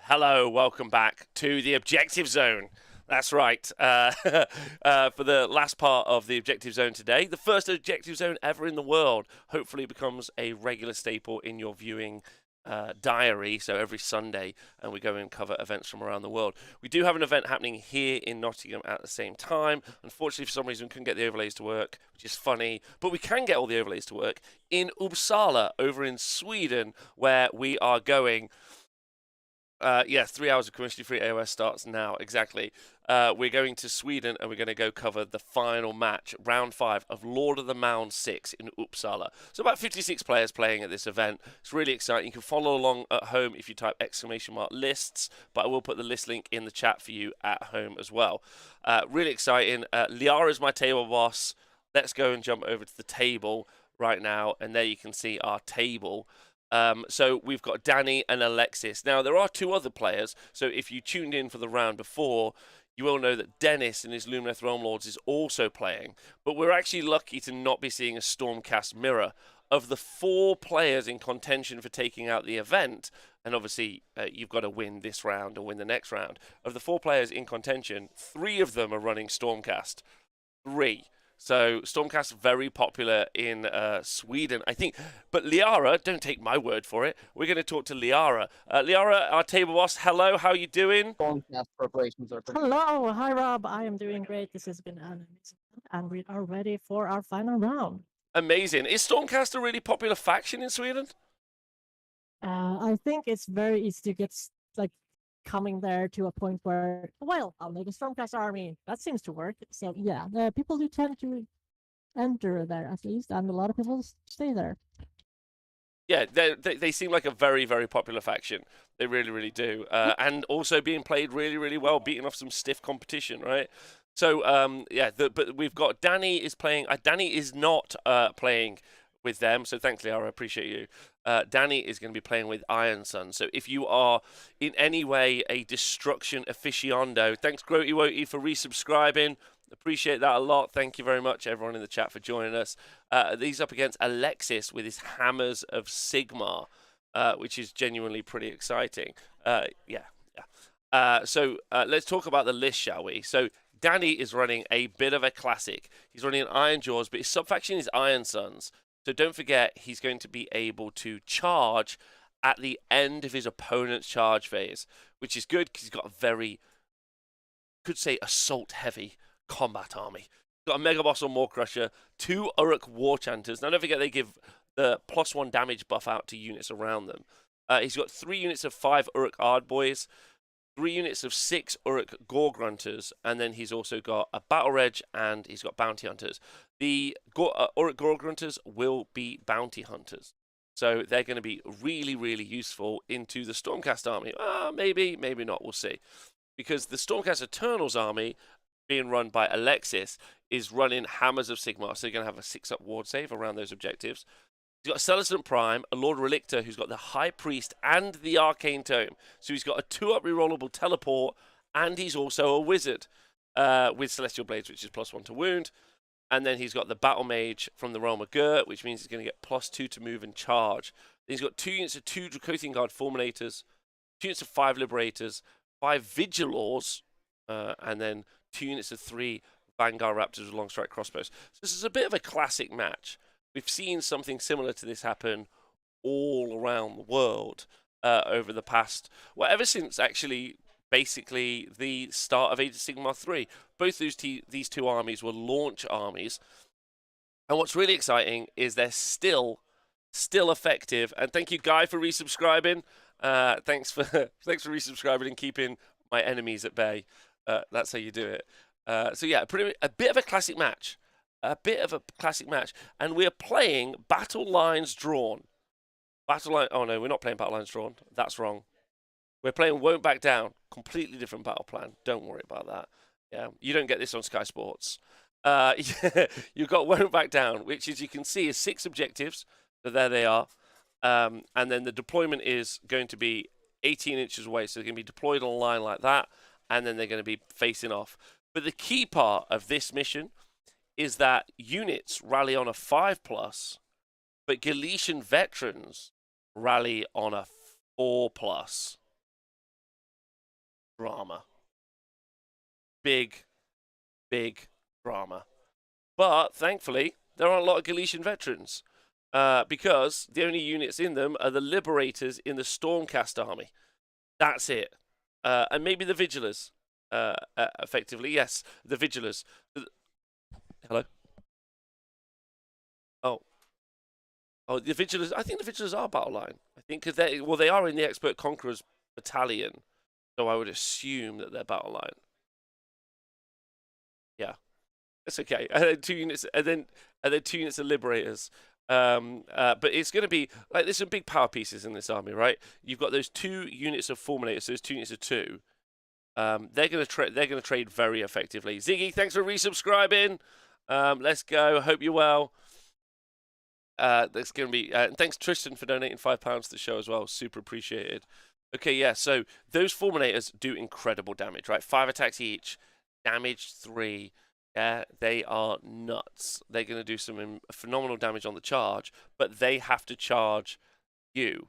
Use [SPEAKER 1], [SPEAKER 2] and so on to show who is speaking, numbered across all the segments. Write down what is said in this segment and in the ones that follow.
[SPEAKER 1] Hello, welcome back to the Objective Zone. That's right. For the last part of the Objective Zone today, the first Objective Zone ever in the world hopefully becomes a regular staple in your viewing diary. So every Sunday, and we go and cover events from around the world. We do have an event happening here in Nottingham at the same time. Unfortunately, for some reason, we couldn't get the overlays to work, which is funny. But we can get all the overlays to work in Uppsala over in Sweden, where we are going. 3 hours of commercially free AOS starts now, exactly. We're going to Sweden and we're going to go cover the final match, round 5 of Lord of the Mounds 6 in Uppsala. So about 56 players playing at this event. It's really exciting. You can follow along at home if you type !lists, but I will put the list link in the chat for you at home as well. Really exciting. Liara's my table boss. Let's go and jump over to the table right now, and there you can see our table. So we've got Danny and Alexis. Now, there are 2 other players, so if you tuned in for the round before, you will know that Dennis and his Lumineth Realm Lords is also playing. But we're actually lucky to not be seeing a Stormcast mirror. Of the 4 players in contention for taking out the event, and obviously you've got to win this round or win the next round, of the 4 players in contention, 3 of them are running Stormcast. 3. So Stormcast very popular in Sweden, I think. But Liara, don't take my word for it. We're going to talk to Liara. Liara, our table boss, hello, how you doing?
[SPEAKER 2] Stormcast preparations are
[SPEAKER 3] Hello, hi Rob. I am doing great. This has been an amazing, and we are ready for our final round.
[SPEAKER 1] Amazing. Is Stormcast a really popular faction in Sweden?
[SPEAKER 3] I think it's very easy to get like coming there to a point where, well, I'll make a Stormcast army. That seems to work. So yeah, people do tend to enter there at least, and a lot of people stay there.
[SPEAKER 1] Yeah, they seem like a very, very popular faction. They really, really do. And also being played really, really well, beating off some stiff competition, right? So, but we've got Danny is playing. Danny is not playing with them, so thanks, Liara, I appreciate you. Danny is going to be playing with Iron Sun. So if you are in any way a destruction aficionado, thanks, Groty Woty, for resubscribing. Appreciate that a lot. Thank you very much, everyone in the chat, for joining us. These up against Alexis with his Hammers of Sigmar, which is genuinely pretty exciting. So let's talk about the list, shall we? So Danny is running a bit of a classic. He's running an Iron Jaws, but his subfaction is Iron Suns. So don't forget, he's going to be able to charge at the end of his opponent's charge phase, which is good because he's got a very, could say, assault-heavy combat army. He's got a Mega Boss or Maw Crusher, 2 Uruk War Chanters. Now don't forget they give the +1 damage buff out to units around them. He's got 3 units of 5 Uruk Ardboys, 3 units of 6 Uruk Gore Grunters, and then he's also got a Battle Reg and he's got Bounty Hunters. The Uruk Gore Grunters will be Bounty Hunters. So they're going to be really, really useful into the Stormcast army. Maybe, maybe not, we'll see. Because the Stormcast Eternals army, being run by Alexis, is running Hammers of Sigmar. So they're going to have a 6-up ward save around those objectives. He's got a Celestant Prime, a Lord Relictor who's got the High Priest and the Arcane Tome. So he's got a 2-up rerollable teleport, and he's also a Wizard with Celestial Blades, which is +1 to wound. And then he's got the Battle Mage from the Realm of Gur, which means he's going to get +2 to move and charge. Then he's got 2 units of 2 Dracothian Guard Fulminators, 2 units of 5 Liberators, 5 Vigilors, and then 2 units of 3 Vanguard Raptors with Long Strike Crossbows. So this is a bit of a classic match. We've seen something similar to this happen all around the world over the past, well, ever since actually basically the start of Age of Sigmar 3. Both these 2 armies were launch armies. And what's really exciting is they're still effective. And thank you, Guy, for resubscribing. Thanks for resubscribing and keeping my enemies at bay. That's how you do it. So yeah, a bit of a classic match. And we're playing Battle Lines Drawn. Oh no, we're not playing Battle Lines Drawn. That's wrong. We're playing Won't Back Down. Completely different battle plan. Don't worry about that. Yeah, you don't get this on Sky Sports. You've got Won't Back Down, which, as you can see, is 6 objectives. So there they are. And then the deployment is going to be 18 inches away. So they're going to be deployed on a line like that. And then they're going to be facing off. But the key part of this mission is that units rally on a 5+, but Galician veterans rally on a 4+. Drama. Big, big drama. But thankfully, there aren't a lot of Galician veterans. Because the only units in them are the Liberators in the Stormcast army. That's it. And maybe the Vigilers. Effectively, yes, the Vigilers. Hello? Oh. Oh, the Vigilers. I think the Vigilers are battle line. I think because they are in the Expert Conquerors battalion. So I would assume that they're battle line. Yeah. It's okay. And then 2 units, and then 2 units of Liberators. But it's going to be like there's some big power pieces in this army, right? You've got those 2 units of Fulminators, so those 2 units of 2. They're going to trade very effectively. Ziggy, thanks for resubscribing. Let's go. Hope you're well. That's going to be. Thanks Tristan for donating £5 to the show as well. Super appreciated. Okay, yeah. So those Fulminators do incredible damage, right? 5 attacks each, damage 3. Yeah, they are nuts. They're going to do some phenomenal damage on the charge, but they have to charge you.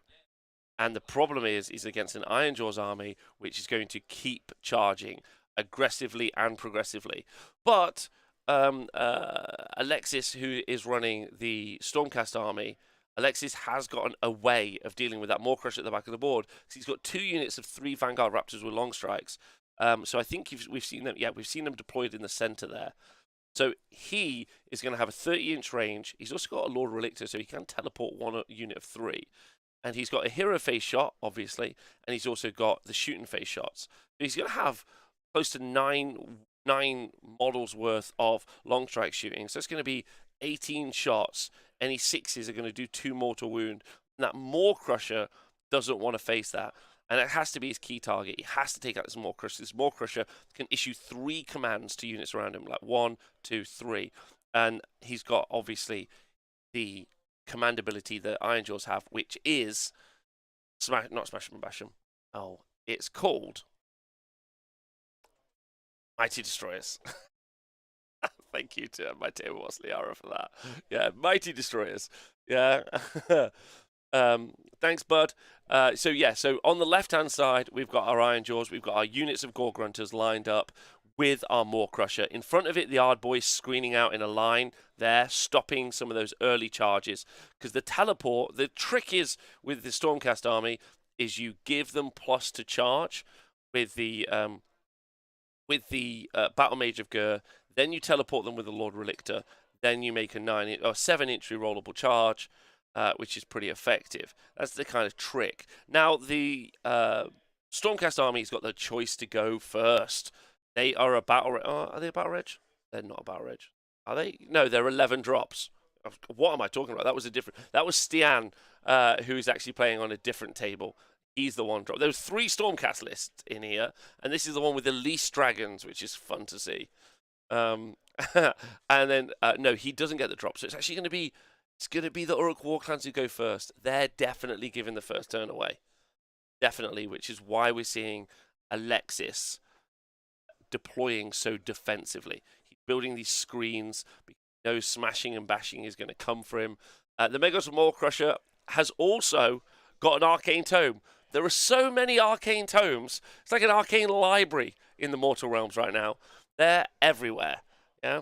[SPEAKER 1] And the problem is against an Ironjaw's army, which is going to keep charging aggressively and progressively. But Alexis, who is running the Stormcast army, Alexis has got a way of dealing with that Maw Crusher at the back of the board. So he's got 2 units of 3 Vanguard Raptors with long strikes. So I think we've seen them. Yeah, we've seen them deployed in the center there. So he is going to have a 30-inch range. He's also got a Lord Relictor, so he can teleport 1 unit of 3. And he's got a hero phase shot, obviously, and he's also got the shooting phase shots. So he's going to have close to nine models worth of long strike shooting. So it's going to be 18 shots. Any 6s are going to do 2 mortal wound. And that Maw Crusher doesn't want to face that. And it has to be his key target. He has to take out this Maw Crusher. This Maw Crusher can issue 3 commands to units around him, like 1, 2, 3. And he's got, obviously, the command ability that Ironjaws have, which is not Smash 'em and Bash 'em. Oh, it's called Mighty Destroyers. Thank you to my table boss Liara for that. Yeah, Mighty Destroyers. Yeah. Thanks, bud. So on the left-hand side, we've got our Ironjaws. We've got our units of Gore Grunters lined up with our Maw Crusher. In front of it, the Ard Boys screening out in a line there, stopping some of those early charges. Because the teleport, the trick is with the Stormcast army, is you give them plus to charge with the Battle Mage of Gur. Then you teleport them with the Lord Relictor. Then you make a 7-inch rollable charge. Which is pretty effective. That's the kind of trick. Now, the Stormcast army's got the choice to go first. They are a battle. Are they a battle reg? They're not a battle reg. Are they? No, they're 11 drops. What am I talking about? That was That was Stian, who is actually playing on a different table. He's the one drop. There was 3 Stormcast lists in here, and this is the one with the least dragons, which is fun to see. And then no, he doesn't get the drop. So it's actually going to be. It's going to be the Uruk War Clans who go first. They're definitely giving the first turn away. Definitely, which is why we're seeing Alexis deploying so defensively. He's building these screens. No smashing and bashing is going to come for him. The Megos Maw Crusher has also got an Arcane Tome. There are so many Arcane Tomes. It's like an Arcane Library in the Mortal Realms right now. They're everywhere. Yeah.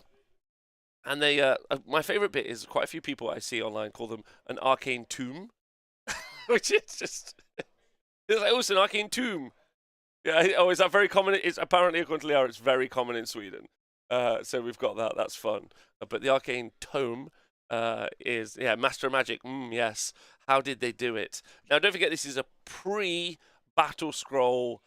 [SPEAKER 1] And they, my favorite bit is quite a few people I see online call them an arcane tomb, which is just, it's like, oh, it's an arcane tomb. Yeah, oh, is that very common? It's apparently, according to Liara, it's very common in Sweden. So we've got that. That's fun. But the arcane tome is, yeah, Master of Magic. Yes. How did they do it? Now, don't forget, this is a pre-battle scroll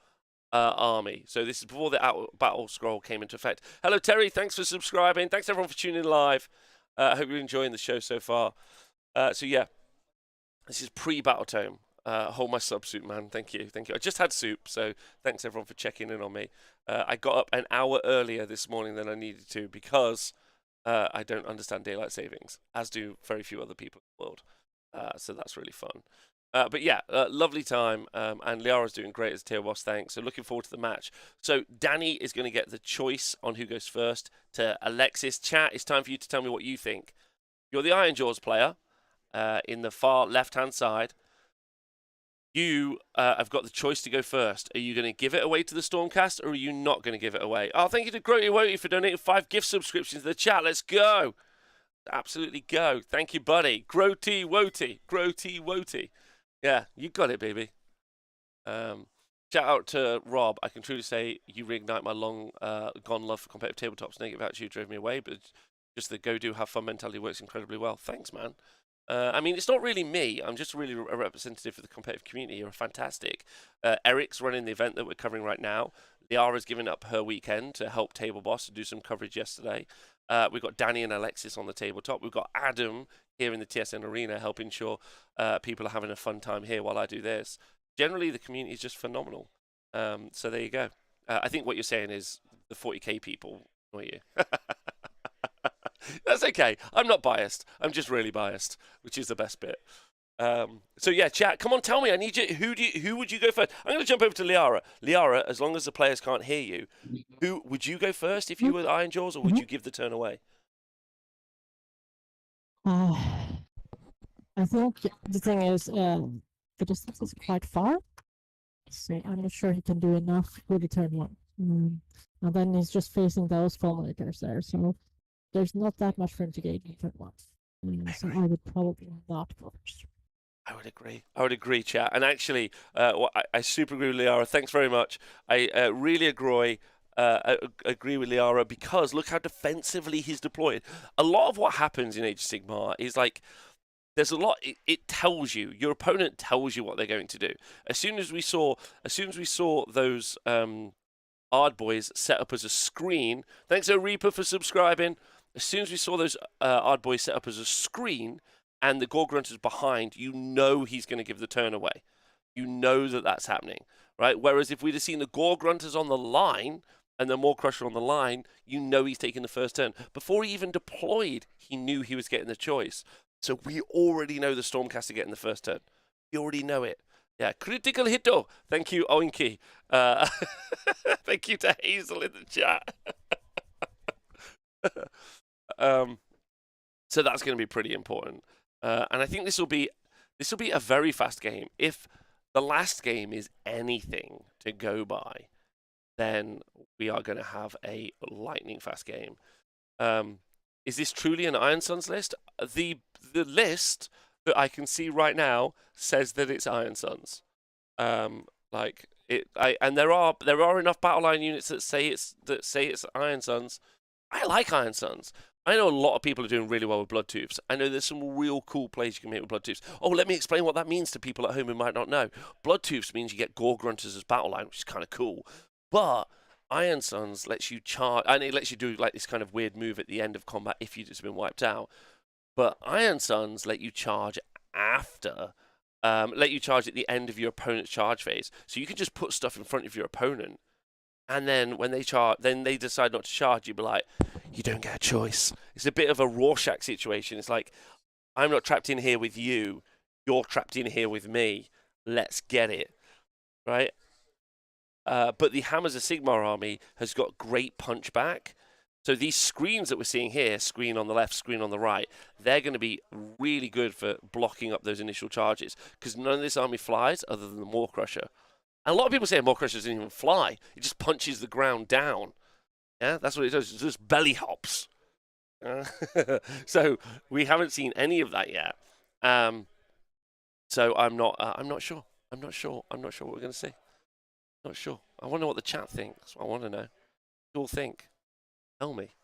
[SPEAKER 1] army. So this is before the battle scroll came into effect. Hello, Terry. Thanks for subscribing. Thanks, everyone, for tuning in live. I hope you're enjoying the show so far. So, yeah, this is pre-battle tome. Hold my sub soup, man. Thank you. Thank you. I just had soup, so thanks, everyone, for checking in on me. I got up an hour earlier this morning than I needed to because I don't understand daylight savings, as do very few other people in the world. So that's really fun. But yeah, lovely time, and Liara's doing great as tier boss. Thanks. So looking forward to the match. So Danny is going to get the choice on who goes first. To Alexis, chat. It's time for you to tell me what you think. You're the Iron Jaws player in the far left-hand side. You have got the choice to go first. Are you going to give it away to the Stormcast, or are you not going to give it away? Oh, thank you to Grody Woty for donating 5 gift subscriptions to the chat. Let's go. Absolutely go. Thank you, buddy. Grody Woty. Grody Woty. Yeah, you got it, baby. Shout out to Rob. I can truly say you reignite my long gone love for competitive tabletops. Negative attitude drove me away, but just the go do have fun mentality works incredibly well. Thanks, man. I mean, it's not really me. I'm just really a representative for the competitive community. You're fantastic. Eric's running the event that we're covering right now. Liara's given up her weekend to help Table Boss to do some coverage yesterday. We've got Danny and Alexis on the tabletop. We've got Adam here in the TSN arena helping sure people are having a fun time here while I do this. Generally, the community is just phenomenal. So there you go. I think what you're saying is the 40k people annoy you. That's okay. I'm not biased. I'm just really biased, which is the best bit. So yeah, chat. Come on, tell me. I need you. Who would you go first? I'm going to jump over to Liara. Liara, as long as the players can't hear you, who would you go first if you were Iron Jaws, or would you give the turn away?
[SPEAKER 3] I think the thing is, the distance is quite far, so I'm not sure he can do enough with the turn one. And then he's just facing those fulminators there, so there's not that much for him to gain in turn one. So I would probably not go first.
[SPEAKER 1] I would agree. I would agree, chat. And actually, I super agree with Liara. Thanks very much. I really agree with Liara because look how defensively he's deployed. A lot of what happens in Age of Sigmar is like there's a lot. It tells you. Your opponent tells you what they're going to do. As soon as we saw those Ard boys set up as a screen. Thanks, Reaper, for subscribing. As soon as we saw those Ard boys set up as a screen and the Gore Grunters behind, you know he's going to give the turn away. You know that that's happening, right? Whereas if we'd have seen the Gore Grunters on the line and the Maw Crusher on the line, you know he's taking the first turn. Before he even deployed, he knew he was getting the choice. So we already know the Stormcaster getting the first turn. You already know it. Yeah, critical hito. Thank you, Oinky. Thank you to Hazel in the chat. So that's going to be pretty important. And I think this will be a very fast game. If the last game is anything to go by, then we are going to have a lightning fast game. Is this truly an Iron Suns list? The list that I can see right now says that it's Iron Suns. And there are enough battle line units that say it's Iron Suns. I like Iron Suns. I know a lot of people are doing really well with Blood Tubes. I know there's some real cool plays you can make with Blood Tubes. Oh, let me explain what that means to people at home who might not know. Blood Tubes means you get Gore Grunters as battle line, which is kind of cool. But Iron Suns lets you charge, and it lets you do like this kind of weird move at the end of combat if you've just been wiped out. But Iron Suns let you charge after, let you charge at the end of your opponent's charge phase. So you can just put stuff in front of your opponent, and then when they charge, then they decide not to charge. You'd be like, you don't get a choice. It's a bit of a Rorschach situation. It's like, I'm not trapped in here with you. You're trapped in here with me. Let's get it, right? But the Hammers of Sigmar army has got great punch back. So these screens that we're seeing here, screen on the left, screen on the right, they're going to be really good for blocking up those initial charges because none of this army flies other than the Maw Crusher. And a lot of people say Maw Crusher doesn't even fly. It just punches the ground down. Yeah, that's what it does. It just belly hops. So we haven't seen any of that yet. So I'm not sure. I'm not sure what we're going to see. Not sure. I want to know what the chat thinks. I want to know. What do you all think? Tell me.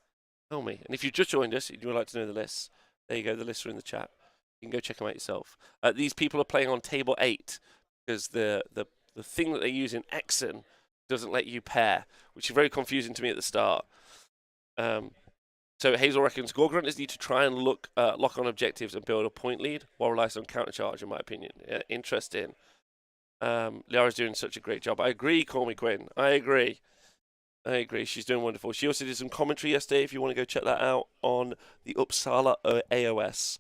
[SPEAKER 1] And if you've just joined us and you would like to know the lists, there you go. The lists are in the chat. You can go check them out yourself. These people are playing on table 8 because the thing that they use in Exon doesn't let you pair, which is very confusing to me at the start. So Hazel reckons Gore Grunters need to try and lock on objectives and build a point lead while relies on countercharge, in my opinion. Yeah, interesting. Liara's doing such a great job. I agree, Call Me Quinn. I agree. She's doing wonderful. She also did some commentary yesterday. If you want to go check that out on the Uppsala AOS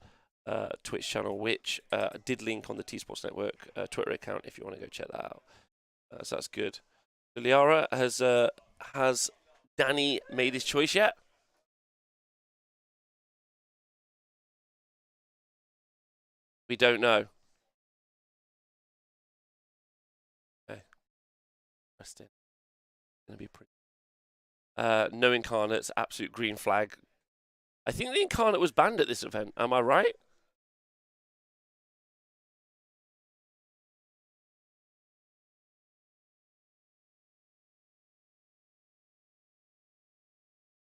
[SPEAKER 1] Twitch channel, which I did link on the T Sports Network Twitter account if you want to go check that out. So that's good. Liara, has Danny made his choice yet? We don't know. Okay. Interesting. Gonna be pretty. No incarnates, absolute green flag. I think the incarnate was banned at this event. Am I right?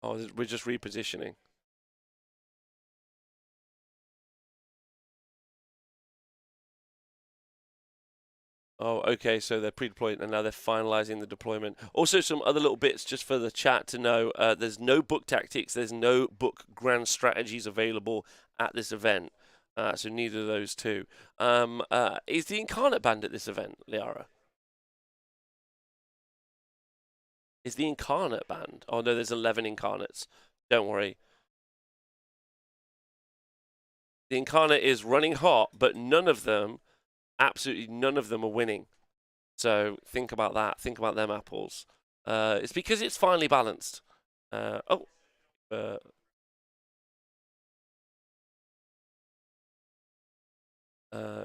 [SPEAKER 1] Oh, we're just repositioning. Oh, okay. So they're pre-deploying and now they're finalizing the deployment. Also, some other little bits just for the chat to know. There's no book tactics. There's no book grand strategies available at this event. So neither of those two. Is the incarnate banned at this event, Liara? Is the incarnate banned? Oh no, there's 11 incarnates. Don't worry. The incarnate is running hot, but none of them, absolutely none of them are winning. So think about that. Think about them apples. It's because it's finely balanced. Uh, oh, uh, uh,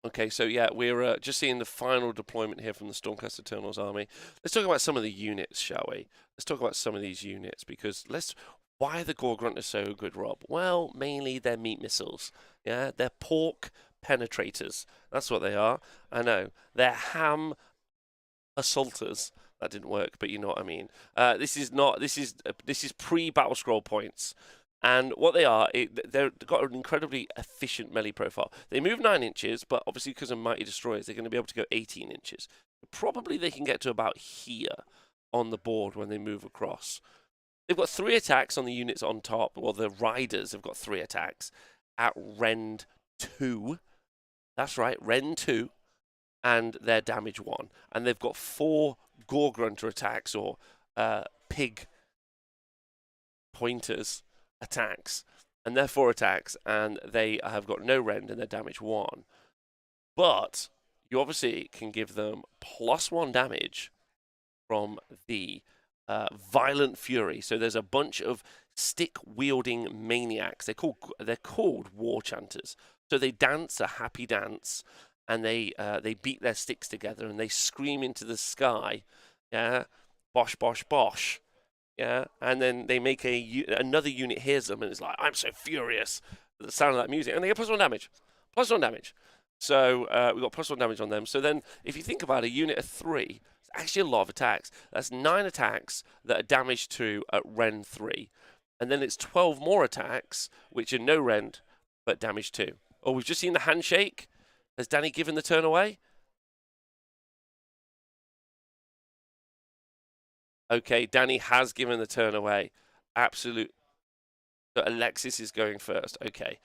[SPEAKER 1] okay. So yeah, we're just seeing the final deployment here from the Stormcast Eternals army. Let's talk about some of the units, shall we? Let's talk about some of these units because why are the Gore Grunters so good, Rob? Well, mainly they're meat missiles. Yeah, they're pork penetrators. That's what they are. I know. They're ham assaulters. That didn't work, but you know what I mean. This is not. This is pre-battle scroll points, and what they are, they've got an incredibly efficient melee profile. They move 9 inches, but obviously because of mighty destroyers, they're going to be able to go 18 inches. Probably they can get to about here on the board when they move across. They've got 3 attacks on the units on top. Well, the riders have got 3 attacks at Rend 2. That's right, Rend 2. And their damage 1. And they've got 4 Gore Grunter attacks or pig pointers attacks. And they're 4 attacks, and they have got no rend and their damage 1. But you obviously can give them +1 damage from the Violent Fury. So there's a bunch of stick-wielding maniacs. They're called war chanters. So they dance a happy dance, and they beat their sticks together and they scream into the sky, yeah, bosh bosh bosh, yeah, and then they make another unit hears them and it's like, I'm so furious at the sound of that music, and they get +1 damage, +1 damage. So we've got +1 damage on them. So then, if you think about a unit of 3, it's actually a lot of attacks. That's 9 attacks that are damaged to at Rend 3, and then it's 12 more attacks which are no rend but damage 2. Oh, we've just seen the handshake. Has Danny given the turn away? Okay, Danny has given the turn away. Absolute. So Alexis is going first. Okay.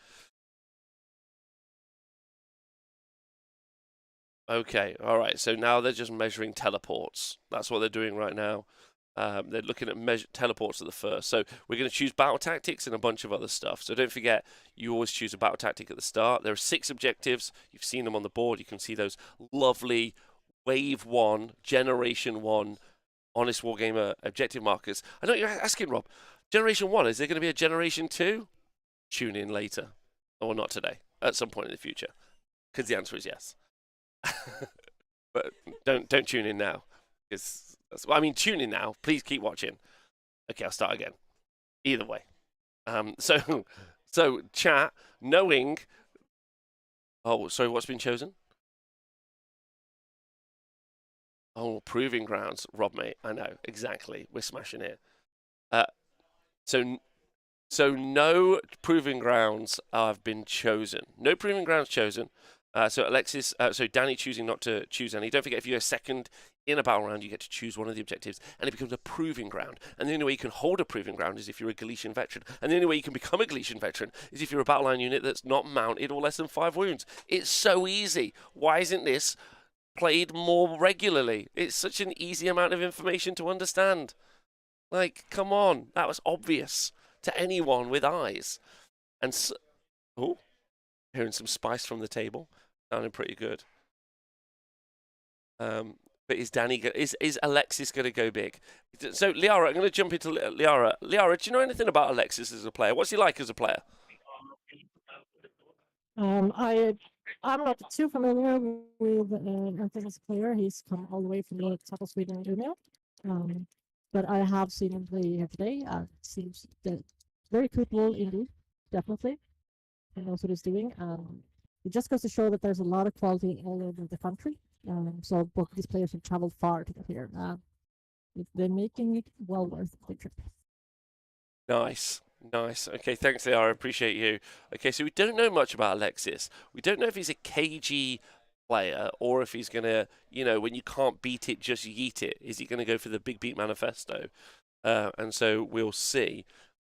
[SPEAKER 1] Okay, all right. So now they're just measuring teleports. That's what they're doing right now. They're looking at teleports at the first. So we're going to choose battle tactics and a bunch of other stuff. So don't forget, you always choose a battle tactic at the start. There are 6 objectives. You've seen them on the board. You can see those lovely Wave 1, Generation 1, Honest Wargamer objective markers. I know what you're asking, Rob. Generation 1, is there going to be a Generation 2? Tune in later. Or not today. At some point in the future. Because the answer is yes. But don't tune in now. Well, I mean, tune in now. Please keep watching. Okay, I'll start again. Either way. So chat, knowing. Oh, sorry, what's been chosen? Oh, proving grounds, Rob, mate. I know exactly. We're smashing it. So no proving grounds have been chosen. No proving grounds chosen. So Alexis, so Danny choosing not to choose any. Don't forget, if you're second in a battle round, you get to choose one of the objectives, and it becomes a proving ground. And the only way you can hold a proving ground is if you're a Galician veteran. And the only way you can become a Galician veteran is if you're a battle line unit that's not mounted or less than 5 wounds. It's so easy. Why isn't this played more regularly? It's such an easy amount of information to understand. Like, come on, that was obvious to anyone with eyes. And oh, hearing some spice from the table, sounding pretty good. But is is Alexis going to go big? So Liara, I'm going to jump into Liara. Liara, do you know anything about Alexis as a player? What's he like as a player?
[SPEAKER 3] I I'm not too familiar with Anthony as a player. He's come all the way from the top of Sweden Umeå. Um, but I have seen him play here today. Seems very capable indeed, definitely. He knows what he's doing. It just goes to show that there's a lot of quality all over the country. So both these players have traveled far to get here. They're making it well worth the trip.
[SPEAKER 1] Nice. Nice. Okay, thanks, Liara. I appreciate you. Okay, so we don't know much about Alexis. We don't know if he's a cagey player or if he's going to, when you can't beat it, just yeet it. Is he going to go for the Big Beat Manifesto? And so we'll see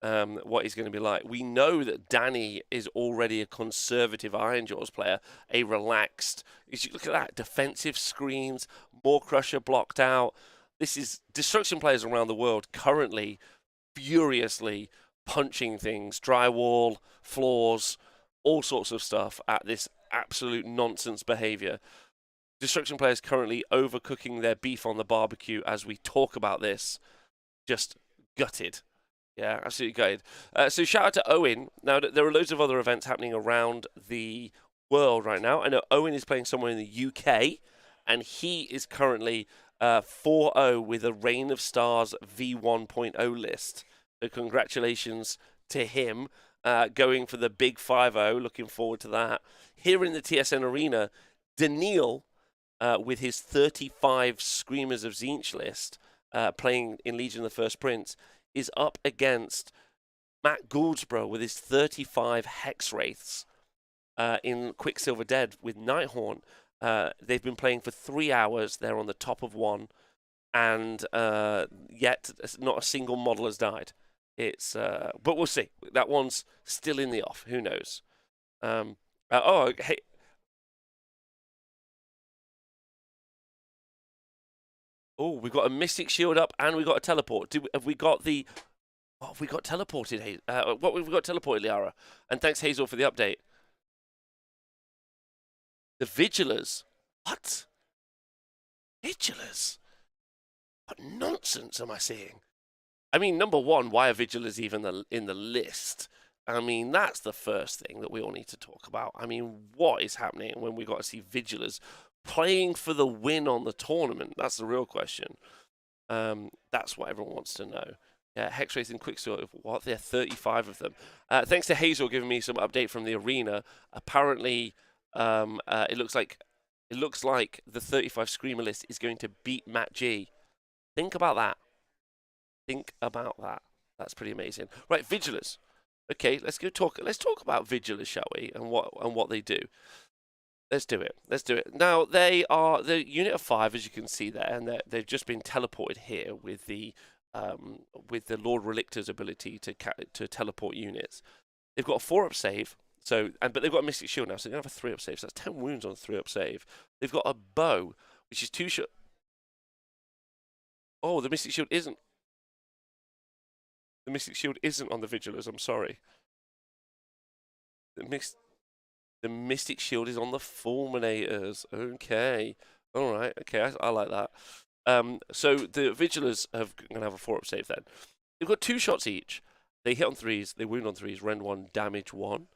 [SPEAKER 1] what he's going to be like. We know that Danny is already a conservative Iron Jaws player, a relaxed. You look at that, defensive screens, more Crusher blocked out. This is Destruction players around the world currently furiously punching things, drywall, floors, all sorts of stuff at this absolute nonsense behavior. Destruction players currently overcooking their beef on the barbecue as we talk about this. Just gutted. Yeah, absolutely gutted. So shout out to Owen. Now, there are loads of other events happening around the world right now. I know Owen is playing somewhere in the UK, and he is currently 4-0 with a Reign of Stars V1.0 list. So congratulations to him going for the big 5-0. Looking forward to that. Here in the TSN Arena, Daniil with his 35 Screamers of Tzeentch list, playing in Legion of the First Prince, is up against Matt Goldsborough with his 35 Hex Wraiths in Quicksilver Dead with Nighthorn. They've been playing for 3 hours. They're on the top of one, and yet not a single model has died. But we'll see. That one's still in the off. Who knows? Hey. Oh, we've got a Mystic Shield up, and we got a teleport. Have we got the? What have we got teleported? What have we got teleported, Liara? And thanks, Hazel, for the update. The Vigilers. What? Vigilers? What nonsense am I seeing? I mean, number one, why are Vigilers even in the list? I mean, that's the first thing that we all need to talk about. I mean, what is happening when we got to see Vigilers playing for the win on the tournament? That's the real question. That's what everyone wants to know. Yeah, Hexwraith and Quicksilver, what? There are 35 of them. Thanks to Hazel giving me some update from the arena. Apparently, it looks like the 35 Screamer list is going to beat Matt G. Think about that. Think about that. That's pretty amazing. Right, Vigilers. Okay, let's talk about Vigilers, shall we? And what they do. Let's do it. Now they are the unit of 5, as you can see there, and they've just been teleported here with the Lord Relictor's ability to teleport units. They've got a 4-up save, but they've got a Mystic Shield now, so they have a 3-up save. So that's 10 wounds on a 3-up save. They've got a bow, which is 2 shot. Oh, the Mystic Shield isn't. The Mystic Shield isn't on the Vigilers. I'm sorry. The Mystic Shield is on the Fulminators. Okay. All right. Okay, I like that. So the Vigilers are going to have a 4-up save then. They've got 2 shots each. They hit on 3s, they wound on 3s, rend 1, damage 1.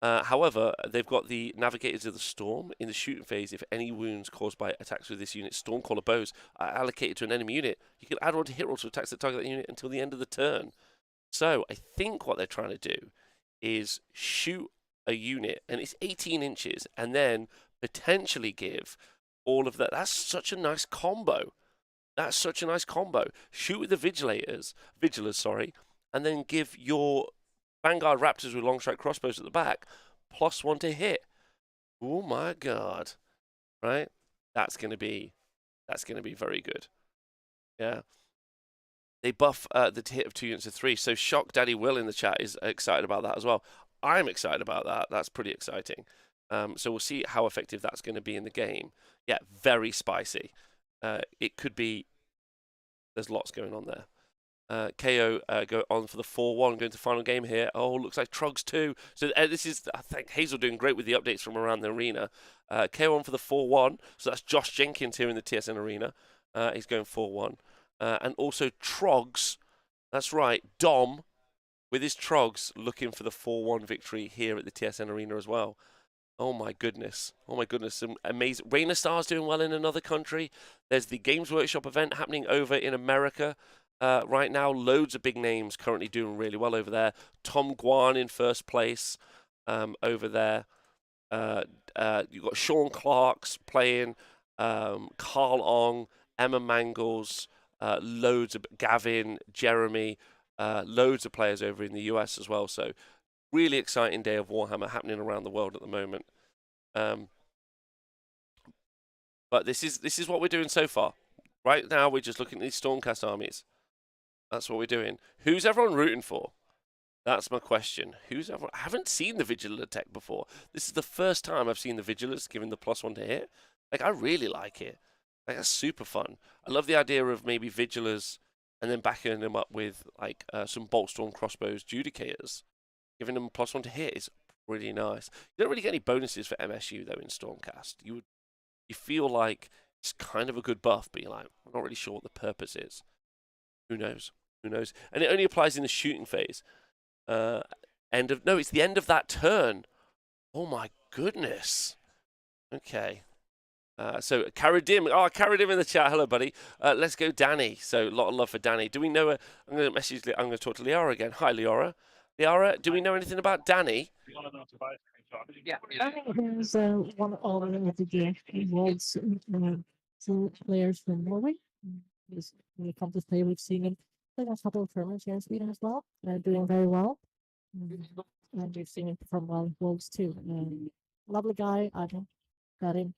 [SPEAKER 1] However, they've got the Navigators of the Storm. In the shooting phase, if any wounds caused by attacks with this unit, Stormcaller bows are allocated to an enemy unit. You can add 1 to hit roll to attacks that target that unit until the end of the turn. So I think what they're trying to do is shoot a unit, and it's 18 inches, and then potentially give all of that. That's such a nice combo. Shoot with the Vigilers, sorry, and then give your Vanguard Raptors with long strike crossbows at the back +1 to hit. Oh my god! Right, that's gonna be very good. Yeah. They buff the hit of 2 units of 3. So Shock Daddy Will in the chat is excited about that as well. I'm excited about that. That's pretty exciting. So we'll see how effective that's going to be in the game. Yeah, very spicy. It could be. There's lots going on there. KO go on for the 4-1, going to final game here. Oh, looks like Trogs too. So this is, I think, Hazel doing great with the updates from around the arena. KO on for the 4-1. So that's Josh Jenkins here in the TSN arena. He's going 4-1. And also Trogs, that's right, Dom with his Trogs looking for the 4-1 victory here at the TSN arena as well. Oh my goodness. Oh my goodness. Some amazing. Rainer Star's doing well in another country. There's the Games Workshop event happening over in America. Right now, loads of big names currently doing really well over there. Tom Guan in first place over there. You've got Sean Clarks playing, Carl Ong, Emma Mangles, loads of Gavin, Jeremy, loads of players over in the US as well. So really exciting day of Warhammer happening around the world at the moment. But this is what we're doing so far. Right now, we're just looking at these Stormcast armies. That's what we're doing. Who's everyone rooting for? That's my question. I haven't seen the Vigilant tech before. This is the first time I've seen the Vigilants given the +1 to hit. Like, I really like it. Like, that's super fun. I love the idea of maybe Vigilers and then backing them up with, like, some Boltstorm Crossbows Judicators. Giving them +1 to hit is really nice. You don't really get any bonuses for MSU, though, in Stormcast. You feel like it's kind of a good buff, but you're like, I'm not really sure what the purpose is. Who knows? Who knows? And it only applies in the shooting phase. It's the end of that turn. Oh my goodness. Okay. So Karadim, Karadim in the chat. Hello, buddy. Let's go, Danny. So a lot of love for Danny. Do we know? I'm going to talk to Liara again. Hi, Liara. Liara, do we know anything about Danny?
[SPEAKER 3] Yeah, Danny is one of the world's two players from Norway. When it comes to play, we've seen him play a couple of tournaments here in Sweden as well. Doing very well. And we've seen him perform well in Worlds too. Lovely guy. I've got him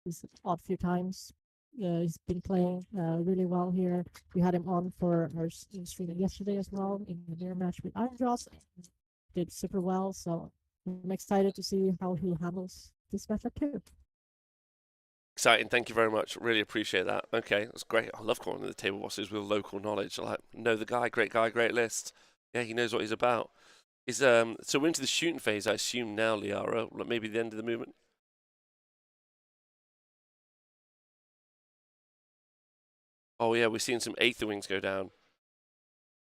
[SPEAKER 3] this odd few times. He's been playing really well here. We had him on for our stream yesterday as well in the mirror match with Iron Jaws. Did super well, so I'm excited to see how he handles this matchup too.
[SPEAKER 1] Exciting, thank you very much. Really appreciate that. Okay, that's great. I love calling the table bosses with local knowledge. I like, know the guy, great list. Yeah, he knows what he's about. So we're into the shooting phase, I assume now, Liara. Maybe the end of the movement. Oh yeah, we're seeing some Aether Wings go down.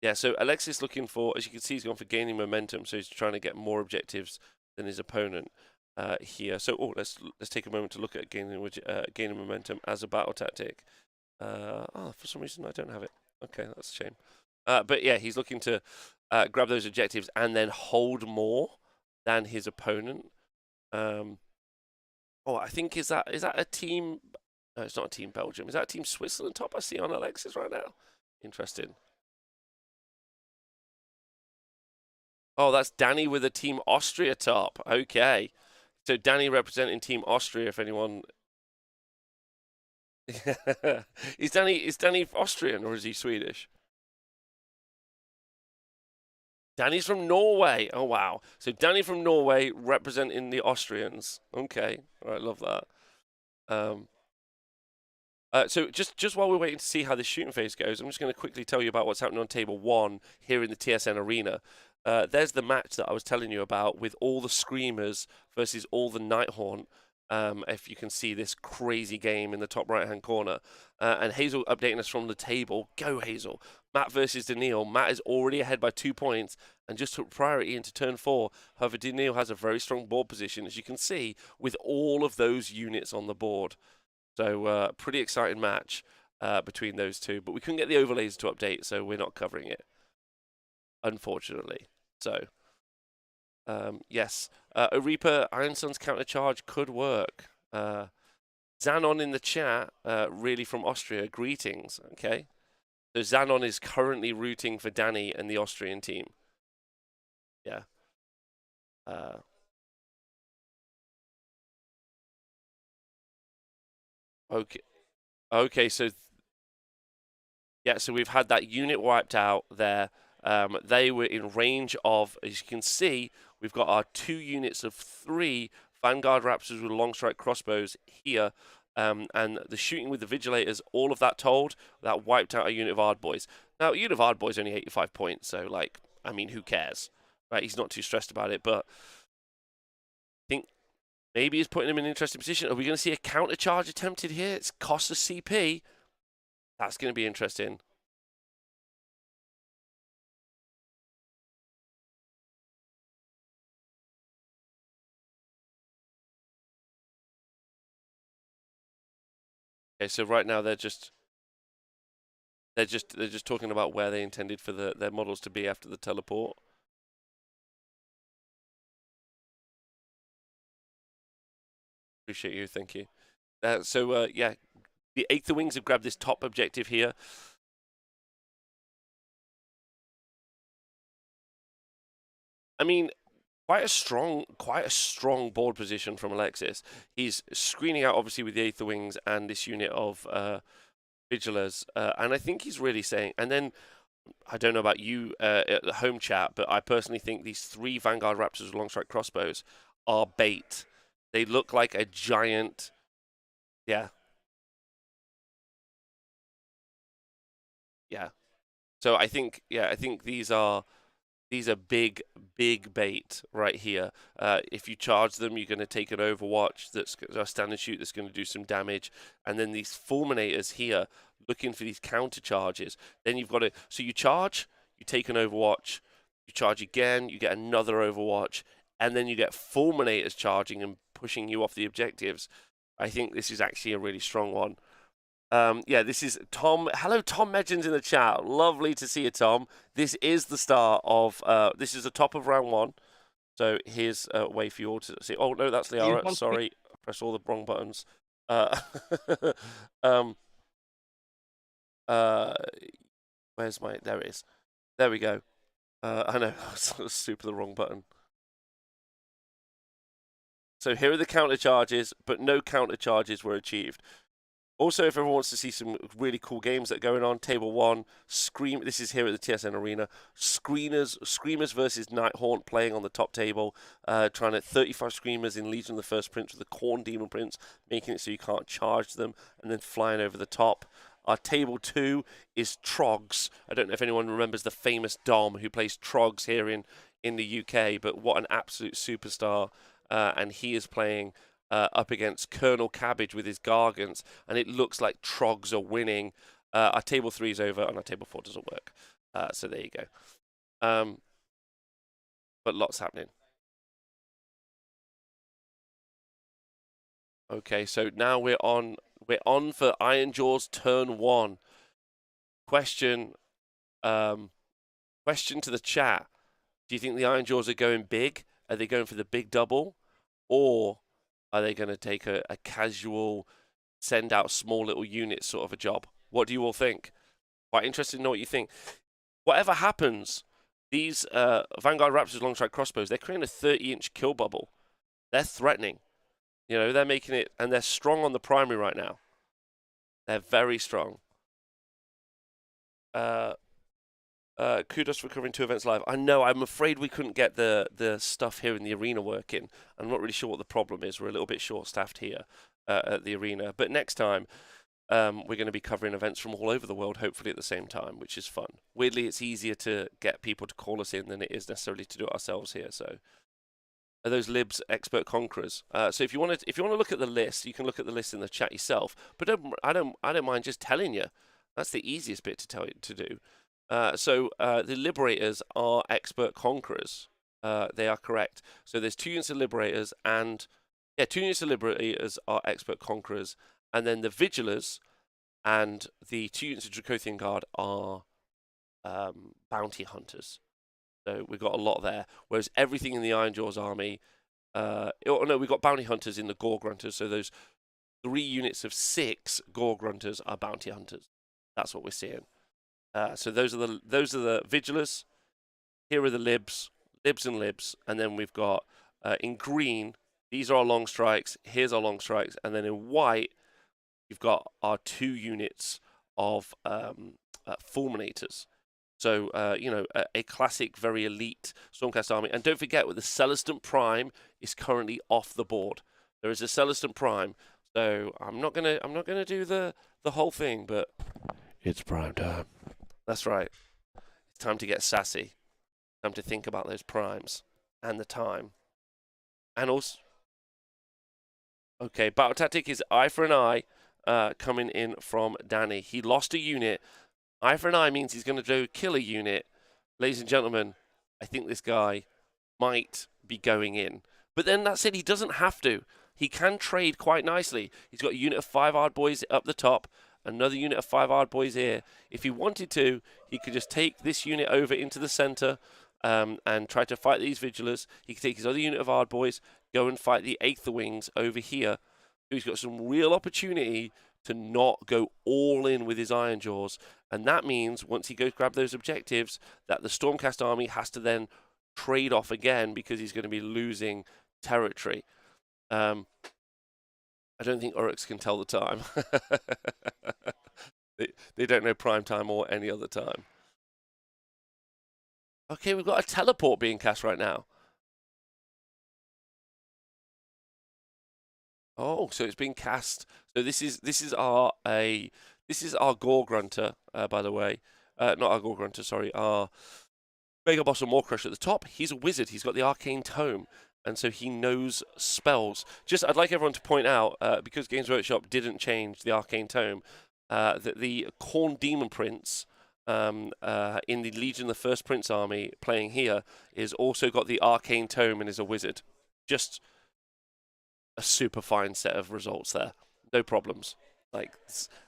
[SPEAKER 1] Yeah, so Alexis looking for, as you can see, he's gone for gaining momentum, so he's trying to get more objectives than his opponent here. So let's take a moment to look at gaining momentum as a battle tactic. For some reason I don't have it. Okay, that's a shame. But yeah, he's looking to grab those objectives and then hold more than his opponent. I think is that a team? No, it's not a team Belgium. Is that a team Switzerland top I see on Alexis right now? Interesting. Oh, that's Danny with a Team Austria top. Okay. So Danny representing Team Austria, if anyone... is Danny Austrian or is he Swedish? Danny's from Norway. Oh, wow. So Danny from Norway representing the Austrians. Okay. All right, love that. So just while we're waiting to see how this shooting phase goes, I'm just going to quickly tell you about what's happening on table 1 here in the TSN arena. There's the match that I was telling you about with all the Screamers versus all the Nighthaunt. If you can see this crazy game in the top right-hand corner. And Hazel updating us from the table. Go, Hazel. Matt versus Daniil. Matt is already ahead by 2 points and just took priority into turn 4. However, Daniil has a very strong board position, as you can see, with all of those units on the board. So, pretty exciting match between those two. But we couldn't get the overlays to update, so we're not covering it, unfortunately. So, yes. Arepa, Iron Sun's countercharge could work. Xanon in the chat, really from Austria, greetings. Okay. So Xanon is currently rooting for Danny and the Austrian team. Yeah. Okay. Okay, so yeah, so we've had that unit wiped out there. They were in range of, as you can see, we've got our 2 units of 3 Vanguard Raptors with long strike crossbows here. and the shooting with the Vigilators, all of that told, that wiped out a unit of Ardboys. Now, a unit of Ardboys only 85 points, so, like, I mean, who cares? Right? He's not too stressed about it, but I think maybe he's putting him in an interesting position. Are we going to see a counter charge attempted here? It's cost of CP. That's going to be interesting. Okay, so right now they're just talking about where they intended for their models to be after the teleport. Appreciate you, thank you. Yeah, the Aether Wings have grabbed this top objective here. I mean, quite a strong board position from Alexis. He's screening out obviously with the Aether Wings and this unit of Vigilers, and I think he's really saying. And then I don't know about you at the home chat, but I personally think these 3 Vanguard Raptors with long strike crossbows are bait. They look like a giant. Yeah. Yeah. So I think these are big bait right here. If you charge them, you're going to take an Overwatch that's a stand and shoot that's going to do some damage, and then these Fulminators here looking for these counter charges. Then you've got to you charge, you take an Overwatch, you charge again, you get another Overwatch, and then you get Fulminators charging and pushing you off the objectives. I think this is actually a really strong one. Yeah, this is Tom. Hello, Tom Medgens in the chat. Lovely to see you, Tom. This is the start of. This is the top of round 1. So here's a way for you all to see. Oh no, that's Liara. Sorry, I pressed all the wrong buttons. Um. Where's my? There it is. There we go. I know, I was super the wrong button. So here are the counter charges, but no counter charges were achieved. Also, if everyone wants to see some really cool games that are going on, Table 1, Scream. This is here at the TSN Arena. Screamers versus Nighthaunt playing on the top table, trying to 35 Screamers in Legion of the First Prince with the Corn Demon Prince, making it so you can't charge them, and then flying over the top. Our Table 2 is Trogs. I don't know if anyone remembers the famous Dom who plays Trogs here in the UK, but what an absolute superstar. And he is playing up against Colonel Cabbage with his Gargants, and it looks like Trogs are winning. Our Table 3 is over, and our Table 4 doesn't work. So there you go. But lots happening. Okay, so now we're on for Ironjaw's turn 1. Question to the chat. Do you think the Ironjaws are going big? Are they going for the big double? Or are they going to take a casual, send out small little units sort of a job? What do you all think? Quite interested to know what you think. Whatever happens, these Vanguard Raptors long strike crossbows, they're creating a 30-inch kill bubble. They're threatening. You know, they're making it, and they're strong on the primary right now. They're very strong. Kudos for covering 2 events live. I know, I'm afraid we couldn't get the stuff here in the arena working. I'm not really sure what the problem is. We're a little bit short-staffed here at the arena. But next time, we're going to be covering events from all over the world, hopefully at the same time, which is fun. Weirdly, it's easier to get people to call us in than it is necessarily to do it ourselves here. So, are those libs expert conquerors? So if you want to look at the list, you can look at the list in the chat yourself. But I don't mind just telling you. That's the easiest bit to tell you to do. The Liberators are expert conquerors. They are correct. So there's 2 units of Liberators and 2 units of Liberators are expert conquerors, and then the Vigilers and the 2 units of Dracothian Guard are bounty hunters. So we've got a lot there. Whereas everything in the Ironjaw's army, we've got bounty hunters in the Gore Grunters. So those 3 units of 6 Gore Grunters are bounty hunters. That's what we're seeing. So those are the Vigilers. Here are the libs and libs, and then we've got in green. These are our long strikes. Here's our long strikes, and then in white, you've got our 2 units of Fulminators. So a classic, very elite Stormcast army. And don't forget, with the Celestant Prime is currently off the board. There is a Celestant Prime. So I'm not gonna do the whole thing, but it's prime time. That's right. It's time to get sassy. Time to think about those primes and the time. And also, okay, battle tactic is eye for an eye, coming in from Danny. He lost a unit. Eye for an eye means he's going to go kill a unit. Ladies and gentlemen, I think this guy might be going in. But then that said, he doesn't have to. He can trade quite nicely. He's got a unit of 5 hard boys up the top, another unit of 5 hard boys here. If he wanted to, he could just take this unit over into the center and try to fight these vigilers. He could take his other unit of hard boys, go and fight the Aether Wings over here. He's got some real opportunity to not go all in with his Iron Jaws. And that means once he goes grab those objectives, that the Stormcast army has to then trade off again because he's going to be losing territory. I don't think Oryx can tell the time. they don't know prime time or any other time. Okay, we've got a teleport being cast right now. Oh, so it's being cast. So this is our Gore Grunter, by the way. Not our Gore Grunter, sorry. Our Mega Boss and War Crusher at the top. He's a wizard. He's got the Arcane Tome, and so he knows spells. I'd like everyone to point out, because Games Workshop didn't change the Arcane Tome, that the Khorne Demon Prince in the Legion of the First Prince army playing here is also got the Arcane Tome and is a wizard. Just a super fine set of results there. No problems. Like,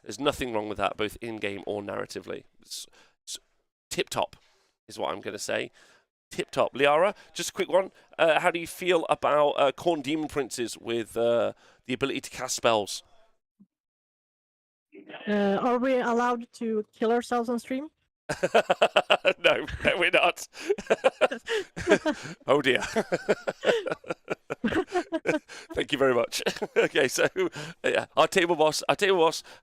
[SPEAKER 1] there's nothing wrong with that, both in-game or narratively. It's tip-top is what I'm going to say. Tip-top. Liara, just a quick one. How do you feel about Khorne Demon Princes with the ability to cast spells?
[SPEAKER 3] Are we allowed to kill ourselves on stream?
[SPEAKER 1] No, we're not. Oh dear. Thank you very much. Okay, so yeah, our table boss,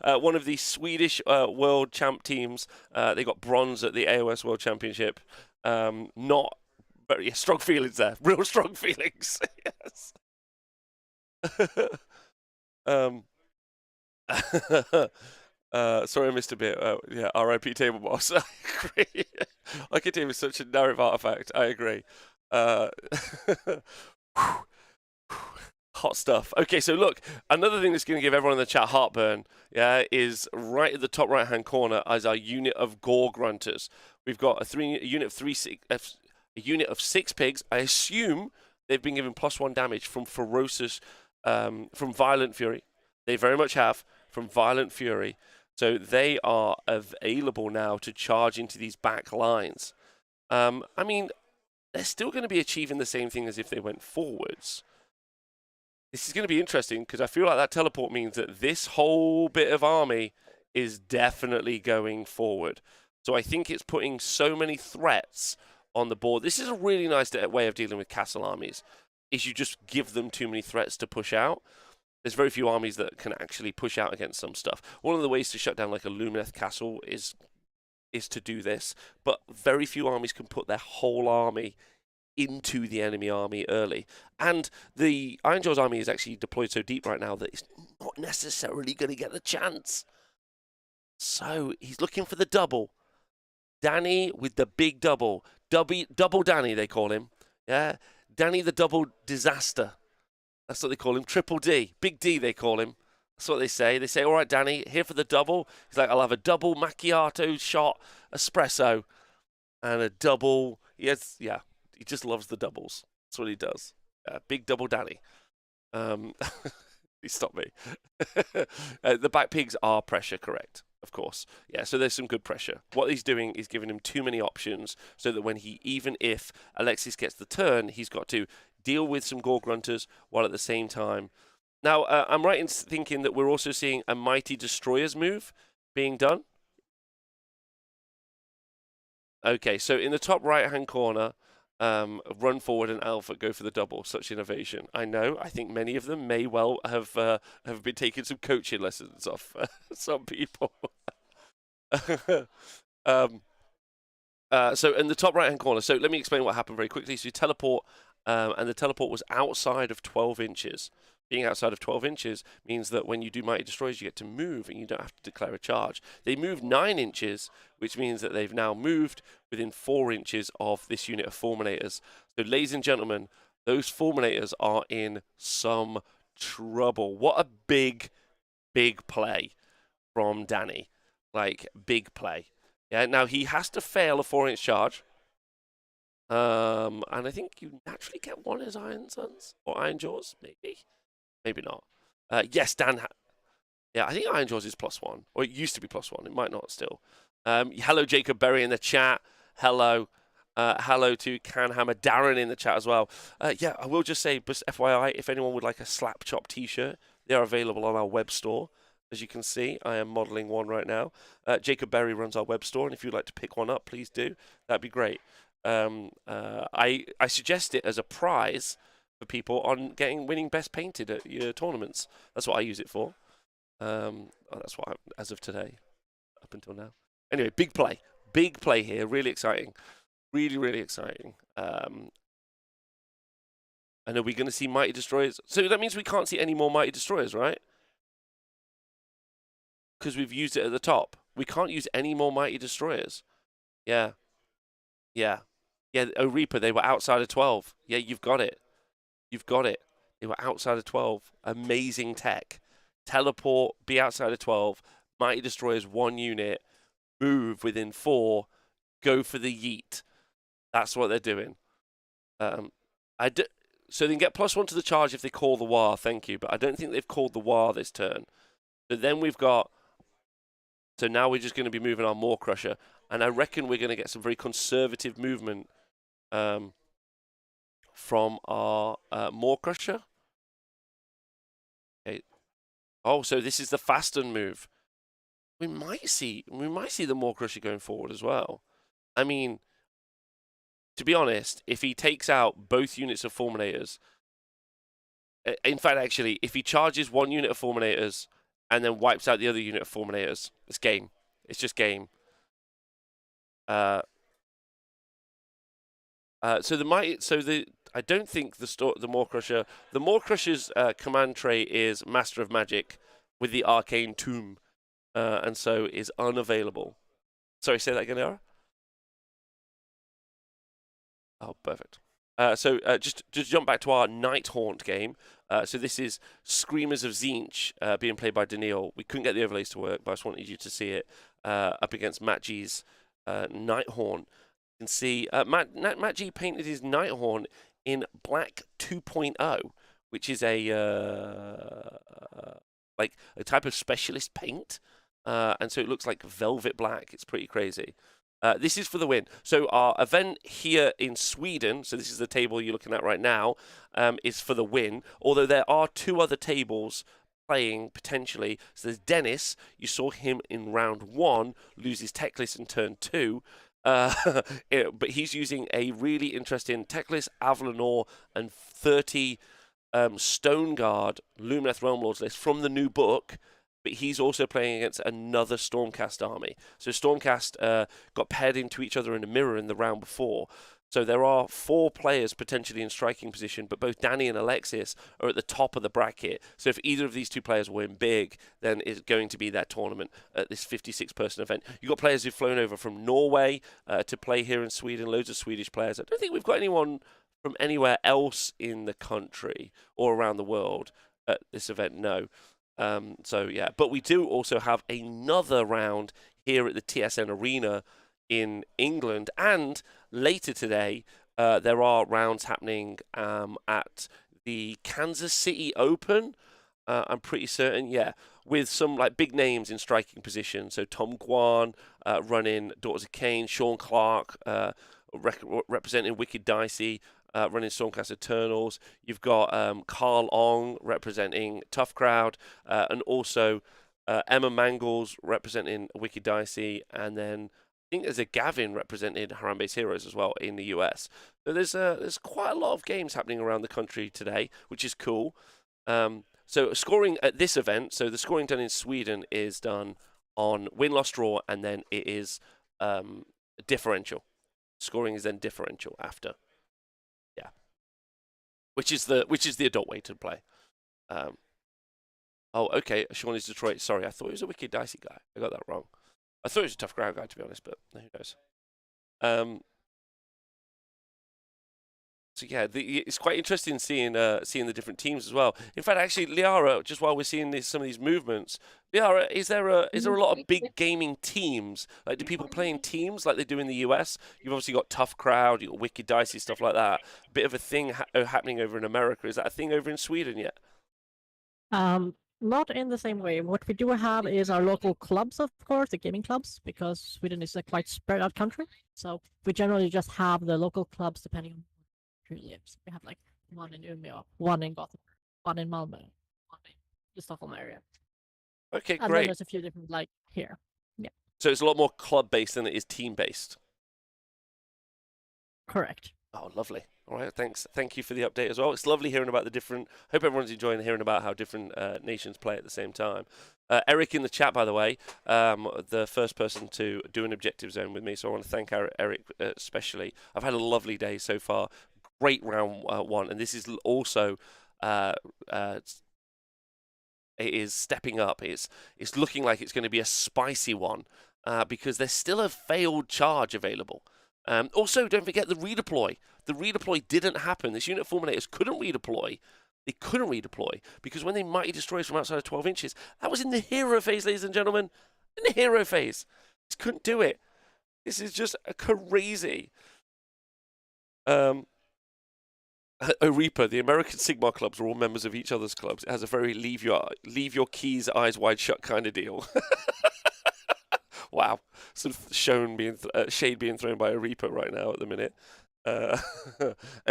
[SPEAKER 1] one of the Swedish world champ teams. They got bronze at the AOS World Championship. Not very strong feelings there. Real strong feelings. Yes. Sorry I missed a bit. Yeah, RIP Table Boss. I agree. Arcane is such a narrative artifact. I agree. Hot stuff. Okay, so look, another thing that's going to give everyone in the chat heartburn, yeah, is right at the top right-hand corner as our unit of Gore Grunters. We've got a unit of 6 pigs. I assume they've been given +1 damage from from Violent Fury. They very much have from Violent Fury. So they are available now to charge into these back lines. I mean, they're still going to be achieving the same thing as if they went forwards. This is going to be interesting because I feel like that teleport means that this whole bit of army is definitely going forward. So I think it's putting so many threats on the board. This is a really nice way of dealing with castle armies, is you just give them too many threats to push out. There's very few armies that can actually push out against some stuff. One of the ways to shut down like a Lumineth castle is to do this, but very few armies can put their whole army into the enemy army early. And the Ironjaw's army is actually deployed so deep right now that it's not necessarily going to get the chance. So he's looking for the double. Danny with the big double. Double Danny, they call him. Yeah, Danny the double disaster. That's what they call him. Triple D. Big D, they call him. That's what they say. They say, all right, Danny, here for the double. He's like, I'll have a double macchiato shot espresso and a double. Yes, yeah. He just loves the doubles. That's what he does. Big double Danny. He stopped me. The back pigs are pressure, correct? Of course. Yeah, so there's some good pressure. What he's doing is giving him too many options so that even if Alexis gets the turn, he's got to deal with some Gore Grunters while at the same time. Now, I'm right in thinking that we're also seeing a Mighty Destroyers move being done. Okay, so in the top right-hand corner, run forward and Alpha go for the double. Such innovation. I know. I think many of them may well have been taking some coaching lessons off some people. So in the top right-hand corner. So let me explain what happened very quickly. So you teleport, and the teleport was outside of 12 inches. Being outside of 12 inches means that when you do Mighty Destroyers, you get to move and you don't have to declare a charge. They move 9 inches, which means that they've now moved within 4 inches of this unit of Fulminators. So, ladies and gentlemen, those Fulminators are in some trouble. What a big play from Danny. Like, big play. Yeah, now he has to fail a 4-inch charge. And I think you naturally get one as Iron Sons or Iron Jaws, maybe. Maybe not. Yes, Dan. Yeah, I think Iron Jaws is +1, or it used to be +1. It might not still. Hello, Jacob Berry in the chat. Hello. Hello to Canhammer Darren in the chat as well. Yeah, I will just say, just FYI, if anyone would like a Slap Chop t-shirt, they are available on our web store. As you can see, I am modeling one right now. Jacob Berry runs our web store, and if you'd like to pick one up, please do. That'd be great. I suggest it as a prize for people on winning best painted at your tournaments. That's what I use it for. That's what as of today, up until now. Anyway, big play here. Really exciting, really exciting. And are we going to see Mighty Destroyers? So that means we can't see any more Mighty Destroyers, right? Because we've used it at the top. We can't use any more Mighty Destroyers. Yeah. Oh, Reaper, they were outside of 12. Yeah, you've got it. They were outside of 12. Amazing tech. Teleport, be outside of 12. Mighty Destroyers 1 unit. Move within 4. Go for the yeet. That's what they're doing. So they can get +1 to the charge if they call the war. Thank you. But I don't think they've called the war this turn. So then we've got... So now we're just going to be moving our Maw Crusher. And I reckon we're going to get some very conservative movement from our Maw Crusher. Okay. Oh, so this is the Fasten move. We might see the Maw Crusher going forward as well. I mean, to be honest, if he takes out both units of Fulminators, in fact, actually, if he charges 1 unit of Fulminators and then wipes out the other unit of Fulminators, it's game. It's just game. I don't think the Maw Crusher. The Maw Crusher's command tray is Master of Magic with the Arcane Tomb, and so is unavailable. Sorry, say that again, Ara? Oh, perfect. Just to jump back to our Night Haunt game. So this is Screamers of Tzeentch being played by Daniil. We couldn't get the overlays to work, but I just wanted you to see it up against Matt G's Night Haunt. You can see Matt G painted his Night Haunt in black 2.0, which is a like a type of specialist paint, and so it looks like velvet black. It's pretty crazy. This is for the win. So our event here in Sweden, so this is the table you're looking at right now, is for the win. Although there are 2 other tables playing potentially. So there's Dennis. You saw him in round 1 lose his tech list in turn 2. But he's using a really interesting Teclis, Avalanor, and 30 Stone Guard Lumineth Realm Lords list from the new book. But he's also playing against another Stormcast army. So Stormcast got paired into each other in a mirror in the round before. So there are 4 players potentially in striking position, but both Danny and Alexis are at the top of the bracket. So if either of these 2 players win big, then it's going to be their tournament at this 56-person event. You've got players who've flown over from Norway to play here in Sweden, loads of Swedish players. I don't think we've got anyone from anywhere else in the country or around the world at this event, no. So yeah, but we do also have another round here at the TSN Arena in England, and later today there are rounds happening at the Kansas City Open. I'm pretty certain, yeah, with some like big names in striking position. So Tom Guan running Daughters of Cain, Sean Clark representing Wicked Dicey. Running Stormcast Eternals. You've got Carl Ong representing Tough Crowd, and also Emma Mangles representing Wicked Dicey, and then I think there's a Gavin representing Harambe's Heroes as well in the US. So there's quite a lot of games happening around the country today, which is cool. So scoring at this event, so the scoring done in Sweden is done on win, loss, draw, and then it is differential. Scoring is then differential after. Yeah, which is the adult way to play. Um, oh, okay. Sean is Detroit. Sorry, I thought he was a wicked dicey guy. I got that wrong. I thought he was a tough ground guy, to be honest, but who knows? So yeah, it's quite interesting seeing the different teams as well. In fact, actually, Liara, just while we're seeing some of these movements, Liara, is there a lot of big gaming teams? Like, do people play in teams like they do in the US? You've obviously got Tough Crowd, you have got Wicked Dicey, stuff like that. Bit of a thing happening over in America. Is that a thing over in Sweden yet?
[SPEAKER 3] Not in the same way. What we do have is our local clubs, of course, the gaming clubs, because Sweden is a quite spread out country. So we generally just have the local clubs depending on who lives. We have like one in Umeå, one in Gothenburg, one in Malmö, one in the Stockholm area.
[SPEAKER 1] Okay,
[SPEAKER 3] And then
[SPEAKER 1] great.
[SPEAKER 3] there's a few different like here. Yeah.
[SPEAKER 1] So it's a lot more club based than it is team based.
[SPEAKER 3] Correct.
[SPEAKER 1] Oh, lovely. All right, thanks. Thank you for the update as well. It's lovely hearing about the different. Hope everyone's enjoying hearing about how different nations play at the same time. Eric in the chat, by the way, the first person to do an objective zone with me. So I want to thank Eric especially. I've had a lovely day so far. Great round one, and this is also. It is stepping up. It's looking like it's going to be a spicy one because there's still a failed charge available. Also, don't forget the redeploy. The redeploy didn't happen. This unit fulminators couldn't redeploy. They couldn't redeploy because when they mighty destroys from outside of 12 inches, that was in the hero phase, ladies and gentlemen. In the hero phase. Just couldn't do it. This is just a crazy. Reaper, the American Sigma clubs are all members of each other's clubs. It has a very leave your keys eyes wide shut kind of deal. Wow, sort of shade being thrown by a Reaper right now at the minute. And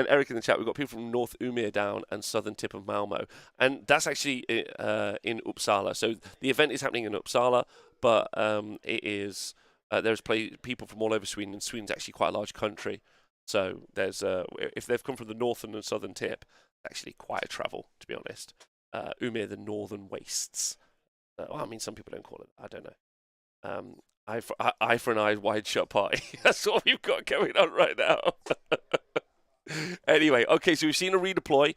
[SPEAKER 1] Eric in the chat, we've got people from North Umir down and southern tip of Malmo, and that's actually in Uppsala. So the event is happening in Uppsala, but it is there's people from all over Sweden, and Sweden's actually quite a large country. So there's if they've come from the northern and southern tip, actually quite a travel, to be honest. Umir, the northern wastes. Well, I mean, some people don't call it. I don't know. Eye for an eye, wide shut party. That's what we've got going on right now. Anyway, okay, so we've seen a redeploy.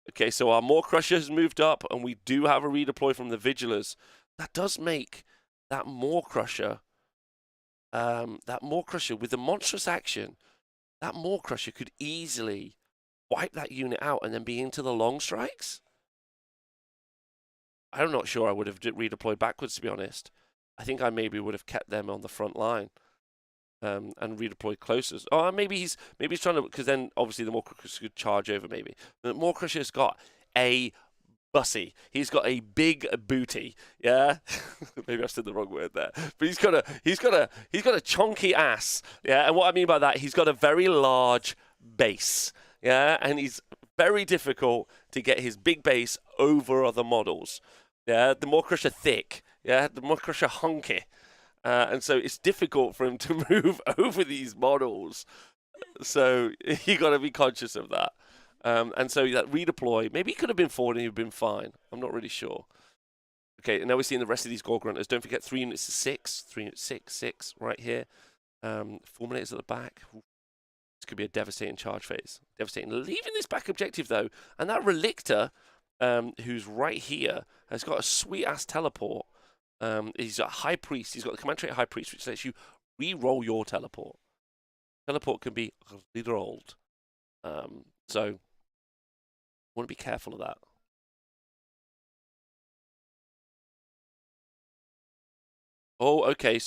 [SPEAKER 1] Okay, so our Maw Crusher has moved up, and we do have a redeploy from the Vigilers. That does make that Maw Crusher with the monstrous action, that Maw Crusher could easily wipe that unit out and then be into the long strikes. I'm not sure I would have redeployed backwards, to be honest. I think I maybe would have kept them on the front line and redeployed closer. Oh, maybe he's trying to, because then obviously the Maw Crusher could charge over. Maybe the Maw Crusher's got a bussy. He's got a big booty. Yeah, maybe I said the wrong word there, but he's got a chunky ass. Yeah, and what I mean by that, he's got a very large base. Yeah, and he's very difficult to get his big base over other models. Yeah, the Maw Crusher thick. Yeah, the Maw Crusher hunky. And so it's difficult for him to move over these models. So you got to be conscious of that. And so that redeploy, maybe he could have been forward and he'd been fine. I'm not really sure. Okay, and now we're seeing the rest of these Gore Grunters. Don't forget 3 units to 6. 3 units, 6 right here. Fulminators at the back. This could be a devastating charge phase. Devastating. Leaving this back objective, though. And that Relictor, who's right here, has got a sweet-ass teleport. He's a High Priest. He's got the command trait High Priest, which lets you re-roll your teleport. Teleport can be re-rolled. So, want to be careful of that. Oh, okay.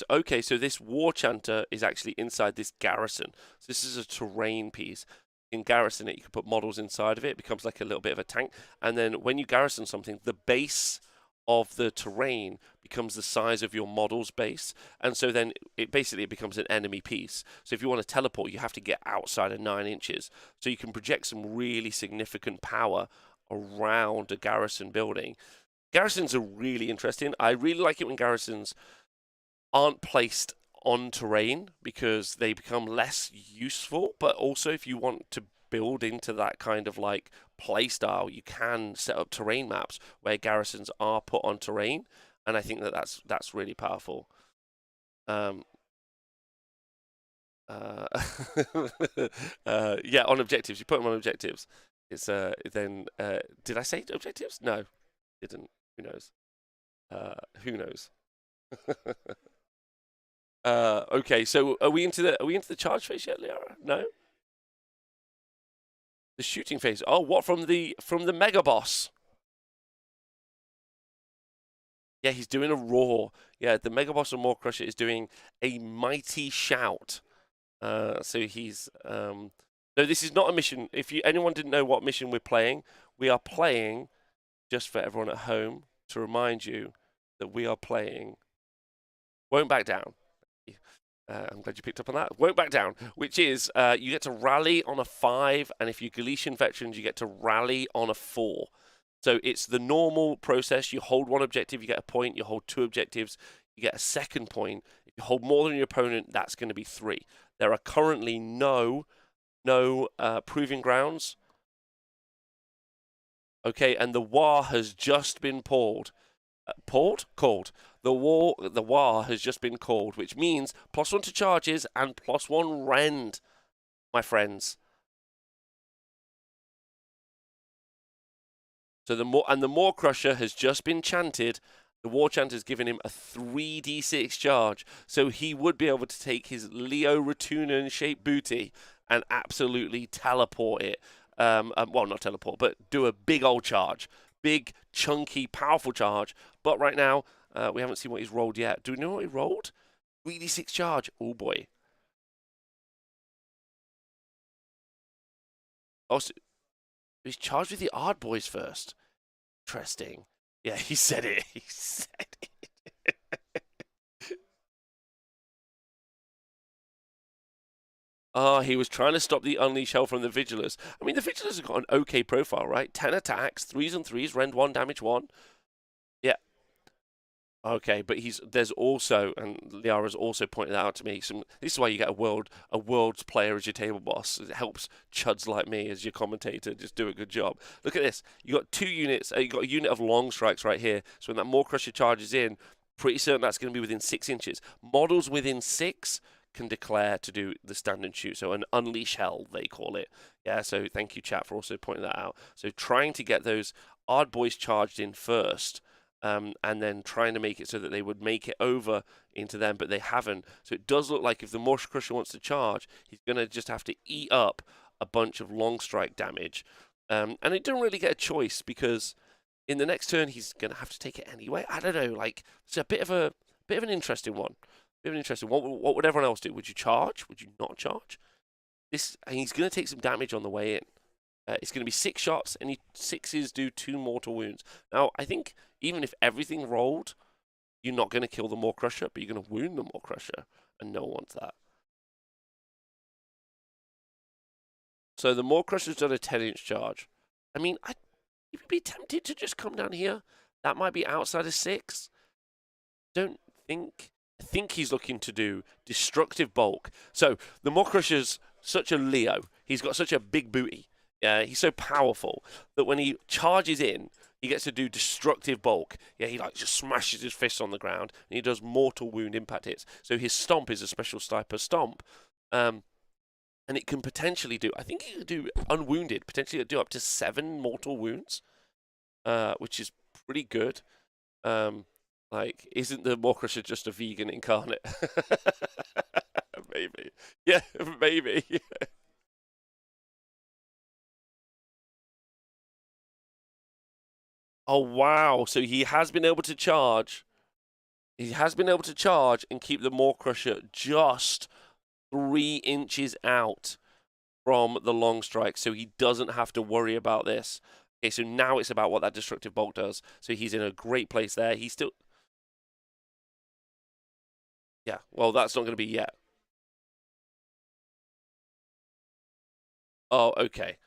[SPEAKER 1] So this War Chanter is actually inside this garrison. So this is a terrain piece. In garrison it, you can put models inside of it. It becomes like a little bit of a tank. And then when you garrison something, the base of the terrain becomes the size of your model's base. And so then it basically becomes an enemy piece. So if you want to teleport, you have to get outside of 9 inches. So you can project some really significant power around a garrison building. Garrisons are really interesting. I really like it when garrisons aren't placed on terrain because they become less useful. But also, if you want to build into that kind of like play style, you can set up terrain maps where garrisons are put on terrain, and I think that that's really powerful. Yeah, on objectives, you put them on objectives. It's then did I say objectives? No, didn't. Who knows? Who knows? Okay, so are we into the charge phase yet, Liara? No? The shooting phase. Oh, what from the mega boss? Yeah, he's doing a roar. Yeah, the mega boss of Maw Crusher is doing a mighty shout. So he's no, this is not a mission. If anyone didn't know what mission we're playing, we are playing, just for everyone at home to remind you that we are playing Won't Back Down. I'm glad you picked up on that. Won't Back Down, which is you get to rally on a 5, and if you're Galician veterans, you get to rally on a 4. So it's the normal process. You hold one objective, you get a point. You hold 2 objectives, you get a second point. If you hold more than your opponent, that's going to be 3. There are currently no proving grounds. Okay, and the war has just been pulled. Called. The war has just been called, which means +1 to charges and +1 rend, my friends. So the Maw Crusher has just been chanted. The war chant has given him a 3d6 charge, so he would be able to take his Leo Ratunan shaped booty and absolutely teleport it. Well, not teleport, but do a big old charge. Big, chunky, powerful charge. But right now, we haven't seen what he's rolled yet. Do we know what he rolled? 3d6 charge. Oh, boy. Also, he's charged with the Ard Boys first. Interesting. Yeah, he said it. He said it. He was trying to stop the Unleash Hell from the Vigilers. I mean, the Vigilers have got an okay profile, right? 10 attacks, 3s and 3s, rend 1, damage 1. Yeah. Okay, but there's also, and Liara's also pointed that out to me, this is why you get a world's player as your table boss. It helps chuds like me as your commentator just do a good job. Look at this. You got 2 units, you got a unit of long strikes right here. So when that Maw Crusher charges in, pretty certain that's going to be within 6 inches. Models within 6 can declare to do the stand and shoot. So an unleash hell, they call it. Yeah, so thank you, chat, for also pointing that out. So trying to get those Ard Boys charged in first, and then trying to make it so that they would make it over into them, but they haven't. So it does look like if the Maw Crusher wants to charge, he's going to just have to eat up a bunch of long strike damage. And it don't really get a choice, because in the next turn he's going to have to take it anyway. I don't know, like, it's a bit of an interesting one. What would everyone else do? Would you charge? Would you not charge? And he's going to take some damage on the way in. It's going to be 6 shots, and 6s do 2 mortal wounds. Now, I think even if everything rolled, you're not going to kill the Maw Crusher, but you're going to wound the Maw Crusher, and no one wants that. So the Maw Crusher's done a 10-inch charge. I mean, I'd be tempted to just come down here. That might be outside of 6. I think he's looking to do destructive bulk. So the Maw Crusher's such a Leo. He's got such a big booty. He's so powerful that when he charges in, he gets to do destructive bulk. Yeah, he like just smashes his fists on the ground, and he does mortal wound impact hits. So his stomp is a special type of stomp, and it can potentially do. I think he can do unwounded. Potentially do up to 7 mortal wounds, which is pretty good. Like, isn't the Maw Crusher just a vegan incarnate? Maybe. Yeah, maybe. Oh, wow. So he has been able to charge. He has been able to charge and keep the Maw Crusher just 3 inches out from the long strike, so he doesn't have to worry about this. Okay, so now it's about what that destructive bulk does. So he's in a great place there. He's still... Yeah, well, that's not going to be yet. Oh, okay.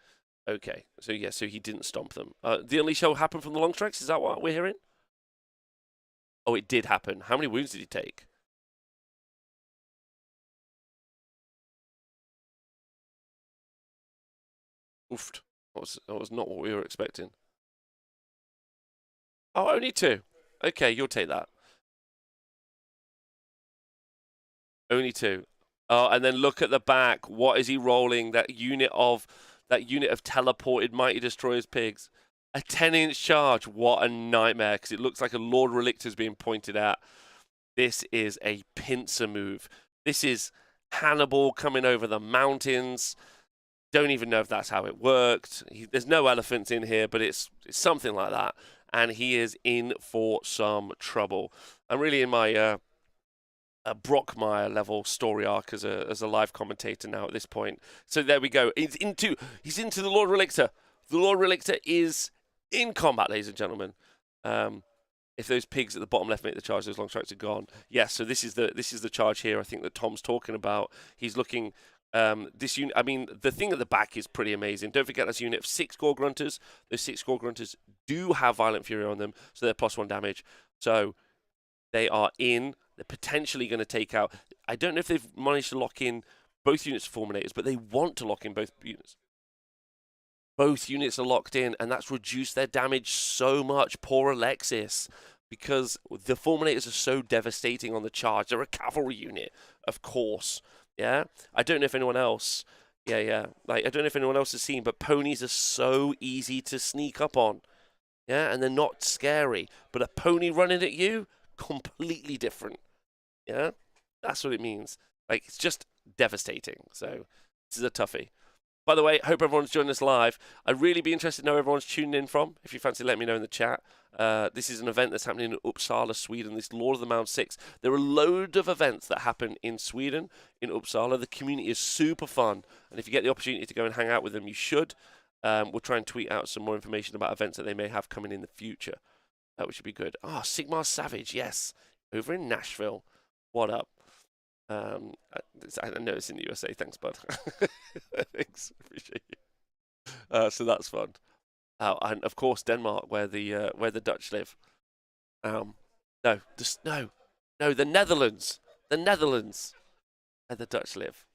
[SPEAKER 1] Okay. So, yeah, so he didn't stomp them. The Unleash Hell happened from the long strikes? Is that what we're hearing? Oh, it did happen. How many wounds did he take? Oofed. That was not what we were expecting. Oh, only 2. Okay, you'll take that. Only 2. Oh, and then look at the back. What is he rolling? That unit of That unit of teleported Mighty Destroyer's pigs. A 10-inch charge. What a nightmare, because it looks like a Lord Relictor is being pointed at. This is a pincer move. This is Hannibal coming over the mountains. Don't even know if that's how it worked. There's no elephants in here, but it's something like that. And he is in for some trouble. I'm really in my a Brockmire level story arc as a live commentator now at this point. So there we go. He's into the Lord Relictor. The Lord Relictor is in combat, ladies and gentlemen. If those pigs at the bottom left make the charge, those long strikes are gone. Yes, so this is the charge here. I think that Tom's talking about. He's looking. This unit. I mean, the thing at the back is pretty amazing. Don't forget that's a unit of 6 Gore Grunters. Those 6 Gore Grunters do have Violent Fury on them, so they're +1 damage. So they are in. They're potentially going to take out. I don't know if they've managed to lock in both units of Fulminators, but they want to lock in both units. Both units are locked in, and that's reduced their damage so much. Poor Alexis, because the Fulminators are so devastating on the charge. They're a cavalry unit, of course. Yeah, I don't know if anyone else. Yeah. Like I don't know if anyone else has seen, but ponies are so easy to sneak up on. Yeah, and they're not scary. But a pony running at you, completely different. Yeah, that's what it means. Like it's just devastating. So this is a toughie. By the way, hope everyone's joining us live. I'd really be interested to know where everyone's tuning in from. If you fancy, let me know in the chat. This is an event that's happening in Uppsala, Sweden. This Lord of the Mounds 6. There are a load of events that happen in Sweden, in Uppsala. The community is super fun. And if you get the opportunity to go and hang out with them, you should. We'll try and tweet out some more information about events that they may have coming in the future. Which would be good. Ah, Sigmar Savage, yes. Over in Nashville. What up? I know it's in the USA. Thanks, bud. Thanks, appreciate you. So that's fun. And of course Denmark, where the Dutch live. No, the Netherlands. The Netherlands, where the Dutch live.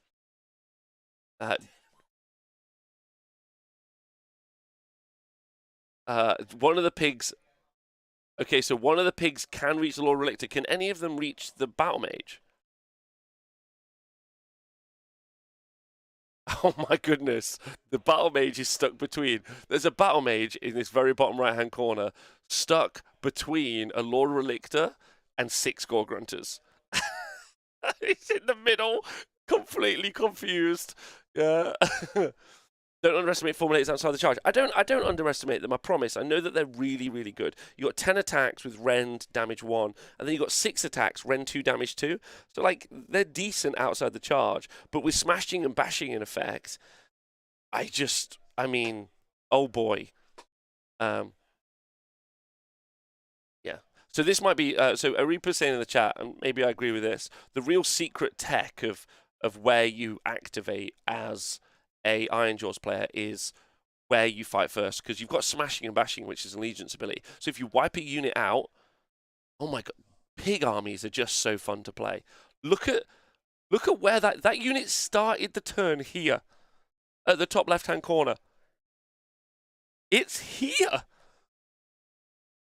[SPEAKER 1] One of the pigs. Okay, so one of the pigs can reach the Lord Relictor. Can any of them reach the Battle Mage? Oh my goodness. The Battle Mage is stuck between. There's a Battle Mage in this very bottom right hand corner, stuck between a Lord Relictor and 6 Gore Grunters. He's in the middle, completely confused. Yeah. Don't underestimate Fulminators outside the charge. I don't underestimate them, I promise. I know that they're really, really good. You got 10 attacks with Rend damage 1, and then you got 6 attacks, Rend 2 damage 2. So like they're decent outside the charge, but with smashing and bashing in effect, I mean, oh boy. Yeah. So this might be so Arepa's saying in the chat, and maybe I agree with this, the real secret tech of where you activate as a Ironjawz player is where you fight first, because you've got smashing and bashing, which is an allegiance ability. So if you wipe a unit out, oh my god, pig armies are just so fun to play. Look at where that unit started the turn here at the top left hand corner. It's here.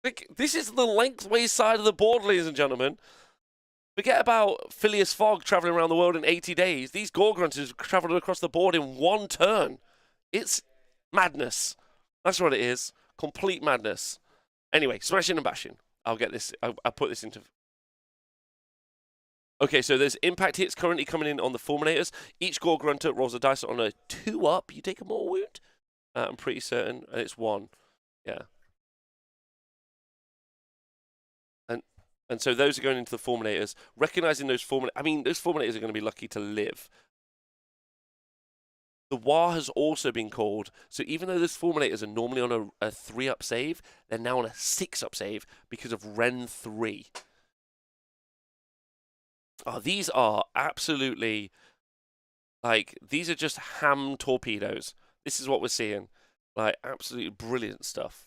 [SPEAKER 1] Like this is the lengthways side of the board, ladies and gentlemen. Forget about Phileas Fogg traveling around the world in 80 days. These Gore Grunters traveled across the board in 1 turn. It's madness. That's what it is. Complete madness. Anyway, smashing and bashing. I'll get this. I'll put this into. Okay, so there's impact hits currently coming in on the Fulminators. Each Gore Grunter rolls a dice on a 2-up. You take a mortal wound. I'm pretty certain, and it's 1. Yeah. And so those are going into the Fulminators. Recognizing those Fulminators, I mean, those Fulminators are going to be lucky to live. The War has also been called, so even though those Fulminators are normally on a 3-up save, they're now on a 6-up save because of Ren 3. Oh, these are absolutely, like, these are just ham torpedoes. This is what we're seeing. Like, absolutely brilliant stuff.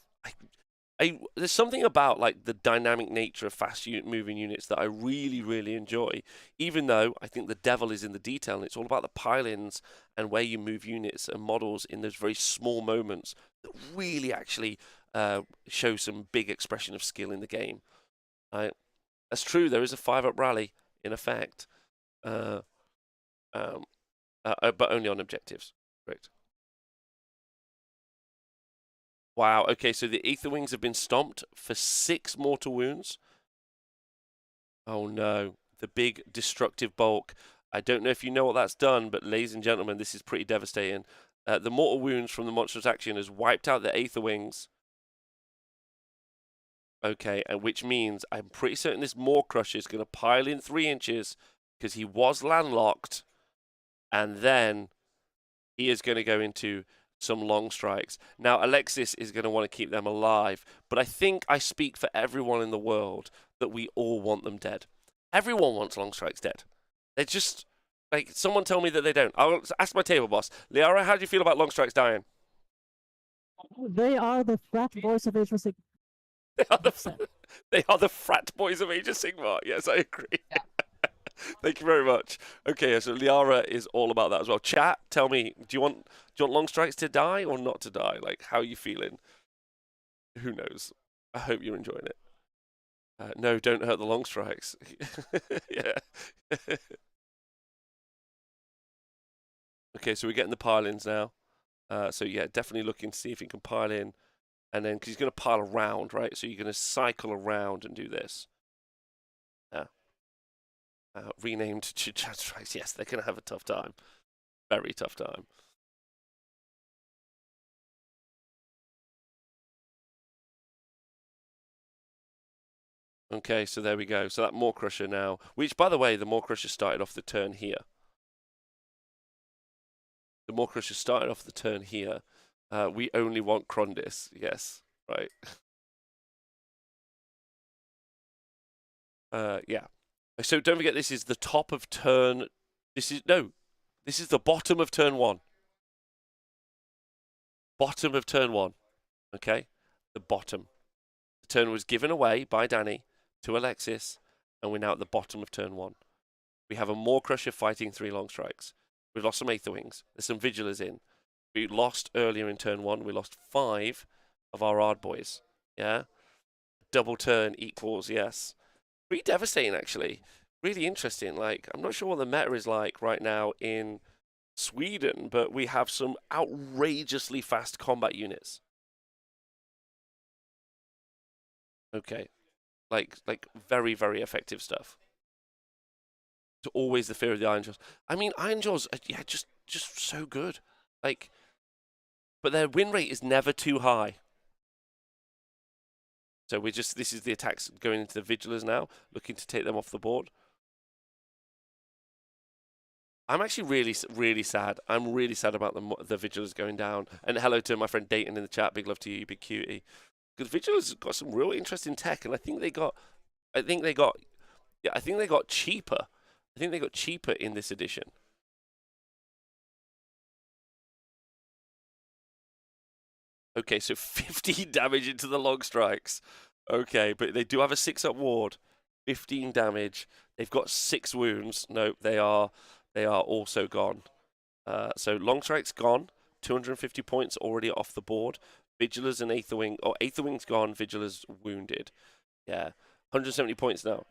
[SPEAKER 1] There's something about like the dynamic nature of fast moving units that I really, really enjoy, even though I think the devil is in the detail, and it's all about the pile-ins and where you move units and models in those very small moments that really actually show some big expression of skill in the game. That's true, there is a 5-up rally in effect, but only on objectives, correct? Wow. Okay, so the Ether Wings have been stomped for 6 mortal wounds. Oh no, the big destructive bulk. I don't know if you know what that's done, but ladies and gentlemen, this is pretty devastating. The mortal wounds from the monstrous action has wiped out the Aether Wings. Okay, and which means I'm pretty certain this Maw Crusher is going to pile in 3 inches because he was landlocked, and then he is going to go into some long strikes. Now, Alexis is going to want to keep them alive, but I think I speak for everyone in the world that we all want them dead. Everyone wants long strikes dead. They're just like, someone tell me that they don't. I'll ask my table boss. Liara, how do you feel about long strikes dying?
[SPEAKER 3] They are the frat boys of Age of Sigmar.
[SPEAKER 1] They are the, they are the frat boys of Age of Sigmar. Yes, I agree.
[SPEAKER 3] Yeah.
[SPEAKER 1] Thank you very much. Okay, so Liara is all about that as well. Chat, tell me, do you want long strikes to die or not to die? Like, how are you feeling? Who knows? I hope you're enjoying it. No, don't hurt the long strikes. Yeah. Okay, so we're getting the pile-ins now. So yeah, definitely looking to see if he can pile in, and then because he's going to pile around, right? So you're going to cycle around and do this. Renamed to Chat Strikes. Yes, they're going to have a tough time. Very tough time. Okay, so there we go. So that Maw Crusher now, which, by the way, the Maw Crusher started off the turn here. The Maw Crusher started off the turn here. We only want Krondis. Yes, right. Yeah. So don't forget, this is the top of turn. This is the bottom of turn 1. Bottom of turn 1. Okay, the bottom. The turn was given away by Danny to Alexis, and we're now at the bottom of turn 1. We have a Maw Crusher fighting 3 long strikes. We've lost some Aether Wings. There's some Vigilers in. We lost earlier in turn 1. We lost 5 of our Ard boys. Yeah? Double turn equals, yes. Pretty devastating, actually. Really interesting. Like, I'm not sure what the meta is like right now in Sweden, but we have some outrageously fast combat units. Okay. Like very, very effective stuff. It's always the fear of the Iron Jaws. I mean, Iron Jaws, yeah, just so good. Like, but their win rate is never too high. So this is the attacks going into the Vigilers now, looking to take them off the board. I'm actually really sad. I'm really sad about the Vigilers going down. And hello to my friend Dayton in the chat. Big love to you, you big cutie. Because Vigilers got some real interesting tech, and I think they got cheaper. I think they got cheaper in this edition. Okay, so 15 damage into the long strikes. Okay, but they do have a 6-up ward. 15 damage. They've got 6 wounds. No, they are also gone. So long strike's gone. 250 points already off the board. Vigilers and Aetherwing. Oh, Aetherwing's gone. Vigilers wounded. Yeah, 170 points now.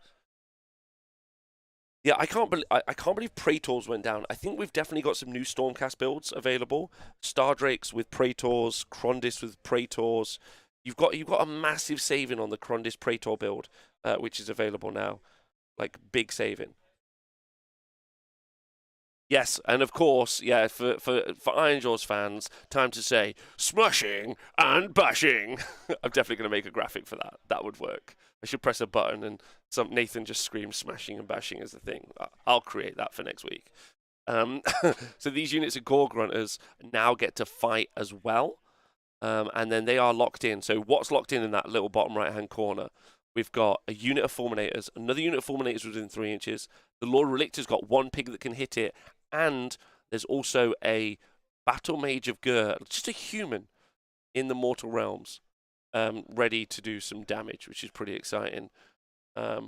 [SPEAKER 1] Yeah, I can't believe Praetors went down. I think we've definitely got some new Stormcast builds available. Stardrakes with Praetors, Krondis with Praetors. You've got a massive saving on the Krondis Praetor build, which is available now. Like big saving. Yes, and of course, yeah, for Iron Jaws fans, time to say smashing and bashing. I'm definitely going to make a graphic for that. That would work. I should press a button and Nathan just screams smashing and bashing as the thing. I'll create that for next week. So these units of Gore Grunters now get to fight as well, and then they are locked in. So what's locked in that little bottom right-hand corner? We've got a unit of Fulminators, another unit of Fulminators within 3 inches. The Lord Relictor's got 1 pig that can hit it, and there's also a Battle Mage of Gur, just a human in the Mortal Realms, ready to do some damage, which is pretty exciting. Yeah,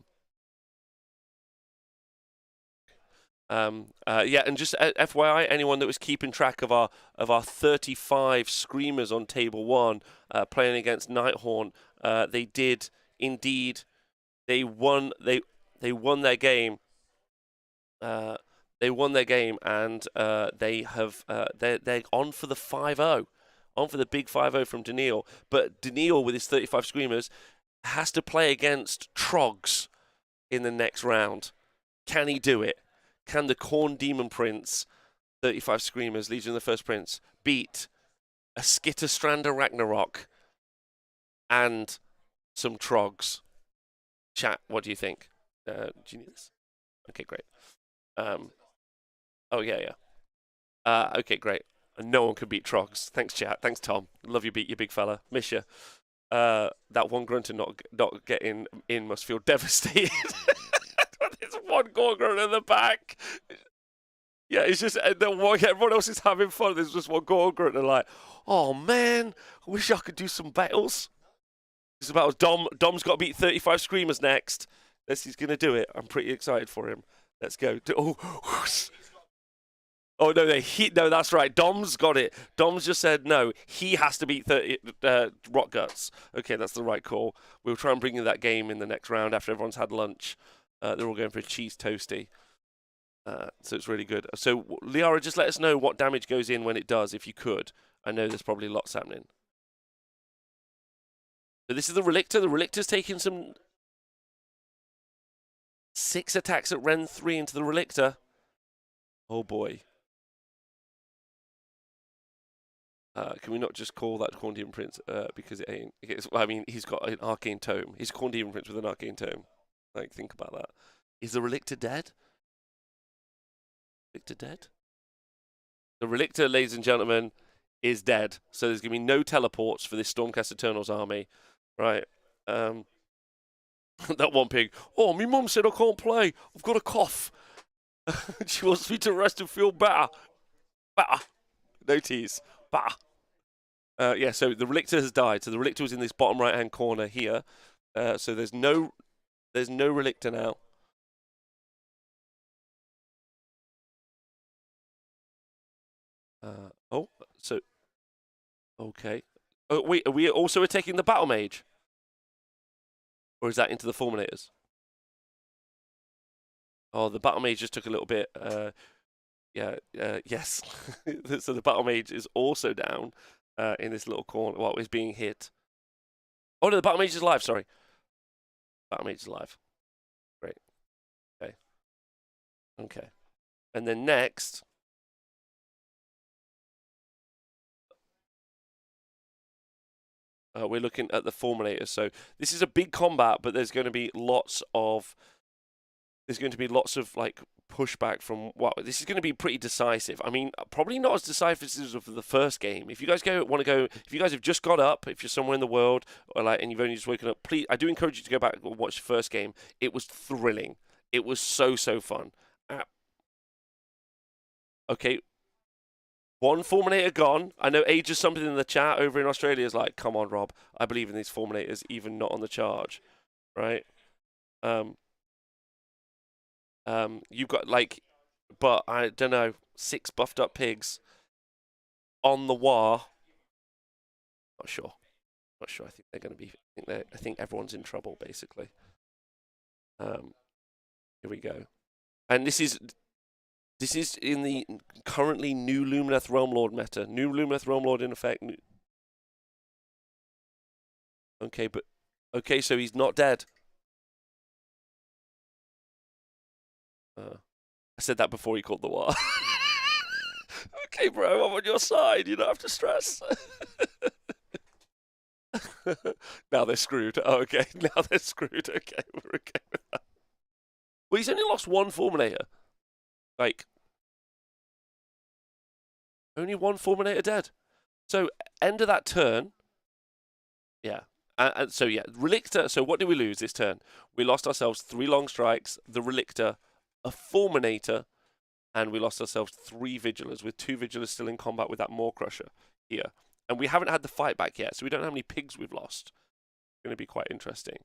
[SPEAKER 1] and just FYI, anyone that was keeping track of our 35 Screamers on table 1 playing against Nighthaunt, they did indeed. They won. They won their game. They won their game, and they have they're on for the 5-0. on for the big 5-0 from Daniil. But Daniil, with his 35 screamers, has to play against Trogs in the next round. Can he do it? Can the Khorne Demon Prince, 35 screamers, Legion of the First Prince, beat a Skitterstrander Ragnarok and some Trogs? Chat, what do you think? Do you need this? Okay, great. Oh, yeah. Okay, great. No one can beat Trogs. Thanks, chat. Thanks, Tom. Love you, beat you, big fella. Miss you. That one grunter not getting in must feel devastated. There's one Gorgon in the back. Yeah, it's just everyone else is having fun. There's just one Gorgon, and they're like, "Oh man, I wish I could do some battles." It's about Dom's got to beat 35 screamers next. He's gonna do it. I'm pretty excited for him. Let's go. Oh no, no, that's right. Dom's got it. Dom's just said no. He has to beat 30 Rock Guts. Okay, that's the right call. We'll try and bring you that game in the next round after everyone's had lunch. They're all going for a cheese toasty. So it's really good. So Liara, just let us know what damage goes in when it does, if you could. I know there's probably lots happening. So this is the Relictor. The Relictor's taking some 6 attacks at Ren 3 into the Relictor. Oh boy. Can we not just call that Khorne Demon Prince because it ain't? I mean, he's got an Arcane Tome. He's Khorne Demon Prince with an Arcane Tome. Like, think about that. Is the Relictor dead? Relictor dead? The Relictor, ladies and gentlemen, is dead. So there's going to be no teleports for this Stormcast Eternals army. Right. That one pig. Oh, my mum said I can't play. I've got a cough. She wants me to rest and feel better. Better. No tease. Better. Yeah, so the Relictor has died. So the Relictor was in this bottom right-hand corner here. So there's no Relictor now. Okay. Oh, wait, are we also attacking the Battle Mage? Or is that into the Fulminators? Oh, the Battle Mage just took a little bit. Yes. So the Battle Mage is also down in this little corner. Well, is being hit. Oh, no, the Battle Mage is alive, sorry. Battle Mage is alive. Great. Okay. And then next. We're looking at the Fulminators. So this is a big combat, but there's going to be lots of like pushback from this is going to be pretty decisive. I mean, probably not as decisive as of the first game. If you guys if you guys have just got up, if you're somewhere in the world or and you've only just woken up, please, I do encourage you to go back and watch the first game. It was thrilling. It was so fun. Okay. One Fulminator gone. I know Age is something in the chat over in Australia is like, come on, Rob. I believe in these Fulminators, even not on the charge, right? You've got but I don't know, 6 buffed up pigs on the war. Not sure. I think they're going to be. I think everyone's in trouble basically. Here we go, and this is in the currently new Lumineth Realm Lord meta. New Lumineth Realm Lord in effect. Okay, so he's not dead. I said that before he called the war. Okay, bro, I'm on your side. You don't have to stress. Now they're screwed. Oh, okay, now they're screwed. Okay, we're okay with that. Well, he's only lost one Fulminator. Only one Fulminator dead. So, end of that turn. Yeah. So, Relictor. So, what did we lose this turn? We lost ourselves 3 long strikes, the Relictor, a Fulminator, and we lost ourselves 3 Vigilers, with 2 Vigilers still in combat with that Maw Crusher here. And we haven't had the fight back yet, so we don't know how many pigs we've lost. It's going to be quite interesting.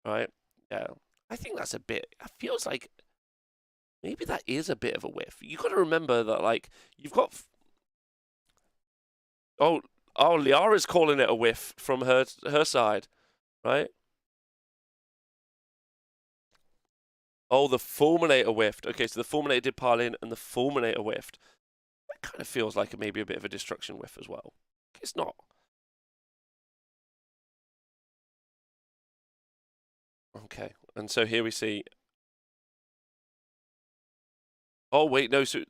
[SPEAKER 1] Right? Yeah. I think that's a bit. It feels like maybe that is a bit of a whiff. You've got to remember that, you've got. Oh, Liara's calling it a whiff from her side, right? Oh, the Fulminator whiffed. Okay, so the Fulminator did pile in, and the Fulminator whiffed. That kind of feels like maybe a bit of a destruction whiff as well. It's not. Okay, and so here we see. Oh wait, no. So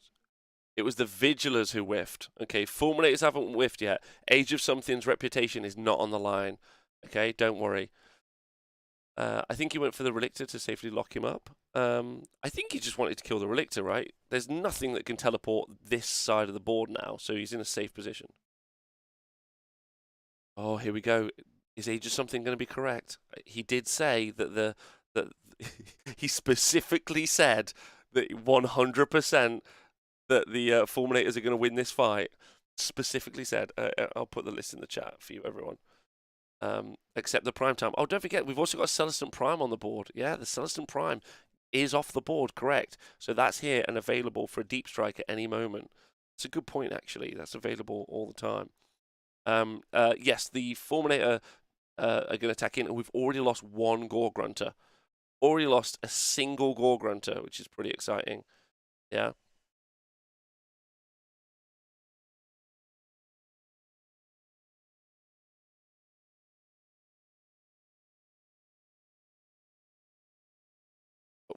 [SPEAKER 1] it was the Vigilers who whiffed. Okay, Fulminators haven't whiffed yet. Age of Something's reputation is not on the line. Okay, don't worry. I think he went for the Relictor to safely lock him up. I think he just wanted to kill the Relictor, right? There's nothing that can teleport this side of the board now, so he's in a safe position. Oh, here we go. Is Age of Something going to be correct? He did say that that he specifically said that 100% that the Fulminators are going to win this fight. Specifically said. I'll put the list in the chat for you, everyone. Except the prime time. Oh, don't forget, we've also got Celestant Prime on the board. Yeah, the Celestant Prime is off the board, correct. So that's here and available for a deep strike at any moment. It's a good point, actually. That's available all the time. Yes, the Fulminator are going to attack in, and we've already lost one Gore Grunter. Already lost a single Gore Grunter, which is pretty exciting. Yeah.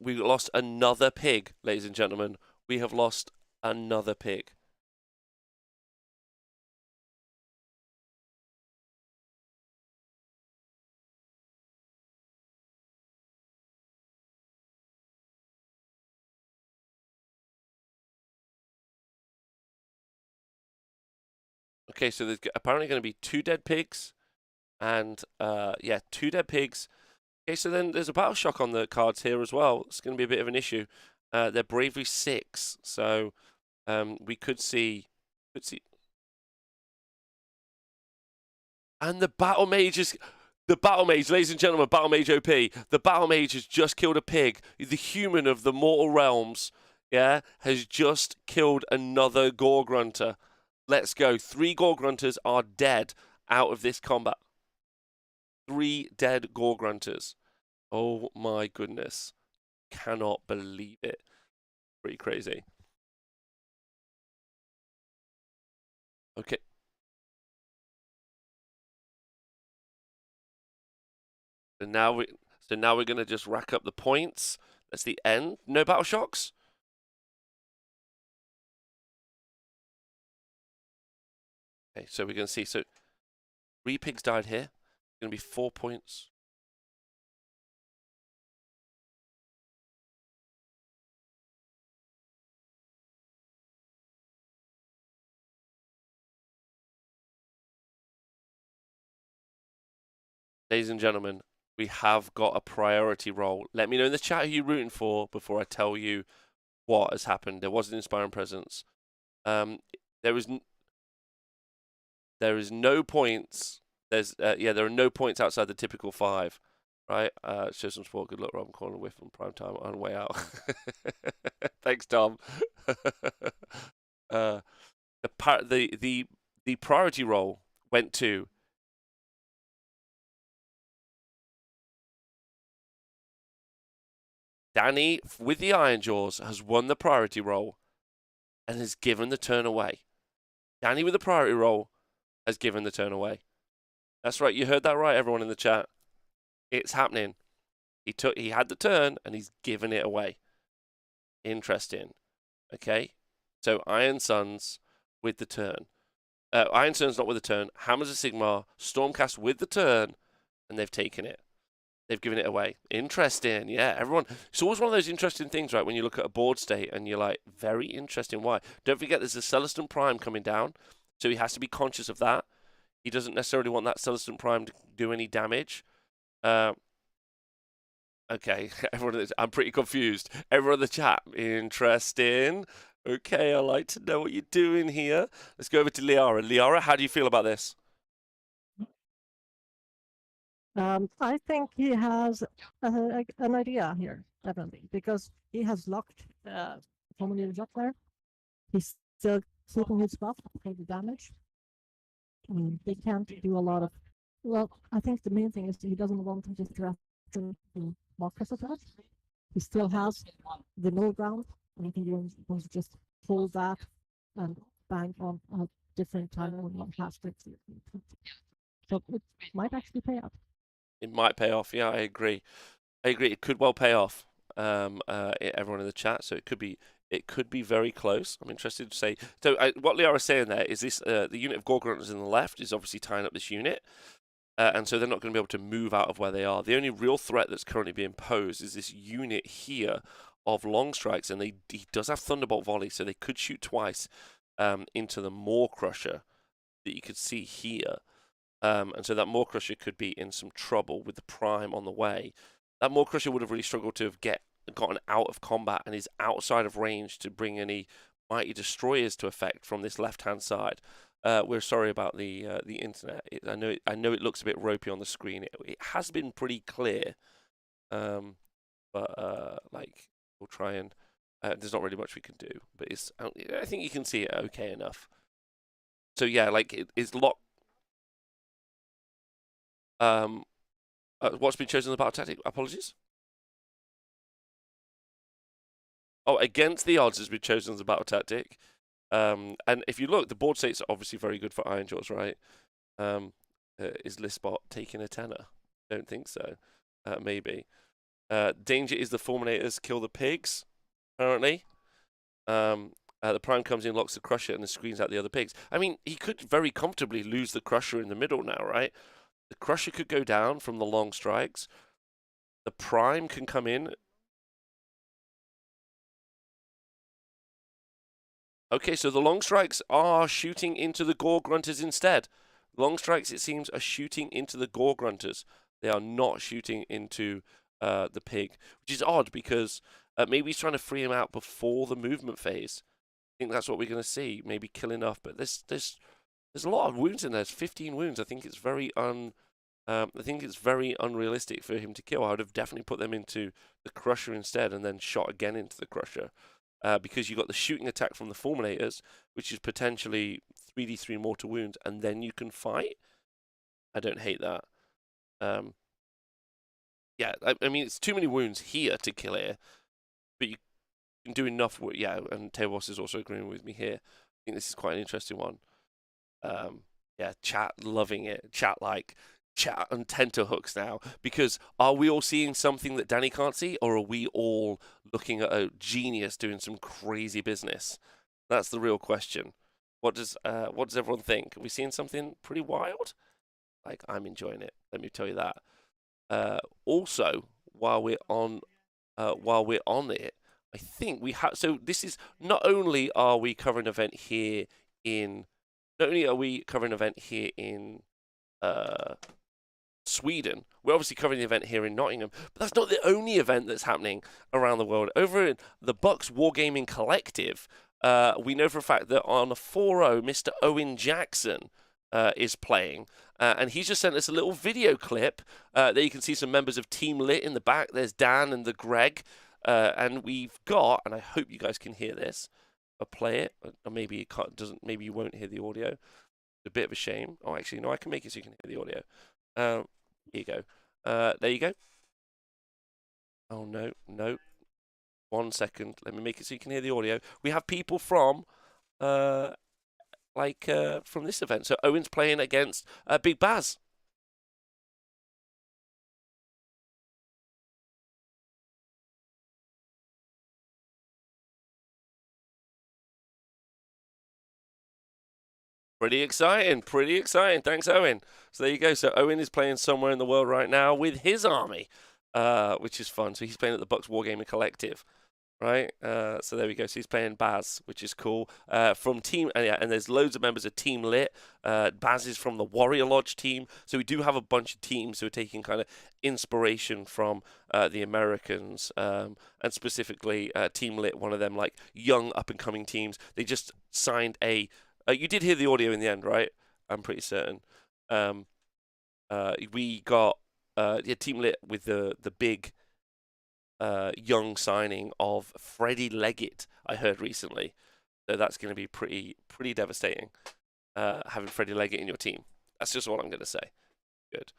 [SPEAKER 1] We lost another pig, ladies and gentlemen. We have lost another pig. Okay, so there's apparently going to be 2 dead pigs, and yeah, 2 dead pigs. Okay, so then there's a battle shock on the cards here as well. It's going to be a bit of an issue. They're bravery 6, so we could see, and the battle mage is. The Battle Mage, ladies and gentlemen, Battle Mage OP. The Battle Mage has just killed a pig. The human of the mortal realms, yeah, has just killed another Gore Grunter. Let's go. 3 Gore Grunters are dead out of this combat. 3 dead Gore Grunters. Oh my goodness. Cannot believe it. Pretty crazy. Okay. So now we're gonna just rack up the points. That's the end. No battle shocks? Okay, so we're gonna see. So 3 pigs died here. It's gonna be 4 points. Ladies and gentlemen, we have got a priority roll. Let me know in the chat who you're rooting for before I tell you what has happened. There was an inspiring presence. Um, there is no points. There are no points outside the typical 5. Right? Show some support. Good luck, Rob. I'm calling a whiff on prime time on the way out. Thanks, Tom. The priority roll went to Danny with the Iron Jaws has won the priority roll and has given the turn away. Danny with the priority roll has given the turn away. That's right, you heard that right, everyone in the chat. It's happening. He had the turn and he's given it away. Interesting. Okay. So Iron Suns with the turn. Iron Sun's not with the turn. Hammers of Sigmar, Stormcast with the turn, and they've taken it. They've given it away. Interesting. Yeah, everyone. It's always one of those interesting things, right? When you look at a board state and you're like, very interesting. Why? Don't forget there's a Celestant Prime coming down, so he has to be conscious of that. He doesn't necessarily want that Celestant Prime to do any damage. Okay, everyone, I'm pretty confused. Everyone in the chat, interesting. Okay, I like to know what you're doing here. Let's go over to Liara. Liara, how do you feel about this?
[SPEAKER 3] I think he has an idea here, definitely, because he has locked Fulminator up there. He's still keeping his buff for the damage. They can't do a lot of. Well, I think the main thing is he doesn't want to just draft the Marcus attack. He still has the middle ground, and he can just pull that and bang on different time when one has to. So it might actually pay out.
[SPEAKER 1] It might pay off. Yeah, I agree. I agree. It could well pay off. Everyone in the chat, so it could be very close. I'm interested to say. So what Liara is saying there is this: the unit of Gorgrunters in the left is obviously tying up this unit, and so they're not going to be able to move out of where they are. The only real threat that's currently being posed is this unit here of long strikes, and he does have Thunderbolt volley, so they could shoot twice into the Maw Crusher that you could see here. And so that Maw Crusher could be in some trouble with the Prime on the way. That Maw Crusher would have really struggled to have gotten out of combat and is outside of range to bring any Mighty Destroyers to effect from this left-hand side. We're sorry about the internet. I know it looks a bit ropey on the screen. It has been pretty clear, but like we'll try and. There's not really much we can do, but I think you can see it okay enough. So yeah, like it's locked. What's been chosen as the battle tactic? Apologies. Oh, against the odds has been chosen as a battle tactic. And if you look, the board states are obviously very good for Ironjaws, right? Is Listbot taking a tenner? Don't think so. Maybe. Danger is the Fulminators kill the pigs, apparently. The Prime comes in, locks the Crusher, and then screens out the other pigs. I mean, he could very comfortably lose the Crusher in the middle now, right? The Crusher could go down from the long strikes. The Prime can come in. Okay, so the long strikes are shooting into the Gore Grunters instead. Long strikes, it seems, are shooting into the Gore Grunters. They are not shooting into the pig, which is odd because maybe he's trying to free him out before the movement phase. I think that's what we're going to see. Maybe kill enough, but there's a lot of wounds in there. There's 15 wounds. I think it's very unrealistic for him to kill. I would have definitely put them into the Crusher instead, and then shot again into the Crusher. Because you got the shooting attack from the Fulminators, which is potentially 3d3 mortal wounds, and then you can fight. I don't hate that. Yeah, I mean, it's too many wounds here to kill here, but you can do enough. Yeah, and Teos is also agreeing with me here. I think this is quite an interesting one. Yeah, chat loving it. Chat on tenterhooks now, because are we all seeing something that Danny can't see, or are we all looking at a genius doing some crazy business? That's the real question. What does everyone think? Are we seeing something pretty wild? Like, I'm enjoying it. Let me tell you that. Also, while we're on it, I think we have. So this is not only are we covering an event here in, Sweden. We're obviously covering the event here in Nottingham, but that's not the only event that's happening around the world. Over in the Bucks Wargaming Collective, we know for a fact that on a 4-0, Mr. Owen Jackson is playing, and he's just sent us a little video clip. There you can see some members of Team Lit in the back. There's Dan and the Greg, and we've got, and I hope you guys can hear this. I'll play it, or maybe it doesn't. Maybe you won't hear the audio. It's a bit of a shame. Oh, actually, no, I can make it so you can hear the audio. Here you go. There you go. Oh, no. 1 second. Let me make it so you can hear the audio. We have people from, from this event. So Owen's playing against Big Baz. Pretty exciting. Thanks, Owen. So there you go. So Owen is playing somewhere in the world right now with his army, which is fun. So he's playing at the Bucks Wargaming Collective, right? So there we go. So he's playing Baz, which is cool. From Team, and there's loads of members of Team Lit. Baz is from the Warrior Lodge team. So we do have a bunch of teams who are taking kind of inspiration from the Americans, and specifically Team Lit, one of them like young up and coming teams. They just signed a. You did hear the audio in the end, right? I'm pretty certain. We got Team Lit with the big young signing of Freddie Leggett. I heard recently, so that's going to be pretty devastating. Having Freddie Leggett in your team. That's just what I'm going to say. Good.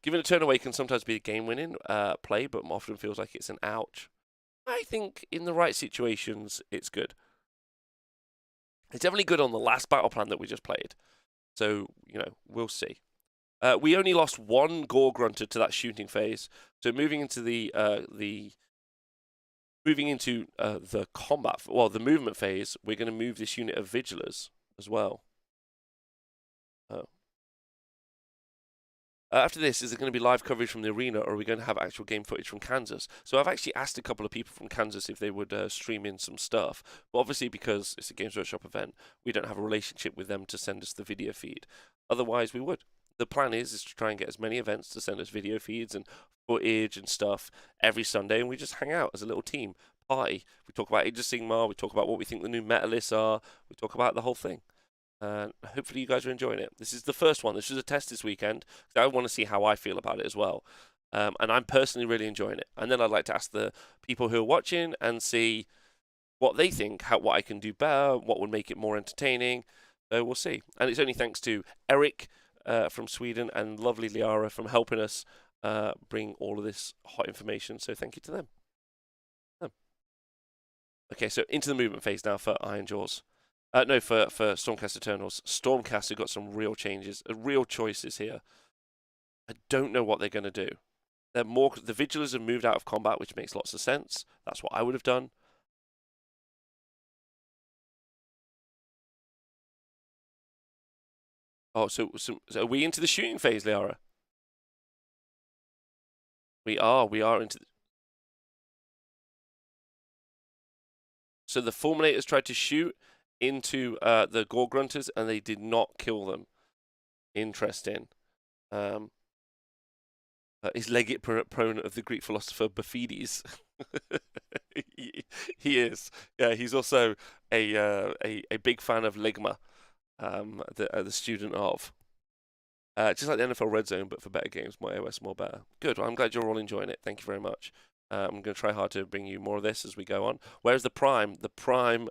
[SPEAKER 1] Giving a turn away can sometimes be a game-winning play, but often feels like it's an ouch. I think in the right situations, it's good. It's definitely good on the last battle plan that we just played. So, we'll see. We only lost one Gore Grunter to that shooting phase. So moving into the combat, the movement phase, we're going to move this unit of Vigilers as well. After this, is there going to be live coverage from the arena, or are we going to have actual game footage from Kansas? So I've actually asked a couple of people from Kansas if they would stream in some stuff. But obviously, because it's a Games Workshop event, we don't have a relationship with them to send us the video feed. Otherwise, we would. The plan is to try and get as many events to send us video feeds and footage and stuff every Sunday, and we just hang out as a little team party. We talk about Age of Sigmar, we talk about what we think the new meta lists are, we talk about the whole thing. Hopefully you guys are enjoying it. This is the first one. This was a test this weekend. I want to see how I feel about it as well. And I'm personally really enjoying it. And then I'd like to ask the people who are watching and see what they think, what I can do better, what would make it more entertaining. We'll see. And it's only thanks to Eric from Sweden and lovely Liara from helping us bring all of this hot information. So thank you to them. Okay, so into the movement phase now for Iron Jaws. No, for Stormcast Eternals. Stormcast have got some real changes, real choices here. I don't know what they're going to do. The Vigilers have moved out of combat, which makes lots of sense. That's what I would have done. Oh, so are we into the shooting phase, Liara? We are into... So the Fulminators tried to shoot into the Gore Grunters, and they did not kill them. Interesting. Is legate proponent of the Greek philosopher Baphides. he is. Yeah, he's also a big fan of Ligma, the student of. Just like the NFL Red Zone, but for better games, more iOS, more better. Good. Well, I'm glad you're all enjoying it. Thank you very much. I'm going to try hard to bring you more of this as we go on. Whereas the Prime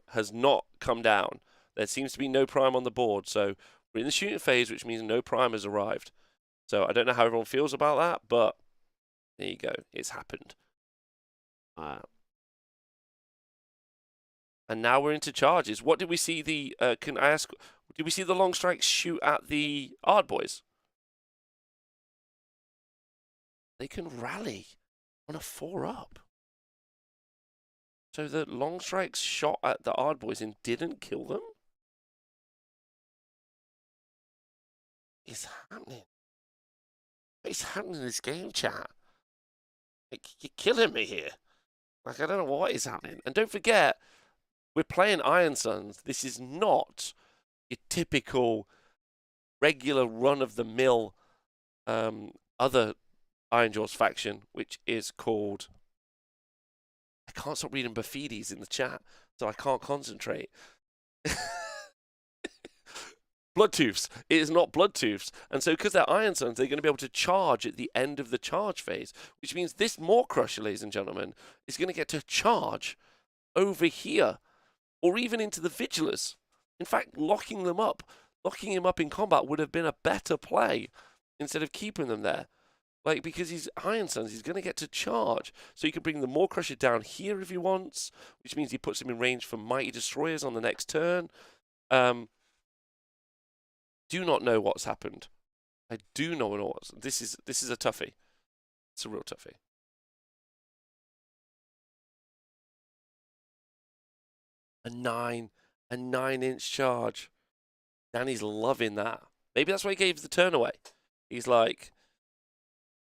[SPEAKER 1] has not come down. There seems to be no Prime on the board, so we're in the shooting phase, which means no Prime has arrived. So I don't know how everyone feels about that, but there you go. It's happened. And now we're into charges. What did we see can I ask, did we see the long strikes shoot at the Ard boys? They can rally on a 4-up. So the long strikes shot at the Ard boys and didn't kill them? It's happening. It's happening in this game, chat. Like, you're killing me here. Like, I don't know what is happening. And don't forget, we're playing Iron Suns. This is not your typical regular run-of-the-mill other Iron Jaws faction, which is called... I can't stop reading Baphides in the chat, so I can't concentrate. Bloodtooths. It is not Bloodtooths. And so because they're Iron Suns, they're going to be able to charge at the end of the charge phase, which means this Maw Crusher, ladies and gentlemen, is going to get to charge over here, or even into the Vigilers. In fact, locking him up in combat would have been a better play instead of keeping them there. Like, because he's Iron Suns, he's going to get to charge. So you can bring the Maw Crusher down here if he wants, which means he puts him in range for Mighty Destroyers on the next turn. Do not know what's happened. I do not know what's... This is a toughie. It's a real toughie. A 9-inch charge. Danny's loving that. Maybe that's why he gave the turn away. He's like,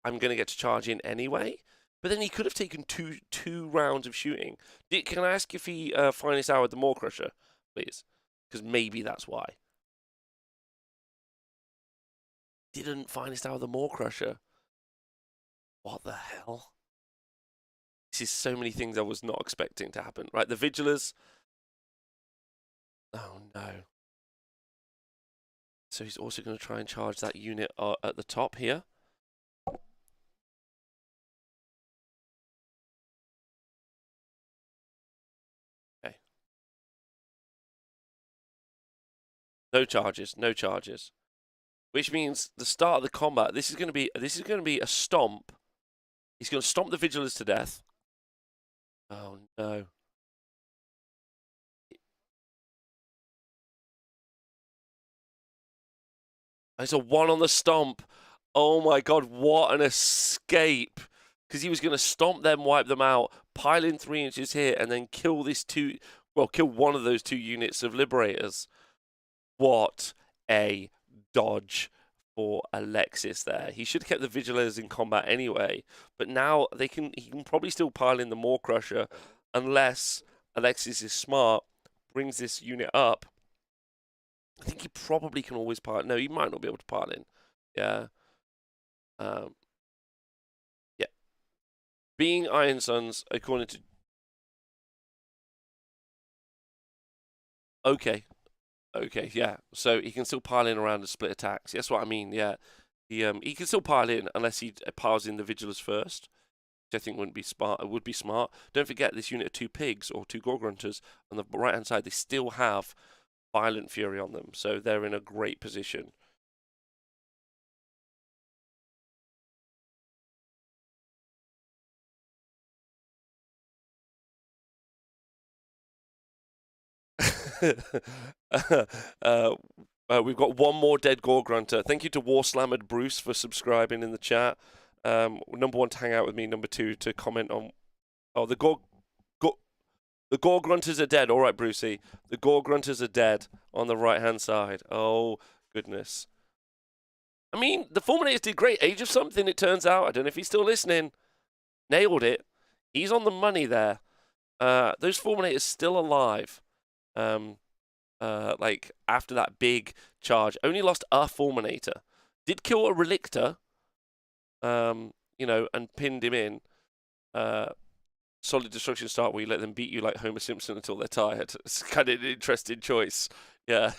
[SPEAKER 1] I'm going to get to charge in anyway. But then he could have taken two rounds of shooting. Can I ask if he finest hour the Maw Crusher, please? Because maybe that's why. Didn't finest hour the Maw Crusher. What the hell? This is so many things I was not expecting to happen. Right, the Vigilers. Oh no. So he's also going to try and charge that unit at the top here. Okay. No charges, no charges. Which means the start of the combat, this is going to be a stomp. He's going to stomp the Vigilers to death. Oh no. There's a 1 on the stomp. Oh my god, what an escape! Because he was going to stomp them, wipe them out, pile in 3 inches here, and then kill kill one of those 2 units of Liberators. What a dodge for Alexis there. He should have kept the Vigilators in combat anyway, but now he can probably still pile in the Maw Crusher unless Alexis is smart, brings this unit up. I think he probably can always pile. No, he might not be able to pile in. Yeah. Yeah. Being Iron Sons, according to... Okay. Okay, yeah. So he can still pile in around the split attacks. That's what I mean, yeah. He can still pile in unless he piles in the Vigilers first, which I think wouldn't be smart. It would be smart. Don't forget this unit of 2 pigs or 2 Gorgrunters on the right-hand side. They still have Violent Fury on them, so they're in a great position. We've got one more dead Gorgrunter. Thank you to Warslammered Bruce for subscribing in the chat. Number 1 to hang out with me. Number 2 to comment on. Oh, the Gorgrunters are dead. All right, Brucey. The Gorgrunters are dead on the right-hand side. Oh goodness. I mean, the Fulminators did great. Age of something, it turns out. I don't know if he's still listening. Nailed it. He's on the money there. Those Fulminators still alive. Like after that big charge, only lost a Fulminator. Did kill a Relictor, and pinned him in. Solid destruction start where you let them beat you like Homer Simpson until they're tired. It's kind of an interesting choice. Yeah,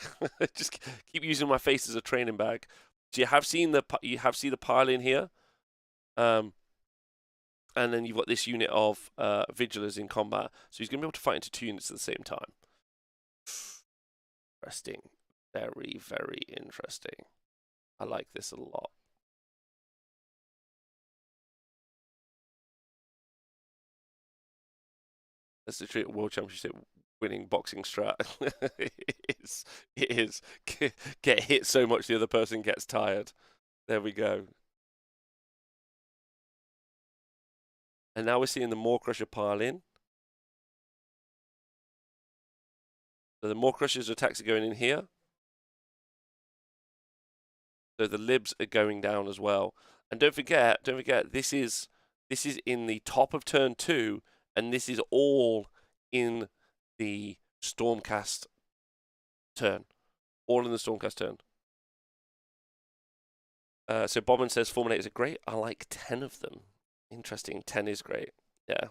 [SPEAKER 1] just keep using my face as a training bag. So you have seen the pile in here, and then you've got this unit of Vigilers in combat. So he's going to be able to fight into 2 units at the same time. Interesting. Very, very interesting. I like this a lot. That's the World Championship winning boxing strat. It is. Get hit so much the other person gets tired. There we go. And now we're seeing the Maw Crusher pile in. So the Maw Crusher's attacks are going in here. So the libs are going down as well. And don't forget, this is in the top of turn 2, and this is all in the Stormcast turn. All in the Stormcast turn. So Bobbin says Fulminators are great. I like 10 of them. Interesting. 10 is great. Yeah.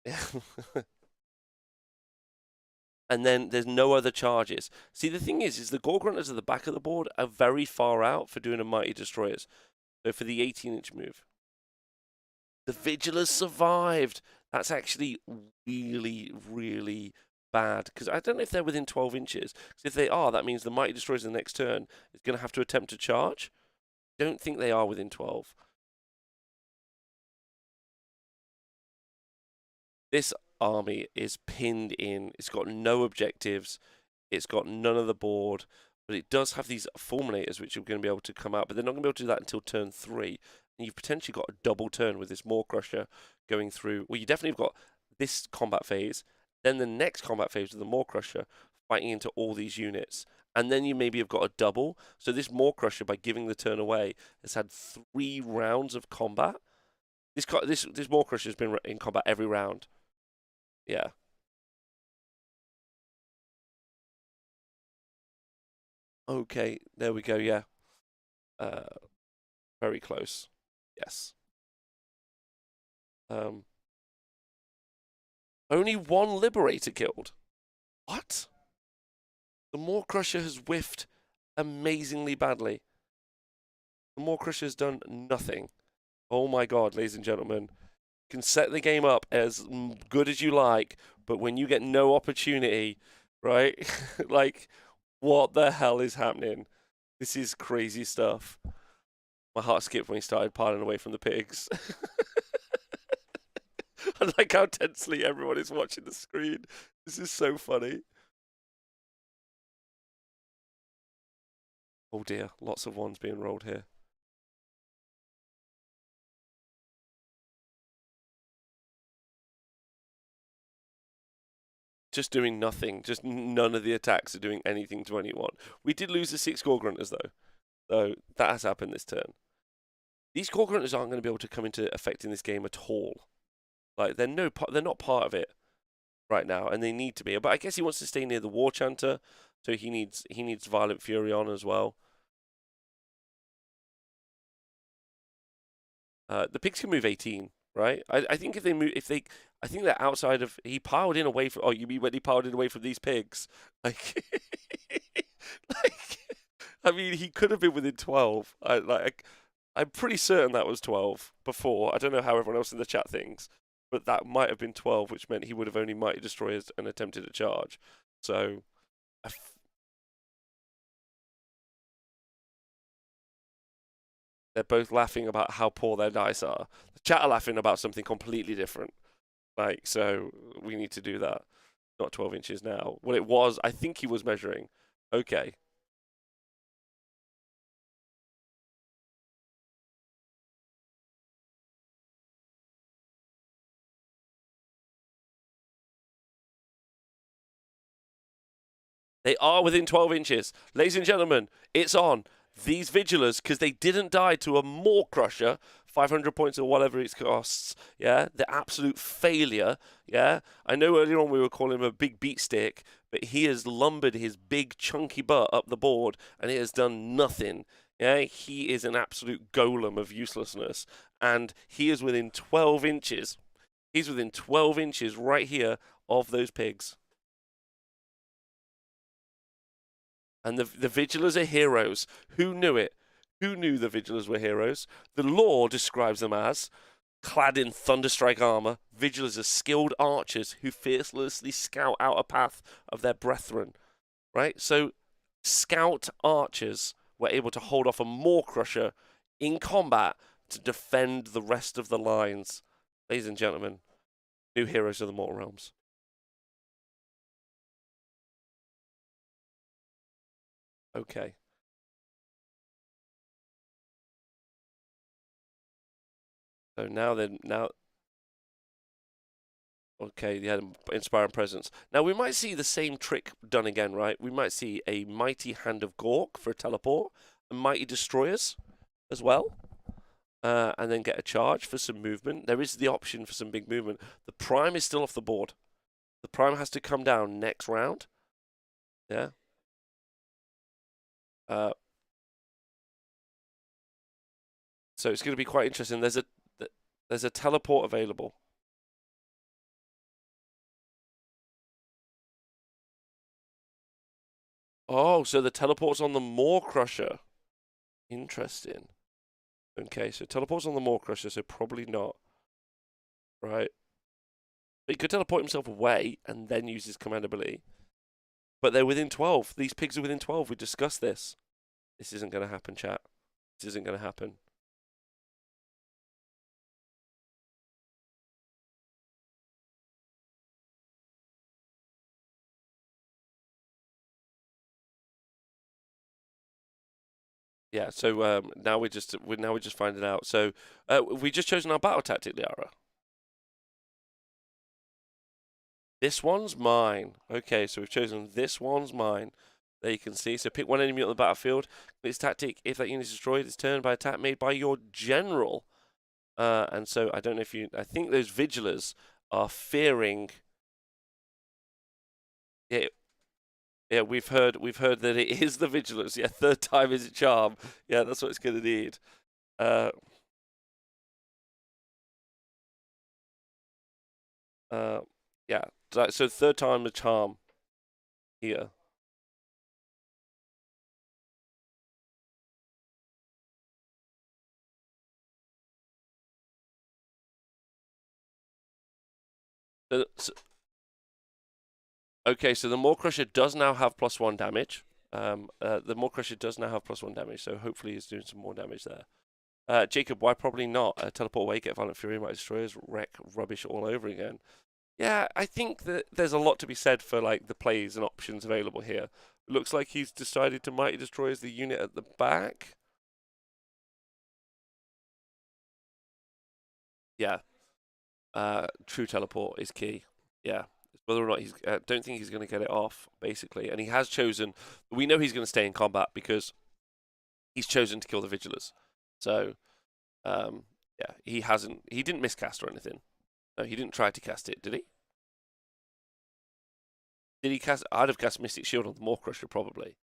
[SPEAKER 1] Yeah. And then there's no other charges. See, the thing is the Gorgrunters at the back of the board are very far out for doing a Mighty Destroyers. So for the 18-inch move. The Vigilers survived. That's actually really, really bad. Because I don't know if they're within 12 inches. Because if they are, that means the Mighty Destroyers in the next turn is going to have to attempt to charge. Don't think they are within 12. This army is pinned in. It's got no objectives. It's got none of the board. But it does have these Fulminators, which are going to be able to come out. But they're not going to be able to do that until turn 3. And you've potentially got a double turn with this Maw Crusher going through. Well, you definitely have got this combat phase. Then the next combat phase with the Maw Crusher fighting into all these units. And then you maybe have got a double. So this Maw Crusher, by giving the turn away, has had 3 rounds of combat. This Maw Crusher has been in combat every round. Yeah. Okay, there we go, yeah. Very close. Yes. Only 1 Liberator killed. What? The Maw Crusher has whiffed amazingly badly. The Maw Crusher has done nothing. Oh my god, ladies and gentlemen. You can set the game up as good as you like, but when you get no opportunity, right? Like, what the hell is happening? This is crazy stuff. My heart skipped when he started piling away from the pigs. I like how tensely everyone is watching the screen. This is so funny. Oh dear, lots of ones being rolled here. Just doing nothing. Just none of the attacks are doing anything to anyone. We did lose the 6 Gore Grunters though. So that has happened this turn. These Gore Grunters aren't going to be able to come into effect in this game at all. Like they're not part of it right now, and they need to be. But I guess he wants to stay near the War Chanter, so he needs Violent Fury on as well. The pigs can move 18, right? I think if they move, I think they're outside of. He piled in away from. Oh, you mean when he piled in away from these pigs? Like, like, I mean, he could have been within 12. I'm pretty certain that was 12 before. I don't know how everyone else in the chat thinks, but that might have been 12, which meant he would have only Mighty Destroyers and attempted a charge. So, they're both laughing about how poor their dice are. The chat are laughing about something completely different. Like, so we need to do that. Not 12 inches now. Well, it was, I think he was measuring. Okay. They are within 12 inches. Ladies and gentlemen, it's on. These Vigilers, because they didn't die to a Maw Crusher, 500 points or whatever it costs, yeah? The absolute failure, yeah? I know earlier on we were calling him a big beat stick, but he has lumbered his big chunky butt up the board, and it has done nothing. Yeah, he is an absolute golem of uselessness, and he is within 12 inches. He's within 12 inches right here of those pigs. And the Vigilers are heroes. Who knew it? Who knew the Vigilers were heroes? The lore describes them as clad in Thunderstrike armor. Vigilers are skilled archers who fearlessly scout out a path of their brethren. Right? So, scout archers were able to hold off a Maw Crusher in combat to defend the rest of the lines. Ladies and gentlemen, new heroes of the Mortal Realms. Okay. So now. Okay, yeah, inspiring presence. Now we might see the same trick done again, right? We might see a mighty hand of Gork for a teleport, and mighty destroyers as well, and then get a charge for some movement. There is the option for some big movement. The prime is still off the board. The prime has to come down next round. Yeah. So it's going to be quite interesting. There's a teleport available. Oh, so the teleport's on the Maw Crusher. Interesting. Okay, so teleport's on the Maw Crusher, so probably not. Right. He could teleport himself away and then use his command ability. But they're within 12. These pigs are within 12. We discussed this. This isn't going to happen, chat. This isn't going to happen. Yeah, so now we're just finding out. So we just chosen our battle tactic, Liara. This one's mine. Okay, so we've chosen this one's mine. There you can see. So pick one enemy on the battlefield. This tactic, if that unit is destroyed, it's turned by attack made by your general. And so I don't know if you. I think those Vigilers are fearing. Yeah, we've heard that it is the Vigilers. Yeah, third time is a charm. Yeah, that's what it's going to need. Yeah, so third time a charm here. Okay, so the Maw Crusher does now have +1 damage. The Maw Crusher does now have +1 damage, so hopefully he's doing some more damage there. Jacob, why probably not? Teleport away, get Violent Fury, Mighty Destroyers, wreck rubbish all over again. Yeah, I think that there's a lot to be said for like the plays and options available here. It looks like he's decided to Mighty Destroy as the unit at the back. Yeah. True teleport is key. Yeah. Whether or not he's, don't think he's going to get it off, basically. And he has chosen, we know he's going to stay in combat because he's chosen to kill the Vigilers. So, yeah, he didn't miscast or anything. No, he didn't try to cast it, did he? Did he cast? I'd have cast Mystic Shield on the Maw Crusher, probably.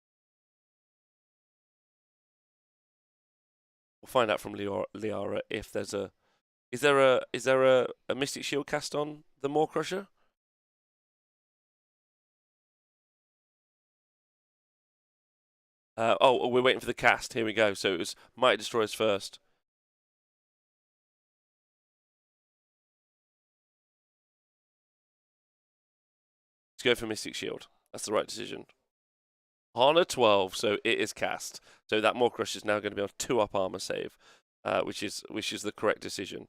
[SPEAKER 1] We'll find out from Liara if there's a. Is there a Mystic Shield cast on the Maw Crusher? We're waiting for the cast. Here we go. So it was Mighty Destroyers first. Let's go for Mystic Shield. That's the right decision. On a 12, so it is cast. So that Maw Crusher is now going to be on 2-up armor save, which is the correct decision.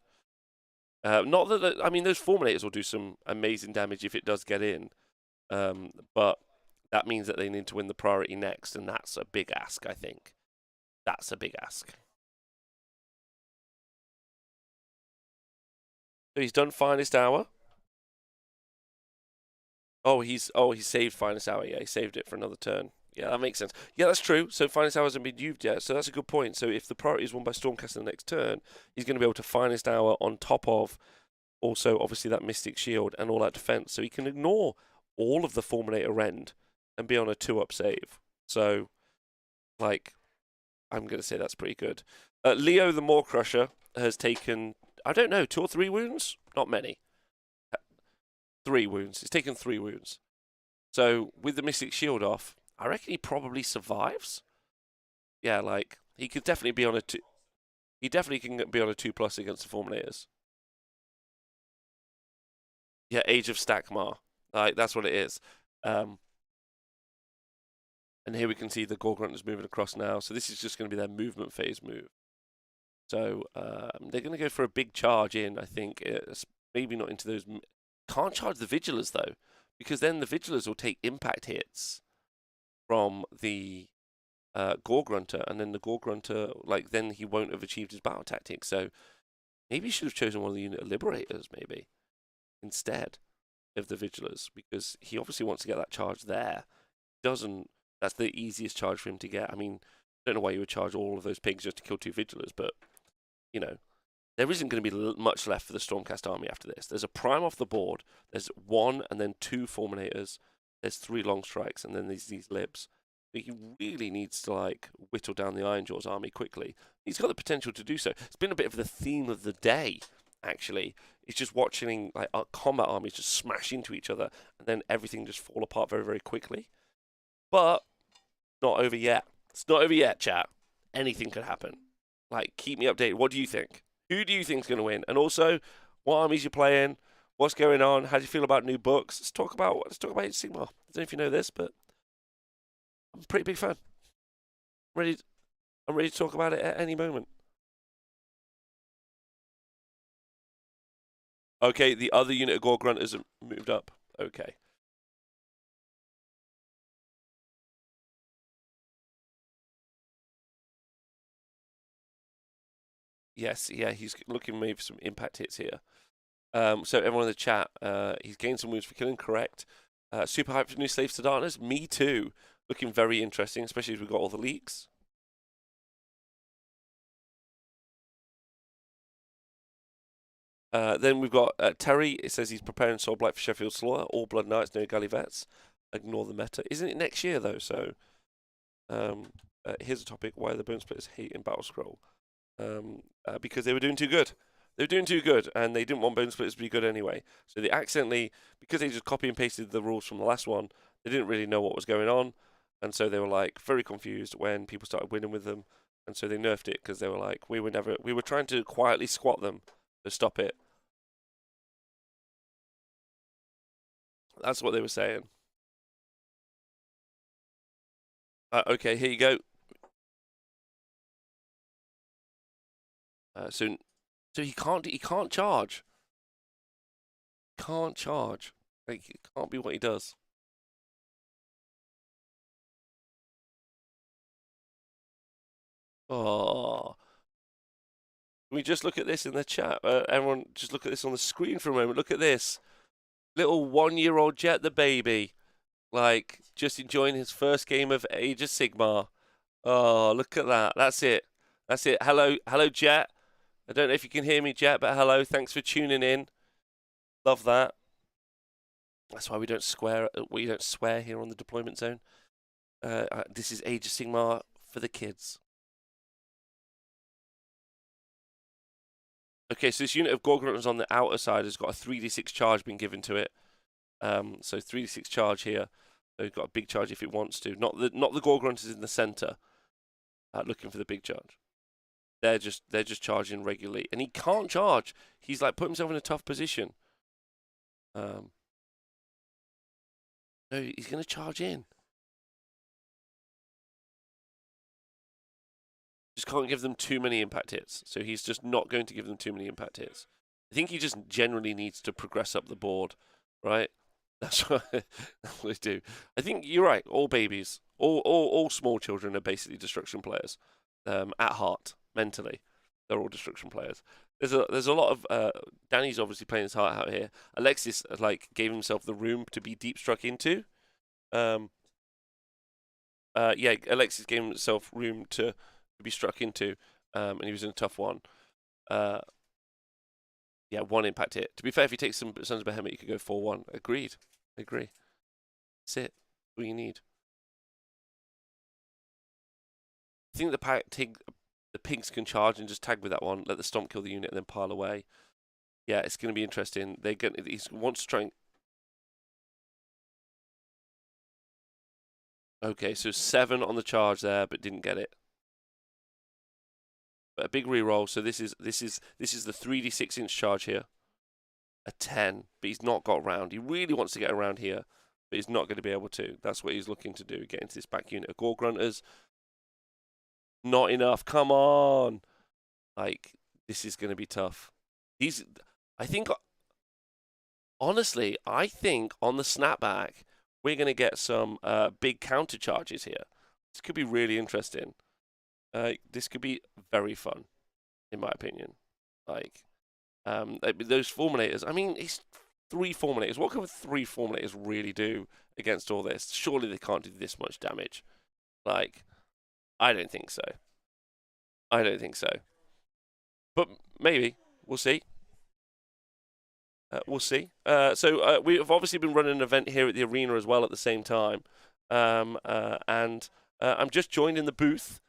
[SPEAKER 1] Not that I mean those Fulminators will do some amazing damage if it does get in, but that means that they need to win the priority next, and that's a big ask. I think that's a big ask. So he's done Finest Hour. He saved Finest Hour. Yeah, he saved it for another turn. Yeah, that makes sense. Yeah, that's true. So Finest Hour hasn't been used yet, so that's a good point. So if the priority is won by Stormcast the next turn, he's going to be able to Finest Hour on top of also obviously that Mystic Shield and all that defense. So he can ignore all of the Fulminator Rend and be on a 2-up save. So, like, I'm going to say that's pretty good. Leo the Maw Crusher has taken, I don't know, 2 or 3 wounds? Not many. 3 wounds. He's taken 3 wounds. So, with the Mystic Shield off, I reckon he probably survives. Yeah, like, he could definitely be on a 2. He definitely can be on a 2+ against the Fulminators. Yeah, Age of Stackmar. Like, that's what it is. And here we can see the Gorgrunters moving across now. So this is just going to be their movement phase move. So they're going to go for a big charge in, I think. Maybe not into those. Can't charge the Vigilers, though, because then the Vigilers will take impact hits from the Gorgrunter, and then the Gorgrunter, like, then he won't have achieved his battle tactic. So maybe he should have chosen one of the unit Liberators, maybe, instead of the Vigilers, because he obviously wants to get that charge there. Doesn't. That's the easiest charge for him to get. I mean, I don't know why you would charge all of those pigs just to kill 2 Vigilers, but, you know, there isn't going to be much left for the Stormcast army after this. There's a Prime off the board. There's 1 and then 2 Fulminators. There's 3 Long Strikes, and then these Libs. He really needs to, like, whittle down the Ironjaw's army quickly. He's got the potential to do so. It's been a bit of the theme of the day, actually. It's just watching, like, our combat armies just smash into each other, and then everything just fall apart very, very quickly. But not over yet. It's not over yet, chat. Anything could happen. Like, keep me updated. What do you think? Who do you think's going to win? And also, what armies you're playing? What's going on? How do you feel about new books? Let's talk about Sigmar. I don't know if you know this, but I'm a pretty big fan. I'm ready to talk about it at any moment. Okay, the other unit of Gore Grunters have moved up. Okay. Yes, yeah, he's looking maybe for some impact hits here. So everyone in the chat, he's gained some wounds for killing, correct. Super hyped for new Slaves to Darkness. Me too. Looking very interesting, especially as we've got all the leaks. Then we've got Terry. It says he's preparing Soul Blight for Sheffield Slaughter. All Blood Knights, no Gallivets. Ignore the meta. Isn't it next year though? So here's a topic: why the Bone Splitters hate in Battle Scroll. Because they were doing too good. They were doing too good, and they didn't want Bone Splitters to be good anyway. So they accidentally, because they just copy and pasted the rules from the last one, they didn't really know what was going on, and so they were like very confused when people started winning with them, and so they nerfed it because they were like, we were trying to quietly squat them to stop it. That's what they were saying. Okay, here you go. So he can't charge. Can't charge. Like, it can't be what he does. Oh, can we just look at this in the chat? Everyone, just look at this on the screen for a moment. Look at this. Little 1-year-old Jet the baby. Like, just enjoying his first game of Age of Sigmar. Oh, look at that. That's it. That's it. Hello, Jet. I don't know if you can hear me, Jet, but hello. Thanks for tuning in. Love that. That's why we don't swear here on the deployment zone. This is Age of Sigmar for the kids. Okay, so this unit of Gorgrunters on the outer side has got a 3d6 charge being given to it. So 3d6 charge here. So he's got a big charge if it wants to. Not the Gorgrunters in the center. Looking for the big charge. They're just charging regularly, and he can't charge. He's like put himself in a tough position. No, he's going to charge in. Just can't give them too many impact hits. So he's just not going to give them too many impact hits. I think he just generally needs to progress up the board, right? That's what they do. I think you're right. All babies, all small children are basically destruction players. At heart, mentally, they're all destruction players. There's a lot of Danny's obviously playing his heart out here. Alexis like gave himself the room to be deep struck into. Yeah, Alexis gave himself room to be struck into, and he was in a tough one. Yeah, 1 impact hit. To be fair, if he takes some Sons of Behemoth, he could go 4-1. Agreed. Agree. That's it. All you need. I think the pigs can charge and just tag with that one, let the stomp kill the unit, and then pile away. Yeah, it's going to be interesting. He wants to try and... Okay, so 7 on the charge there, but didn't get it. But a big reroll. So this is the 3d6-inch charge here. A 10, but he's not got around. He really wants to get around here, but he's not going to be able to. That's what he's looking to do. Get into this back unit of Gorgrunters. Not enough. Come on. Like, this is going to be tough. Honestly, I think on the snapback, we're going to get some big counter charges here. This could be really interesting. This could be very fun, in my opinion. Like, those Fulminators. I mean, it's 3 Fulminators. What can 3 Fulminators really do against all this? Surely they can't do this much damage. Like, I don't think so. I don't think so. But maybe. We'll see. We'll see. So we've obviously been running an event here at the arena as well at the same time. And I'm just joined in the booth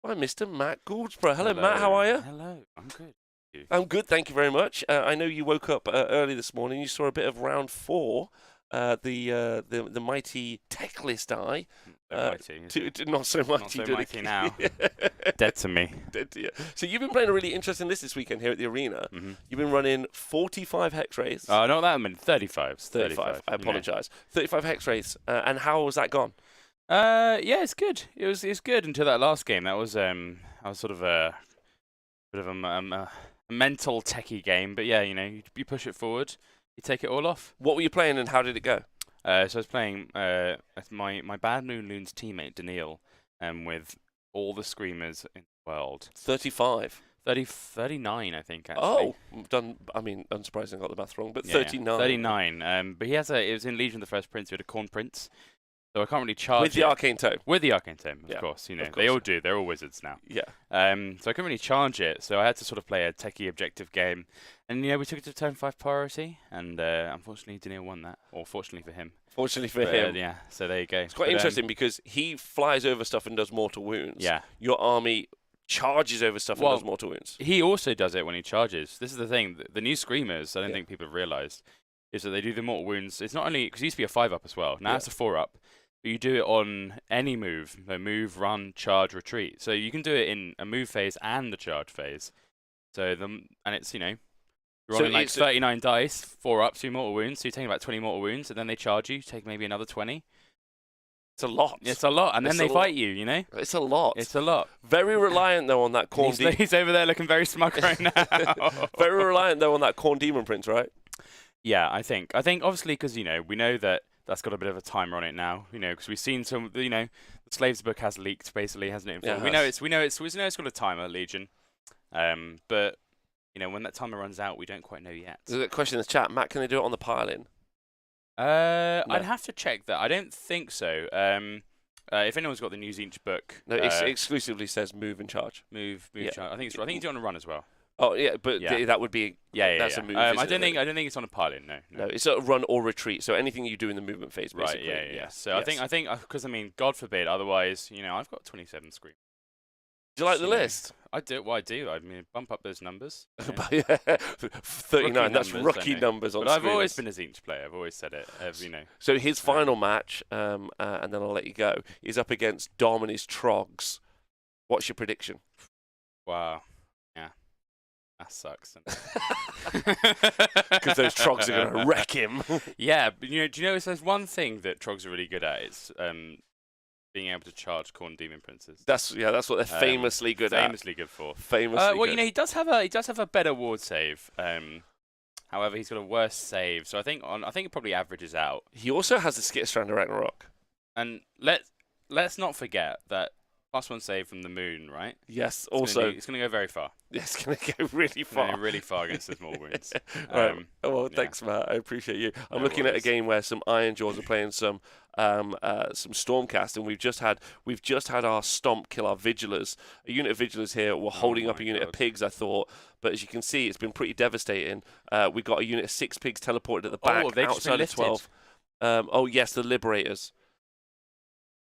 [SPEAKER 1] by Mr. Matt Goldsborough. Hello, Matt. How are you?
[SPEAKER 2] Hello. I'm good.
[SPEAKER 1] I'm good, thank you very much. I know you woke up early this morning. You saw a bit of round 4. The mighty tech list eye. Not so mighty.
[SPEAKER 2] Not so mighty now. Dead to me.
[SPEAKER 1] Dead to you. So you've been playing a really interesting list this weekend here at the arena.
[SPEAKER 2] Mm-hmm.
[SPEAKER 1] You've been running 45 hex wraiths.
[SPEAKER 2] Not that many. 35.
[SPEAKER 1] 35. I apologise. 35 hex wraiths. And how has that gone?
[SPEAKER 2] Yeah, it's good. It was good until that last game. That was I was sort of a bit of a mental techie game, but yeah, you push it forward, you take it all off.
[SPEAKER 1] What were you playing and how did it go?
[SPEAKER 2] So I was playing my Bad Moon Loon's teammate Daniil, with all the screamers in the world.
[SPEAKER 1] 35.
[SPEAKER 2] 39, I think, actually.
[SPEAKER 1] Oh, unsurprisingly, I got the math wrong, but
[SPEAKER 2] yeah,
[SPEAKER 1] 39.
[SPEAKER 2] 39. But it was in Legion of the First Prince. We had a Corn Prince. So I can't really charge
[SPEAKER 1] with the Arcane Tome.
[SPEAKER 2] With the Arcane Tome, of
[SPEAKER 1] yeah,
[SPEAKER 2] course.
[SPEAKER 1] of course.
[SPEAKER 2] They all do. They're all wizards now.
[SPEAKER 1] Yeah.
[SPEAKER 2] So I couldn't really charge it. So I had to sort of play a techie objective game. And, we took it to turn 5 priority. And unfortunately, Daniil won that. Or fortunately for him.
[SPEAKER 1] Fortunately for him.
[SPEAKER 2] Yeah, so there you go.
[SPEAKER 1] It's quite interesting because he flies over stuff and does mortal wounds.
[SPEAKER 2] Yeah.
[SPEAKER 1] Your army charges over stuff and does mortal wounds.
[SPEAKER 2] He also does it when he charges. This is the thing. The new Screamers, I don't think people have realised, is that they do the mortal wounds. It's not only... Because it used to be a 5-up as well. Now it's a 4-up. But you do it on any move. Move, run, charge, retreat. So you can do it in a move phase and the charge phase. So and it's, you're rolling 39 dice, 4 ups, 2 mortal wounds. So you're taking about 20 mortal wounds, and then they charge you, take maybe another 20.
[SPEAKER 1] It's a lot.
[SPEAKER 2] It's a lot. And then they fight you,
[SPEAKER 1] It's a lot.
[SPEAKER 2] It's a lot.
[SPEAKER 1] Very reliant, though, on that Corn Demon.
[SPEAKER 2] He's over there looking very smug right now.
[SPEAKER 1] Very reliant, though, on that Corn Demon Prince, right?
[SPEAKER 2] Yeah, I think. Obviously, because, we know that that's got a bit of a timer on it now, because we've seen some, the Slaves book has leaked basically, hasn't it?
[SPEAKER 1] Yeah, it
[SPEAKER 2] we know
[SPEAKER 1] has.
[SPEAKER 2] it's got a timer, Legion, but when that timer runs out, we don't quite know yet.
[SPEAKER 1] There's a question in the chat. Matt, can they do it on the pile-in?
[SPEAKER 2] I'd have to check that. I don't think so. If anyone's got the News Inch book,
[SPEAKER 1] No, it exclusively says move and charge.
[SPEAKER 2] move
[SPEAKER 1] Yeah.
[SPEAKER 2] charge. I think it's on a run as well.
[SPEAKER 1] Oh yeah, but
[SPEAKER 2] Yeah.
[SPEAKER 1] that would be that's a move.
[SPEAKER 2] I
[SPEAKER 1] isn't it?
[SPEAKER 2] don't think it's on a pile-in. No.
[SPEAKER 1] No, it's a run or retreat. So anything you do in the movement phase,
[SPEAKER 2] Right.
[SPEAKER 1] basically.
[SPEAKER 2] Yeah. So
[SPEAKER 1] Yes.
[SPEAKER 2] I think because God forbid, otherwise, I've got 27 screens.
[SPEAKER 1] Do you like the list?
[SPEAKER 2] I do. Well, I do. I mean, bump up those numbers.
[SPEAKER 1] 39. That's
[SPEAKER 2] numbers,
[SPEAKER 1] rookie
[SPEAKER 2] I know.
[SPEAKER 1] numbers on
[SPEAKER 2] But I've
[SPEAKER 1] screens.
[SPEAKER 2] always been a Zinch player. I've always said it.
[SPEAKER 1] So his final match, and then I'll let you go, is up against Dom and his Trogs. What's your prediction?
[SPEAKER 2] Wow. Yeah. That sucks.
[SPEAKER 1] Because those Trogs are going to wreck him.
[SPEAKER 2] Yeah, but do you know if there's one thing that Trogs are really good at? It's being able to charge Corn Demon Princes.
[SPEAKER 1] That's what they're famously good at.
[SPEAKER 2] Famously good for.
[SPEAKER 1] Famously
[SPEAKER 2] well,
[SPEAKER 1] good.
[SPEAKER 2] he does have a better ward save. However, he's got a worse save, so I think it probably averages out.
[SPEAKER 1] He also has the Skitterstrand of Ragnarok.
[SPEAKER 2] And let's not forget that +1 save from the moon, right?
[SPEAKER 1] Yes.
[SPEAKER 2] It's going to go very far.
[SPEAKER 1] It's going to go really
[SPEAKER 2] It's gonna
[SPEAKER 1] far.
[SPEAKER 2] go really far against the small wounds.
[SPEAKER 1] Right. Well,
[SPEAKER 2] yeah.
[SPEAKER 1] thanks, Matt. I appreciate you. I'm
[SPEAKER 2] No
[SPEAKER 1] looking at a
[SPEAKER 2] worries.
[SPEAKER 1] game where some Iron Jaws are playing some Stormcast, and we've just had our Stomp kill our Vigilers. A unit of Vigilers here were holding up a
[SPEAKER 2] my
[SPEAKER 1] unit of
[SPEAKER 2] God.
[SPEAKER 1] pigs, I thought, but as you can see, it's been pretty devastating. We got a unit of 6 pigs teleported at the back
[SPEAKER 2] have they just been
[SPEAKER 1] outside of 12.
[SPEAKER 2] lifted?
[SPEAKER 1] Oh yes, the Liberators.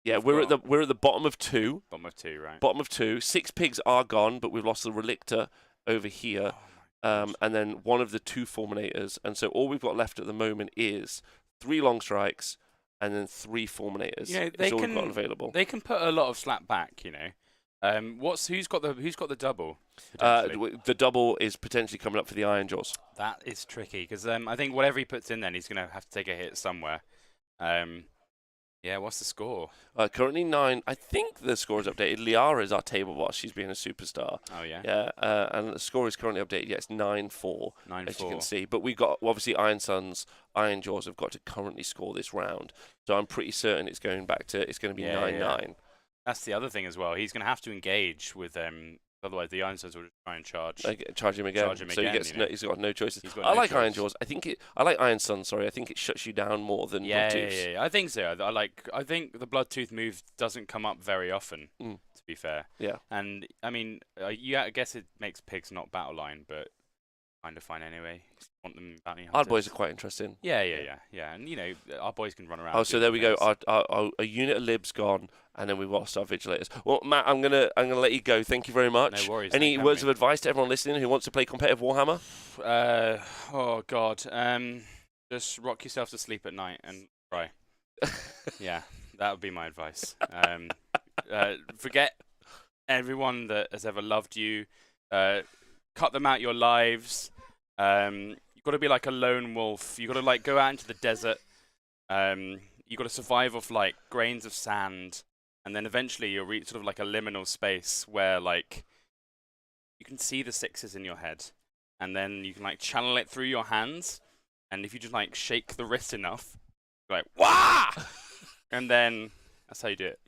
[SPEAKER 1] Yeah, we're at the bottom of 2.
[SPEAKER 2] Bottom of 2, right?
[SPEAKER 1] Bottom of 2. 6 pigs are gone, but we've lost the Relictor over here.
[SPEAKER 2] Oh my gosh.
[SPEAKER 1] And then one of the 2 Fulminators. And so all we've got left at the moment is 3 Long Strikes and then 3 Fulminators. That's all we've got available.
[SPEAKER 2] They can put a lot of slap back, Who's got the double? potentially?
[SPEAKER 1] The double is potentially coming up for the Iron Jaws.
[SPEAKER 2] That is tricky because I think whatever he puts in, then he's going to have to take a hit somewhere. Yeah, what's the score?
[SPEAKER 1] Currently 9. I think the score is updated. Liara is our table boss. She's being a superstar.
[SPEAKER 2] Oh yeah.
[SPEAKER 1] Yeah, and the score is currently updated. Yeah, it's 9-4.
[SPEAKER 2] 9-4.
[SPEAKER 1] As you can see. But we've got, obviously, Iron Suns, Iron Jaws have got to currently score this round. So I'm pretty certain it's going to be 9-9.
[SPEAKER 2] That's the other thing as well. He's going to have to engage with otherwise the Iron Suns will just try and charge.
[SPEAKER 1] Charge him again.
[SPEAKER 2] Charge him
[SPEAKER 1] so
[SPEAKER 2] again,
[SPEAKER 1] he's got no choices.
[SPEAKER 2] He's got
[SPEAKER 1] I
[SPEAKER 2] no
[SPEAKER 1] like Iron
[SPEAKER 2] choice.
[SPEAKER 1] Jaws. I like Iron Sun. Sorry, I think it shuts you down more than Bloodtooth.
[SPEAKER 2] Yeah. I think so. I think the Bloodtooth move doesn't come up very often.
[SPEAKER 1] Mm.
[SPEAKER 2] To be fair.
[SPEAKER 1] Yeah.
[SPEAKER 2] And I mean, I guess it makes pigs not battle line, but kind of fine anyway. Want them bounty hunters.
[SPEAKER 1] Our boys are quite interesting.
[SPEAKER 2] Yeah. And our boys can run around.
[SPEAKER 1] Oh, so
[SPEAKER 2] doing
[SPEAKER 1] there we go.
[SPEAKER 2] things.
[SPEAKER 1] Our unit of libs gone, and then we've lost our vigilators. Well, Matt, I'm gonna let you go. Thank you very much.
[SPEAKER 2] No worries.
[SPEAKER 1] Any
[SPEAKER 2] thanks for
[SPEAKER 1] words of
[SPEAKER 2] having
[SPEAKER 1] advice to everyone listening who wants to play competitive Warhammer?
[SPEAKER 2] me. Oh God. Just rock yourself to sleep at night and cry. Yeah, that would be my advice. Forget everyone that has ever loved you. Cut them out your lives. You've got to be like a lone wolf. You've got to like go out into the desert. You've got to survive off like grains of sand, and then eventually you'll reach sort of like a liminal space where like you can see the sixes in your head, and then you can like channel it through your hands, and if you just like shake the wrist enough, you're like wah, and then that's how you do it.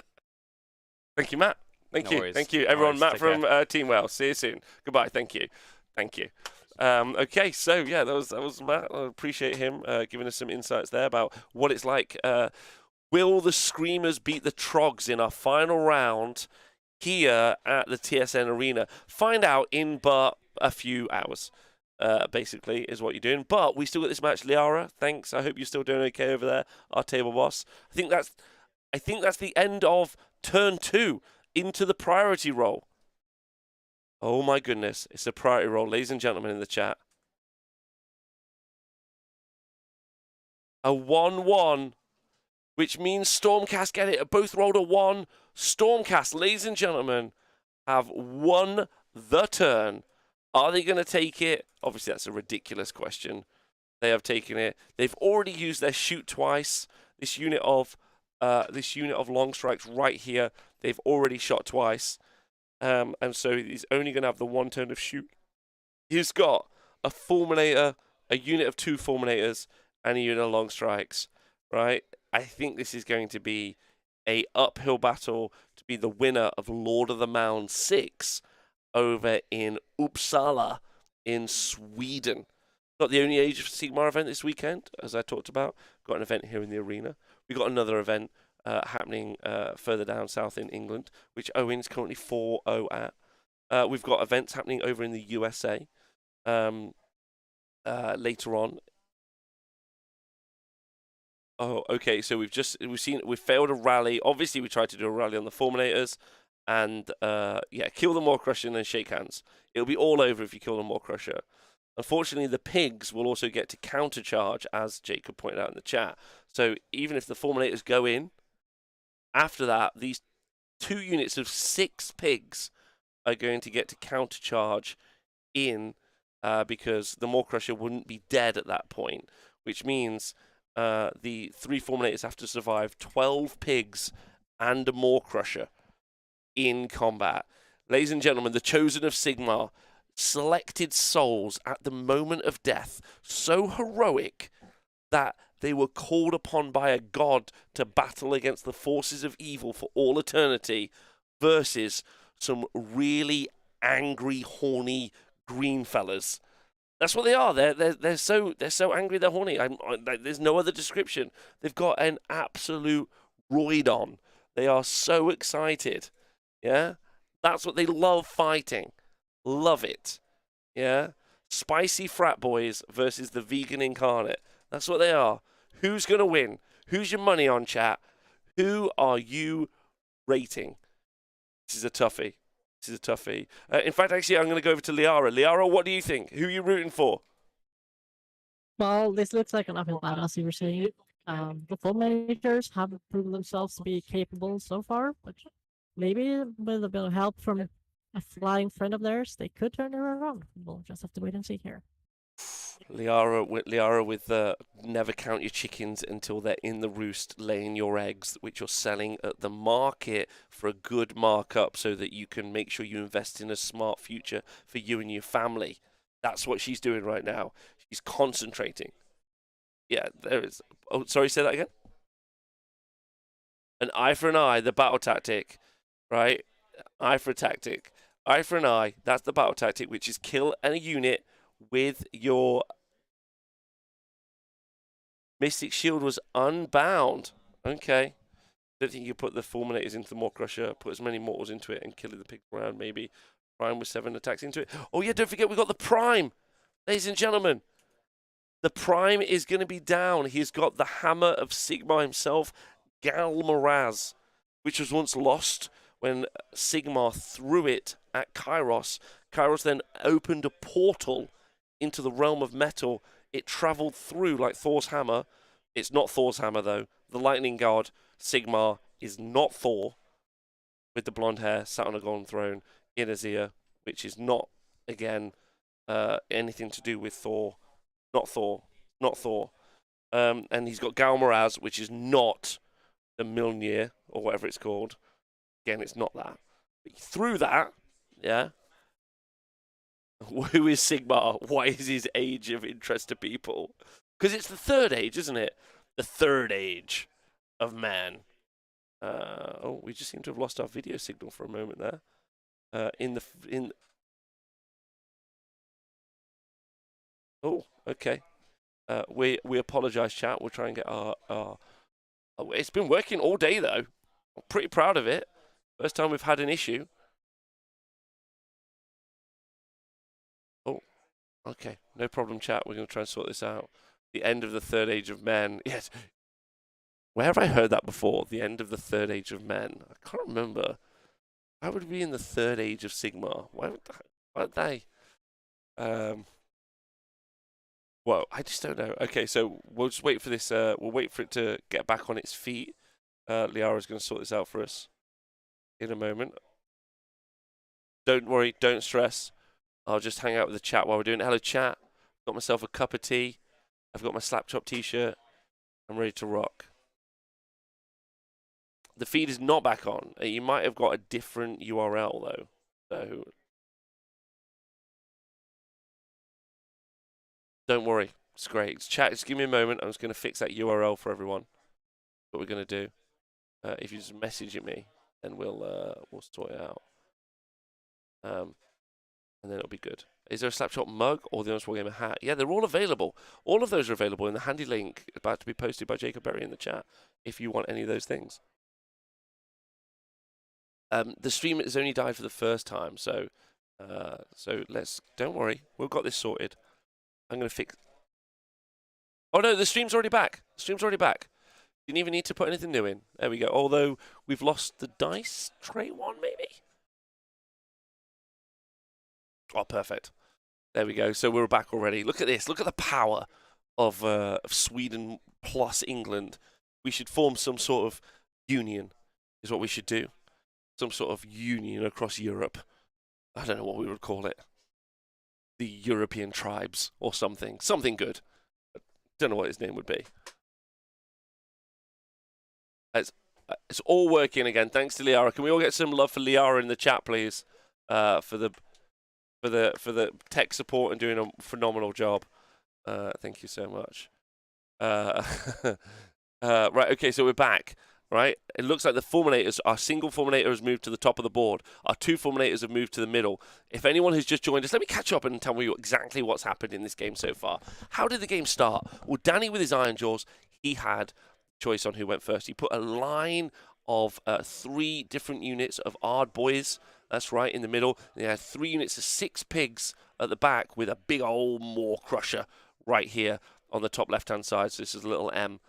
[SPEAKER 1] Thank you, Matt. Thank
[SPEAKER 2] No
[SPEAKER 1] you.
[SPEAKER 2] worries.
[SPEAKER 1] Thank you,
[SPEAKER 2] No
[SPEAKER 1] everyone.
[SPEAKER 2] worries.
[SPEAKER 1] Matt
[SPEAKER 2] Take
[SPEAKER 1] from Team Wales. See you soon. Goodbye. Thank you. Okay, so yeah, that was Matt. I appreciate him giving us some insights there about what it's like. Will the Screamers beat the Trogs in our final round here at the TSN Arena? Find out in but a few hours. Basically, is what you're doing. But we still got this match, Liara. Thanks. I hope you're still doing okay over there, our table boss. I think that's the end of turn 2 into the priority role. Oh my goodness, it's a priority roll, ladies and gentlemen in the chat. A 1-1, which means Stormcast get it. Both rolled a 1. Stormcast, ladies and gentlemen, have won the turn. Are they going to take it? Obviously, that's a ridiculous question. They have taken it. They've already used their shoot twice. This unit of long strikes right here, they've already shot twice. And so he's only going to have the 1 turn of shoot. He's got a Fulminator, a unit of 2 Fulminators, and a unit of long strikes. right? I think this is going to be a uphill battle to be the winner of Lord of the Mounds 6 over in Uppsala in Sweden. Not the only Age of Sigmar event this weekend, as I talked about. Got an event here in the arena. We got another event happening further down south in England, which Owen's currently 4-0 at. We've got events happening over in the USA later on. Oh, okay. So we've failed a rally. Obviously, we tried to do a rally on the Fulminators, and kill the Maw Crusher and then shake hands. It'll be all over if you kill the Maw Crusher. Unfortunately, the pigs will also get to countercharge, as Jacob pointed out in the chat. So even if the Fulminators go in, after that, these 2 units of 6 pigs are going to get to countercharge in because the Maw Crusher wouldn't be dead at that point, which means the 3 Fulminators have to survive 12 pigs and a Maw Crusher in combat. Ladies and gentlemen, the Chosen of Sigmar, selected souls at the moment of death, so heroic that they were called upon by a god to battle against the forces of evil for all eternity, versus some really angry, horny green fellas. That's what they are. They're so angry. They're horny. There's no other description. They've got an absolute roid on. They are so excited. Yeah, that's what they love fighting. Love it. Yeah, spicy frat boys versus the vegan incarnate. That's what they are. Who's gonna win? Who's your money on, chat? Who are you rating? This is a toughie. This is a toughie. In fact, actually, I'm going to go over to Liara. Liara, what do you think? Who are you rooting for?
[SPEAKER 3] Well, this looks like an uphill battle, as you were saying. The Fulminators have proven themselves to be capable so far, but maybe with a bit of help from a flying friend of theirs, they could turn it around. We'll just have to wait and see here.
[SPEAKER 1] Liara with never count your chickens until they're in the roost laying your eggs, which you're selling at the market for a good markup so that you can make sure you invest in a smart future for you and your family. That's what she's doing right now. She's concentrating. Yeah, there is. Oh, sorry, say that again? An eye for an eye, the battle tactic, right? Eye for a tactic. Eye for an eye, that's the battle tactic, which is kill a unit with your Mystic Shield was unbound. Okay. Don't think you put the Fulminators into the Maw Crusher, put as many mortals into it and kill the pigs around, maybe. Prime with 7 attacks into it. Oh yeah, don't forget we got the Prime. Ladies and gentlemen. The Prime is going to be down. He's got the Hammer of Sigmar himself, Galmaraz, which was once lost when Sigmar threw it at Kairos. Kairos then opened a portal into the realm of metal. It travelled through like Thor's hammer. It's not Thor's hammer, though. The lightning god, Sigmar, is not Thor, with the blonde hair, sat on a golden throne in Azir, which is not, again, anything to do with Thor. Not Thor. Not Thor. And he's got Galmaraz, which is not the Milnir, or whatever it's called. Again, it's not that. But through that, yeah. Who is Sigmar? Why is his age of interest to people? Because it's the third age, isn't it? The third age of man. Oh, we just seem to have lost our video signal for a moment there. Oh, okay. We apologise, chat. We'll try and get our. Oh, it's been working all day though. I'm pretty proud of it. First time we've had an issue. Oh, okay. No problem, chat. We're going to try and sort this out. The end of the third age of men. Yes. Where have I heard that before? The end of the third age of men. I can't remember. Why would we be in the third age of Sigmar? Why would they? Well, I just don't know. Okay, so we'll just wait for this. We'll wait for it to get back on its feet. Liara's going to sort this out for us in a moment. Don't worry. Don't stress. I'll just hang out with the chat while we're doing it. Hello, chat. Got myself a cup of tea. I've got my Slap Chop t-shirt. I'm ready to rock. The feed is not back on. You might have got a different URL, though. So don't worry. It's great. Chat, just give me a moment. I'm just going to fix that URL for everyone. what we're going to do. If you just message it me, then we'll sort it out. And then it'll be good. Is there a Slapshot mug or the Honest Wargamer hat? Yeah, they're all available. All of those are available in the handy link about to be posted by Jacob Berry in the chat if you want any of those things. The stream has only died for the first time, so don't worry, we've got this sorted. I'm going to fix. Oh no, the stream's already back. The stream's already back. Didn't even need to put anything new in. There we go. Although we've lost the dice tray one, maybe. Oh, perfect. There we go. So we're back already. Look at this. Look at the power of Sweden plus England. We should form some sort of union, is what we should do. Some sort of union across Europe. I don't know what we would call it. The European tribes or something. Something good. I don't know what his name would be. It's all working again. Thanks to Liara. Can we all get some love for Liara in the chat, please? For the tech support and doing a phenomenal job. Thank you so much. Right, okay, so we're back. Right, it looks like the fulminators, our single fulminator has moved to the top of the board. Our two fulminators have moved to the middle. If anyone has just joined us, let me catch up and tell you exactly what's happened in this game so far. How did the game start? Well, Danny with his Iron Jaws, he had choice on who went first. He put a line of 3 different units of Ard Boys. That's right, in the middle. And he had 3 units of 6 pigs at the back with a big old Maw Crusher right here on the top left-hand side. So this is a little M.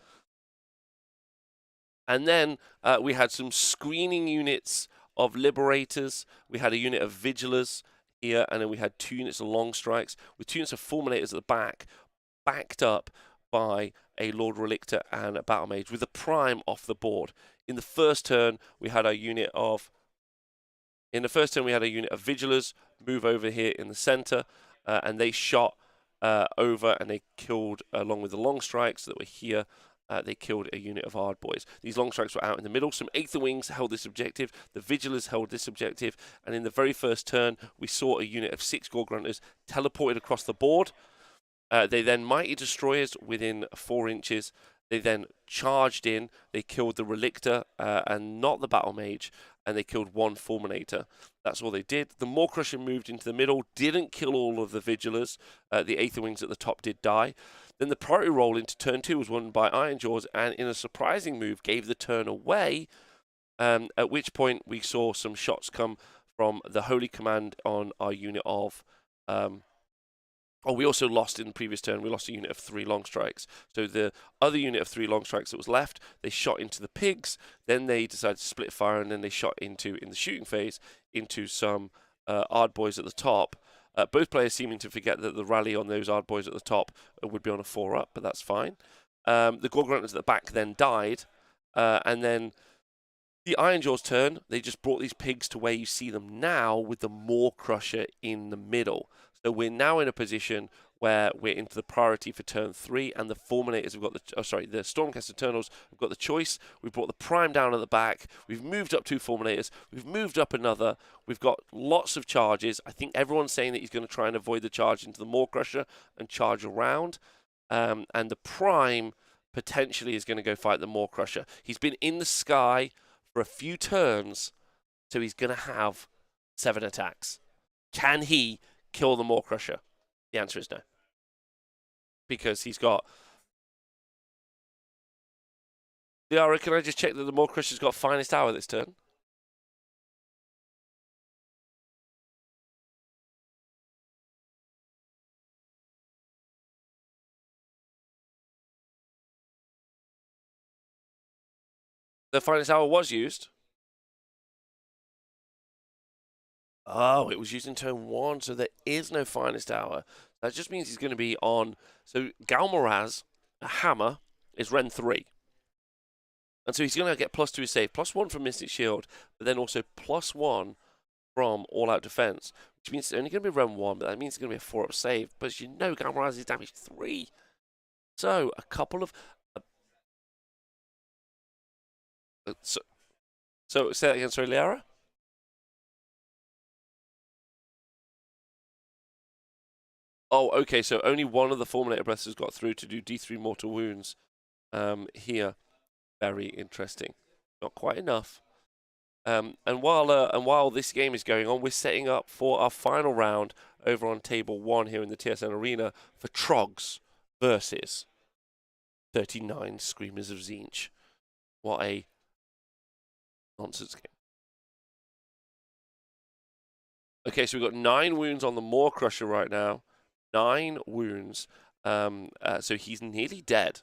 [SPEAKER 1] And then we had some screening units of Liberators. We had a unit of Vigilers here, and then we had 2 units of Long Strikes with 2 units of Fulminators at the back, backed up by a Lord Relictor and a Battle Mage with a Prime off the board. In the first turn, we had a unit of Vigilers move over here in the center, and they shot over and they killed, along with the Long Strikes that were here, they killed a unit of Ard Boys. These Long Strikes were out in the middle. Some Aether Wings held this objective. The Vigilers held this objective. And in the very first turn, we saw a unit of 6 Gore Grunters teleported across the board. They then Mighty Destroyers within 4 inches. They then charged in. They killed the Relictor and not the Battle Mage. And they killed 1 Fulminator. That's all they did. The Maw Crusher moved into the middle, didn't kill all of the Vigilers. The Aether Wings at the top did die. Then the priority roll into turn 2 was won by Iron Jaws, and in a surprising move, gave the turn away. At which point we saw some shots come from the Holy Command on our unit of. We also lost in the previous turn. We lost a unit of 3 Long Strikes. So the other unit of 3 Long Strikes that was left, they shot into the pigs. Then they decided to split fire, and then they shot into, in the shooting phase, into some Ard Boys at the top. Both players seeming to forget that the rally on those Ard Boys at the top would be on a 4-up, but that's fine. The Gore Grunters at the back then died, and then the Iron Jaws turn, they just brought these pigs to where you see them now with the Maw Crusher in the middle. So we're now in a position where we're into the priority for turn 3, and the Fulminators have got the Stormcast Eternals have got the choice. We've brought the Prime down at the back. We've moved up 2 Fulminators. We've moved up another. We've got lots of charges. I think everyone's saying that he's going to try and avoid the charge into the Maw Crusher and charge around. And the Prime potentially is going to go fight the Maw Crusher. He's been in the sky for a few turns, so he's going to have 7 attacks. Can he kill the Maw Crusher? The answer is no. Because he's got... Liara, can I just check that the Maw Crusher's got Finest Hour this turn? The Finest Hour was used. Oh, it was used in turn 1, so there is no Finest Hour. That just means he's going to be on... So Galmoraz, a hammer, is Ren 3. And so he's going to get +2 his save, +1 from Mystic Shield, but then also +1 from All Out Defense, which means it's only going to be Ren 1, but that means it's going to be a 4-up save. But as you know, Galmoraz is damage 3. So a couple of... So say that again, sorry, Liara? Oh, okay, so only one of the Fulminator Breaths has got through to do D3 Mortal Wounds here. Very interesting. Not quite enough. And while this game is going on, we're setting up for our final round over on table 1 here in the TSN Arena for Trogs versus 39 Screamers of Zinch. What a nonsense game. Okay, so we've got 9 wounds on the Maw Crusher right now. 9 wounds. So he's nearly dead.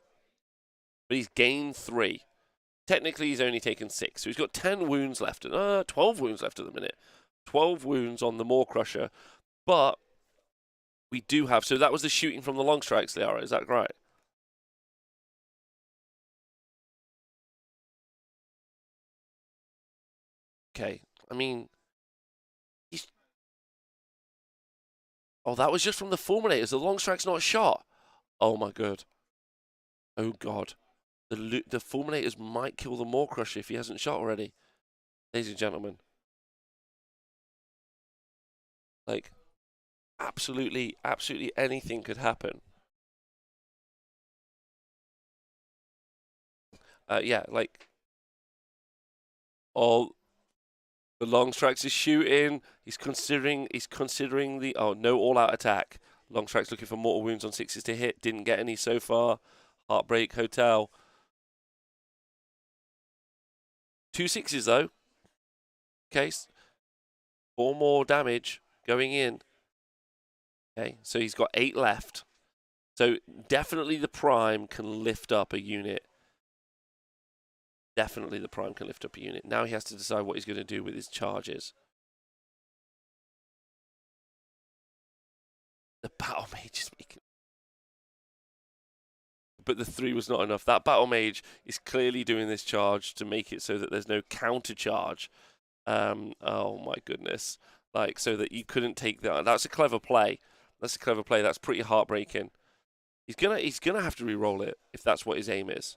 [SPEAKER 1] But he's gained 3. Technically, he's only taken 6. So he's got 10 wounds left. 12 wounds left at the minute. 12 wounds on the Maw Crusher. But we do have... So that was the shooting from the long strikes, Liara. Is that right? Okay. I mean... Oh, that was just from the Fulminators. The long strike's not shot. Oh, my God. Oh, God. The Fulminators might kill the Maw Crusher if he hasn't shot already. Ladies and gentlemen. Like, absolutely anything could happen. Yeah, like... Oh... The long strikes is shooting. He's considering the no all-out attack. Long strikes looking for mortal wounds on 6s to hit. Didn't get any so far. Heartbreak Hotel. 2 6s though. Okay. 4 more damage going in. Okay, so he's got 8 left. So definitely the Prime can lift up a unit. Definitely the Prime can lift up a unit. Now he has to decide what he's going to do with his charges. The Battle Mage is making... But the 3 was not enough. That Battle Mage is clearly doing this charge to make it so that there's no counter charge. Oh my goodness. Like, so that you couldn't take that. That's a clever play. That's a clever play. That's pretty heartbreaking. He's gonna have to re-roll it if that's what his aim is.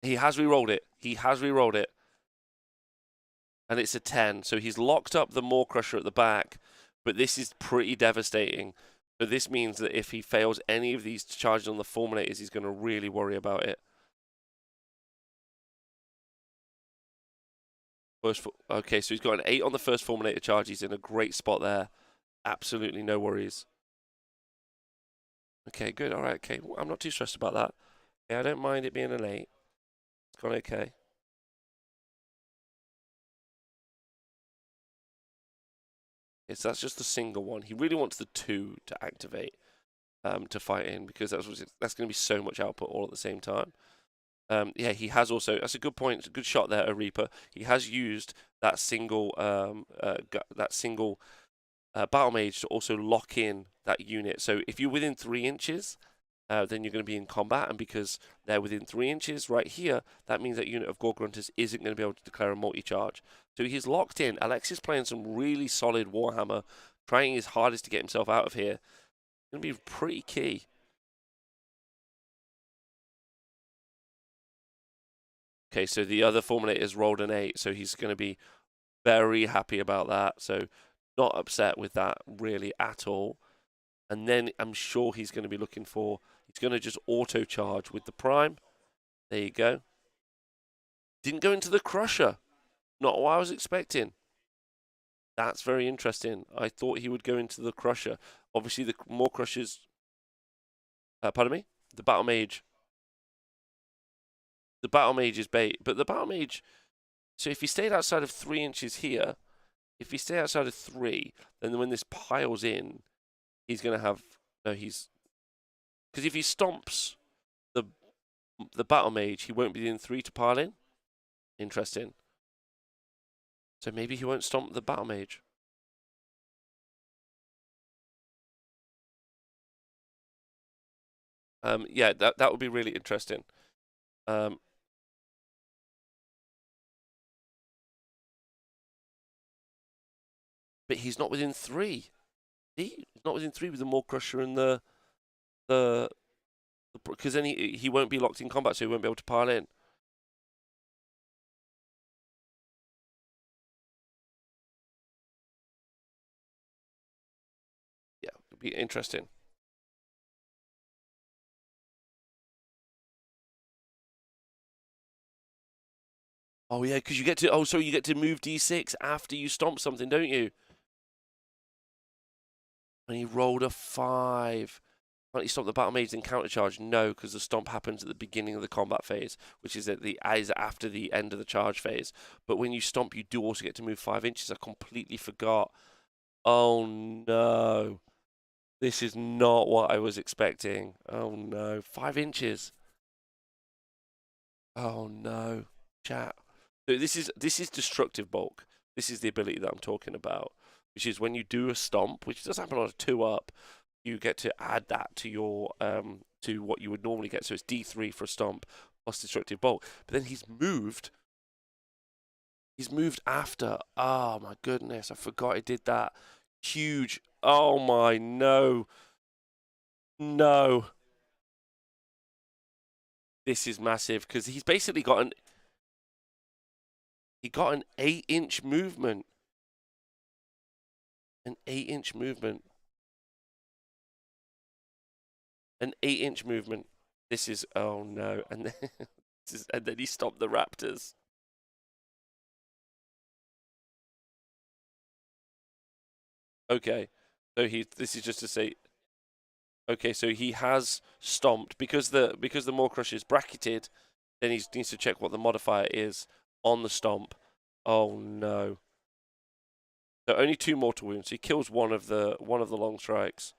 [SPEAKER 1] He has re-rolled it. He has re-rolled it. And it's a 10. So he's locked up the Maw Crusher at the back, but this is pretty devastating. So this means that if he fails any of these charges on the Fulminators, he's going to really worry about it. Okay, so he's got an 8 on the first Fulminator charge. He's in a great spot there. Absolutely no worries. Okay, good. All right, okay. I'm not too stressed about that. Yeah, I don't mind it being an 8. It's gone okay. Yes, that's just the single one. He really wants the 2 to activate to fight in because that's going to be so much output all at the same time. Yeah, he has also. That's a good point. It's a good shot there, a Reaper. He has used that single Battle Mage to also lock in that unit. So if you're within 3 inches, then you're going to be in combat, and because they're within 3 inches right here, that means that unit of Gore Grunters isn't going to be able to declare a multi-charge. So he's locked in. Alexis playing some really solid Warhammer, trying his hardest to get himself out of here. It's going to be pretty key. Okay, so the other Fulminator's rolled an 8, so he's going to be very happy about that. So not upset with that really at all. And then I'm sure he's going to be looking for... He's going to just auto-charge with the Prime. There you go. Didn't go into the Crusher. Not what I was expecting. That's very interesting. I thought he would go into the Crusher. Obviously, the more Crushers... pardon me? The Battle Mage. The Battle Mage is bait. But the Battle Mage... So if he stayed outside of 3 inches here, if he stayed outside of 3, then when this piles in, he's going to have... No, he's... Because if he stomps the Battle Mage, he won't be within 3 to pile in. Interesting. So maybe he won't stomp the Battle Mage. Yeah, that would be really interesting. But he's not within 3. He's not within 3 with the Maw Crusher and the because then he won't be locked in combat, so he won't be able to pile in. Yeah, it'll be interesting. Oh yeah, because you get to. Oh, so you get to move d6 after you stomp something, don't you? And he rolled a 5. Can't he stomp the battle mage and counter charge? No, because the stomp happens at the beginning of the combat phase, which is after the end of the charge phase. But when you stomp, you do also get to move 5 inches. I completely forgot. Oh no. This is not what I was expecting. Oh no. 5 inches. Oh no. Chat. So this is destructive bulk. This is the ability that I'm talking about, which is when you do a stomp, which does happen on a 2-up, you get to add that to your to what you would normally get. So it's D3 for a stomp plus destructive bulk. But then he's moved. He's moved after. Oh my goodness, I forgot he did that. Huge. Oh my no. No. This is massive because he's basically got an 8-inch movement. An 8-inch movement. An 8-inch movement. This is oh no. And then, and then he stopped the Raptors. Okay. So this is just to say okay, so he has stomped because the Maw Crusher is bracketed, then he needs to check what the modifier is on the stomp. Oh no. So only 2 mortal wounds. He kills one of the long strikes.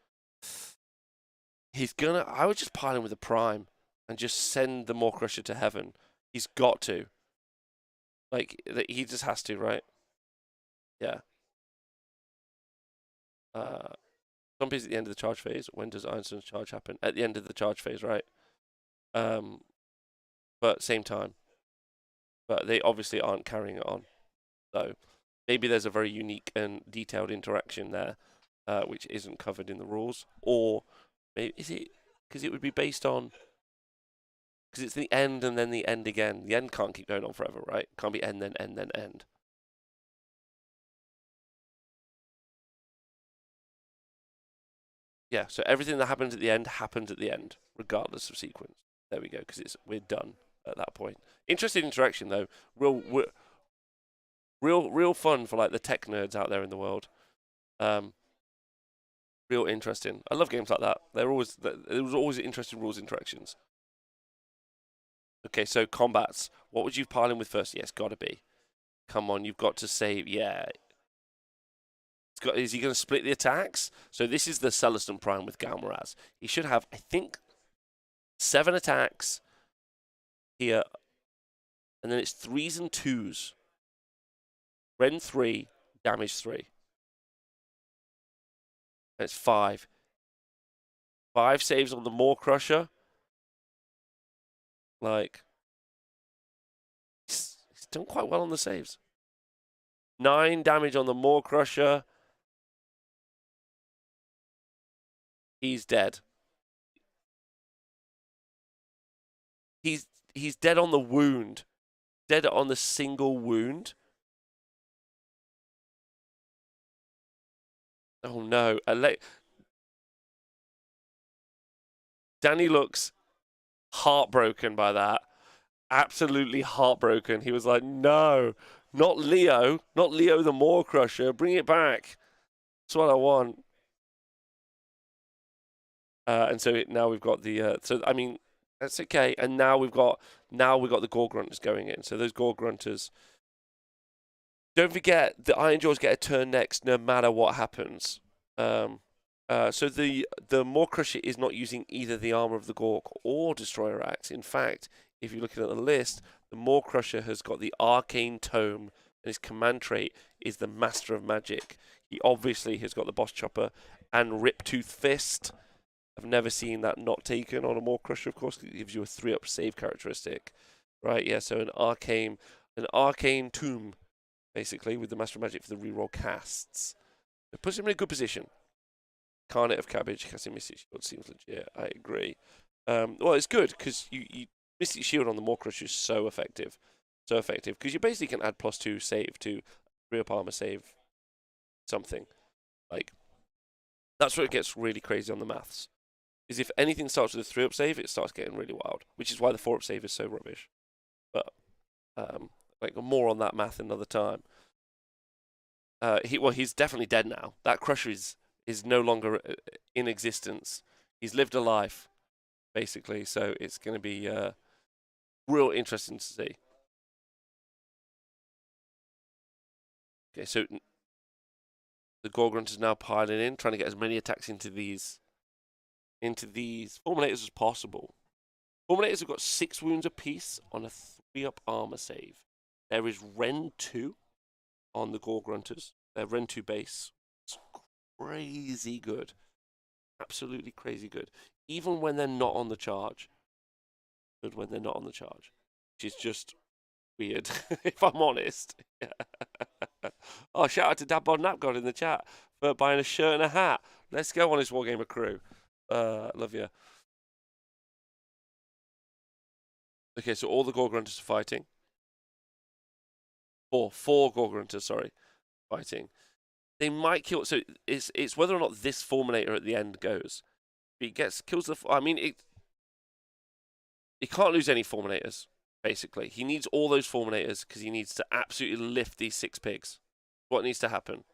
[SPEAKER 1] He's gonna I would just pile him with a prime and just send the Maw Crusher to heaven. He's got to. Like he just has to, right? Yeah. Stomp is at the end of the charge phase. When does Einstein's charge happen? At the end of the charge phase, right? But same time. But they obviously aren't carrying it on. So maybe there's a very unique and detailed interaction there, which isn't covered in the rules. Or maybe is it because it would be based on because it's the end and then the end again. The end can't keep going on forever, right? Can't be end then end then end. Yeah, so everything that happens at the end happens at the end, regardless of sequence. There we go, because we're done at that point. Interesting interaction though. Real fun for like the tech nerds out there in the world. Real interesting. I love games like that. There was always interesting rules interactions. Okay, so combats. What would you pile in with first? Yes, gotta be. Come on, you've got to save. Yeah. Is he going to split the attacks? So this is the Celestin Prime with Galmaraz. He should have, I think, 7 attacks here. And then it's 3s and 2s. Ren 3, damage 3. And it's 5. 5 saves on the Maw Crusher. Like, he's done quite well on the saves. 9 damage on the Maw Crusher. He's dead. He's dead on the wound. Dead on the single wound. Oh no. Danny looks heartbroken by that. Absolutely heartbroken. He was like, no, not Leo. Not Leo the Maw Crusher. Bring it back. That's what I want. And so now we've got the so I mean that's okay. And now we've got the Gore Grunters going in. So those Gore Grunters. Don't forget the Iron Jaws get a turn next, no matter what happens. So the Maw Crusher is not using either the Armor of the Gork or Destroyer Axe. In fact, if you're looking at the list, the Maw Crusher has got the Arcane Tome, and his command trait is the Master of Magic. He obviously has got the Boss Chopper and Riptooth Fist. I've never seen that not taken on a Maw Crusher, of course, 'cause it gives you a 3-up save characteristic. Right, yeah, so an Arcane Tomb, basically, with the Master of Magic for the reroll casts. It puts him in a good position. Carnet of Cabbage, casting Mystic Shield seems legit. I agree. Well, it's good, because you Mystic Shield on the Maw Crusher is so effective. So effective, because you basically can add +2 save to 3-up armor save something. Like, that's where it gets really crazy on the maths. Is if anything starts with a 3-up save, it starts getting really wild, which is why the 4-up save is so rubbish. But Like more on that math another time. He's definitely dead now. That Crusher is no longer in existence. He's lived a life, basically. So it's going to be real interesting to see. Okay, so the Gorgrunt is now piling in, trying to get as many attacks into these Fulminators as possible. Fulminators have got 6 wounds apiece on a 3-up armor save. There is Ren 2 on the Gorgrunters. Their Ren 2 base. It's crazy good. Absolutely crazy good. Even when they're not on the charge. Good when they're not on the charge. Which is just weird, if I'm honest. Oh, shout out to Dabbod Napgod in the chat for buying a shirt and a hat. Let's go on his Wargamer crew. Love you. Okay, so all the Gorgrunters are fighting. Four Gorgrunters, sorry, fighting. They might kill. So it's whether or not this Fulminator at the end goes. If he kills the. I mean, he can't lose any Fulminators. Basically, he needs all those Fulminators because he needs to absolutely lift these 6 pigs. What needs to happen?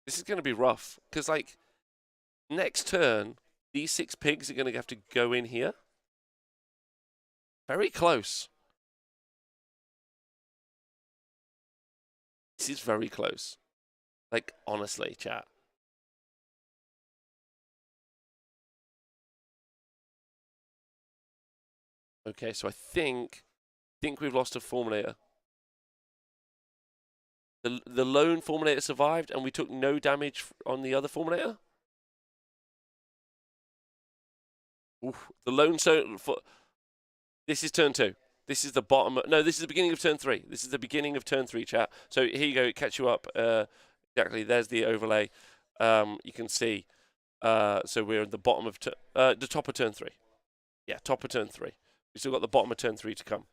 [SPEAKER 1] This is going to be rough because, like, next turn, these 6 pigs are going to have to go in here. Very close. This is very close. Like, honestly, chat. Okay, so I think we've lost a Fulminator. The lone Fulminator survived, and we took no damage on the other Fulminator. Oof. The lone this is turn 2. This is the bottom. No, this is the beginning of turn 3. This is the beginning of turn 3, chat. So here you go. Catch you up. Exactly. There's the overlay. You can see. So we're at the bottom of the top of turn 3. Yeah, top of turn 3. We still got the bottom of turn 3 to come.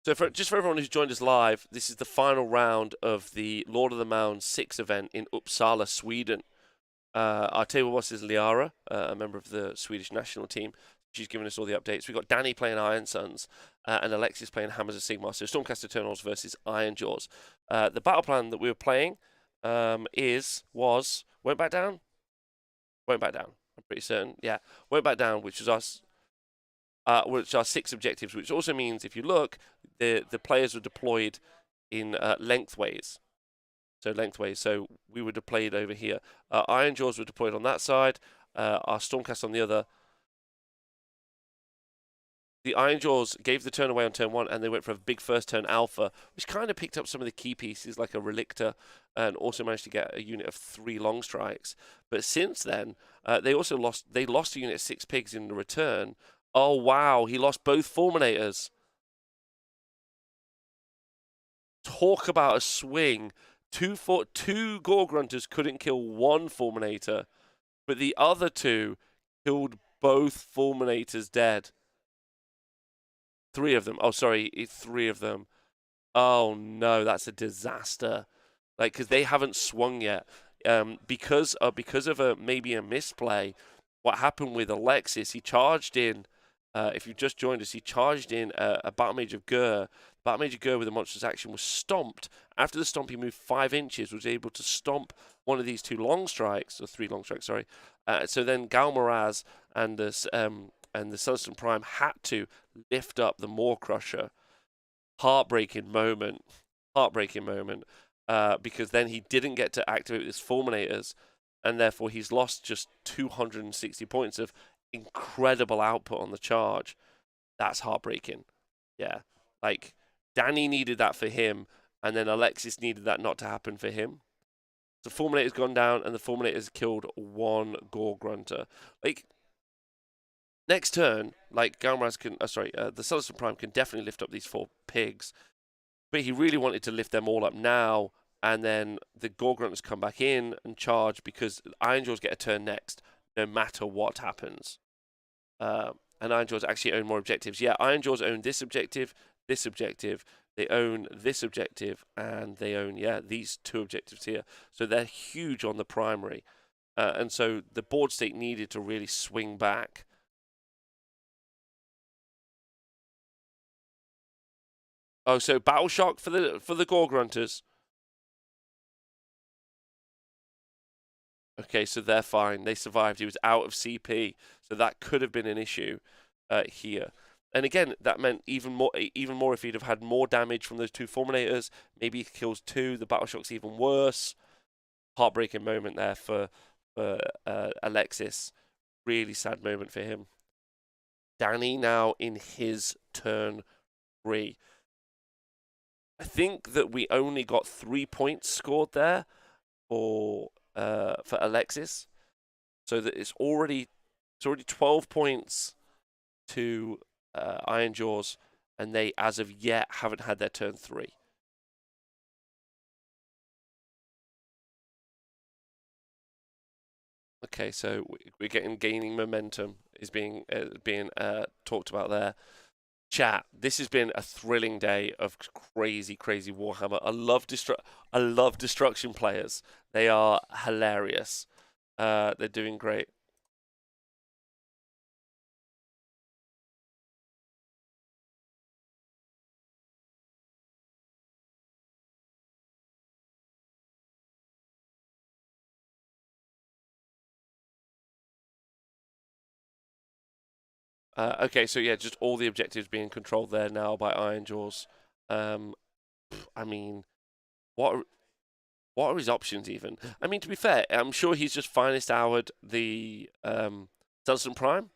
[SPEAKER 1] So just for everyone who's joined us live, this is the final round of the Lord of the Mounds 6 event in Uppsala, Sweden. Our table boss is Liara, a member of the Swedish national team. She's given us all the updates. We've got Danny playing Iron Suns and Alexis playing Hammers of Sigmar. So Stormcast Eternals versus Iron Jaws. The battle plan that we were playing went back down. Went back down. I'm pretty certain. Yeah, went back down, which was us. Which are 6 objectives, which also means if you look, the players were deployed in lengthways. So we were deployed over here. Iron Jaws were deployed on that side. Our Stormcast on the other. The Iron Jaws gave the turn away on turn 1, and they went for a big first turn alpha, which kind of picked up some of the key pieces like a Relictor, and also managed to get a unit of 3 long strikes. But since then, they also lost a unit of 6 pigs in the return. Oh wow, he lost both Fulminators. Talk about a swing. Two Gorgrunters couldn't kill 1 Fulminator, but the other 2 killed both Fulminators dead. 3 of them. Oh, sorry, 3 of them. Oh no, that's a disaster. Like, because they haven't swung yet. Because of maybe a misplay. What happened with Alexis? He charged in. If you've just joined us, he charged in a Battle Mage of Gur. Battle Mage of Gur with a monstrous action was stomped. After the stomp, he moved 5 inches, was able to stomp one of these 2 long strikes, or 3 long strikes, sorry. So then Galmaraz and the Celestin Prime had to lift up the Maw Crusher. Heartbreaking moment. Because then he didn't get to activate his Fulminators, and therefore he's lost just 260 points of incredible output on the charge. That's heartbreaking. Yeah. Like, Danny needed that for him, and then Alexis needed that not to happen for him. The Fulminator's gone down, and the Fulminator's killed 1 Gorgrunter. Like, next turn, like, Galmaraz can... the Celestin Prime can definitely lift up these 4 pigs, but he really wanted to lift them all up now, and then the Gorgrunters come back in and charge because Iron Jaws get a turn next, no matter what happens. and Ironjaws actually own more objectives. Yeah, Ironjaws own this objective, this objective. They own this objective, and they own, yeah, these 2 objectives here. So they're huge on the primary. And so the board state needed to really swing back. Oh, so Battle Shock for the Gore Grunters. Okay, so they're fine. They survived. He was out of CP, so that could have been an issue here. And again, that meant even more if he'd have had more damage from those 2 Fulminators. Maybe he kills 2. The Battle Shock's even worse. Heartbreaking moment there for Alexis. Really sad moment for him. Danny now in his turn 3. I think that we only got 3 points scored there for Alexis, so that it's already 12 points to Ironjaws, and they as of yet haven't had their turn 3. Okay, so we're gaining momentum is being talked about there. Chat, this has been a thrilling day of crazy Warhammer. I love destruction players. They are hilarious. They're doing great. Okay, so yeah, just all the objectives being controlled there now by Ironjaws. I mean, what are his options even? I mean, to be fair, I'm sure he's just finest houred the Celestin Prime.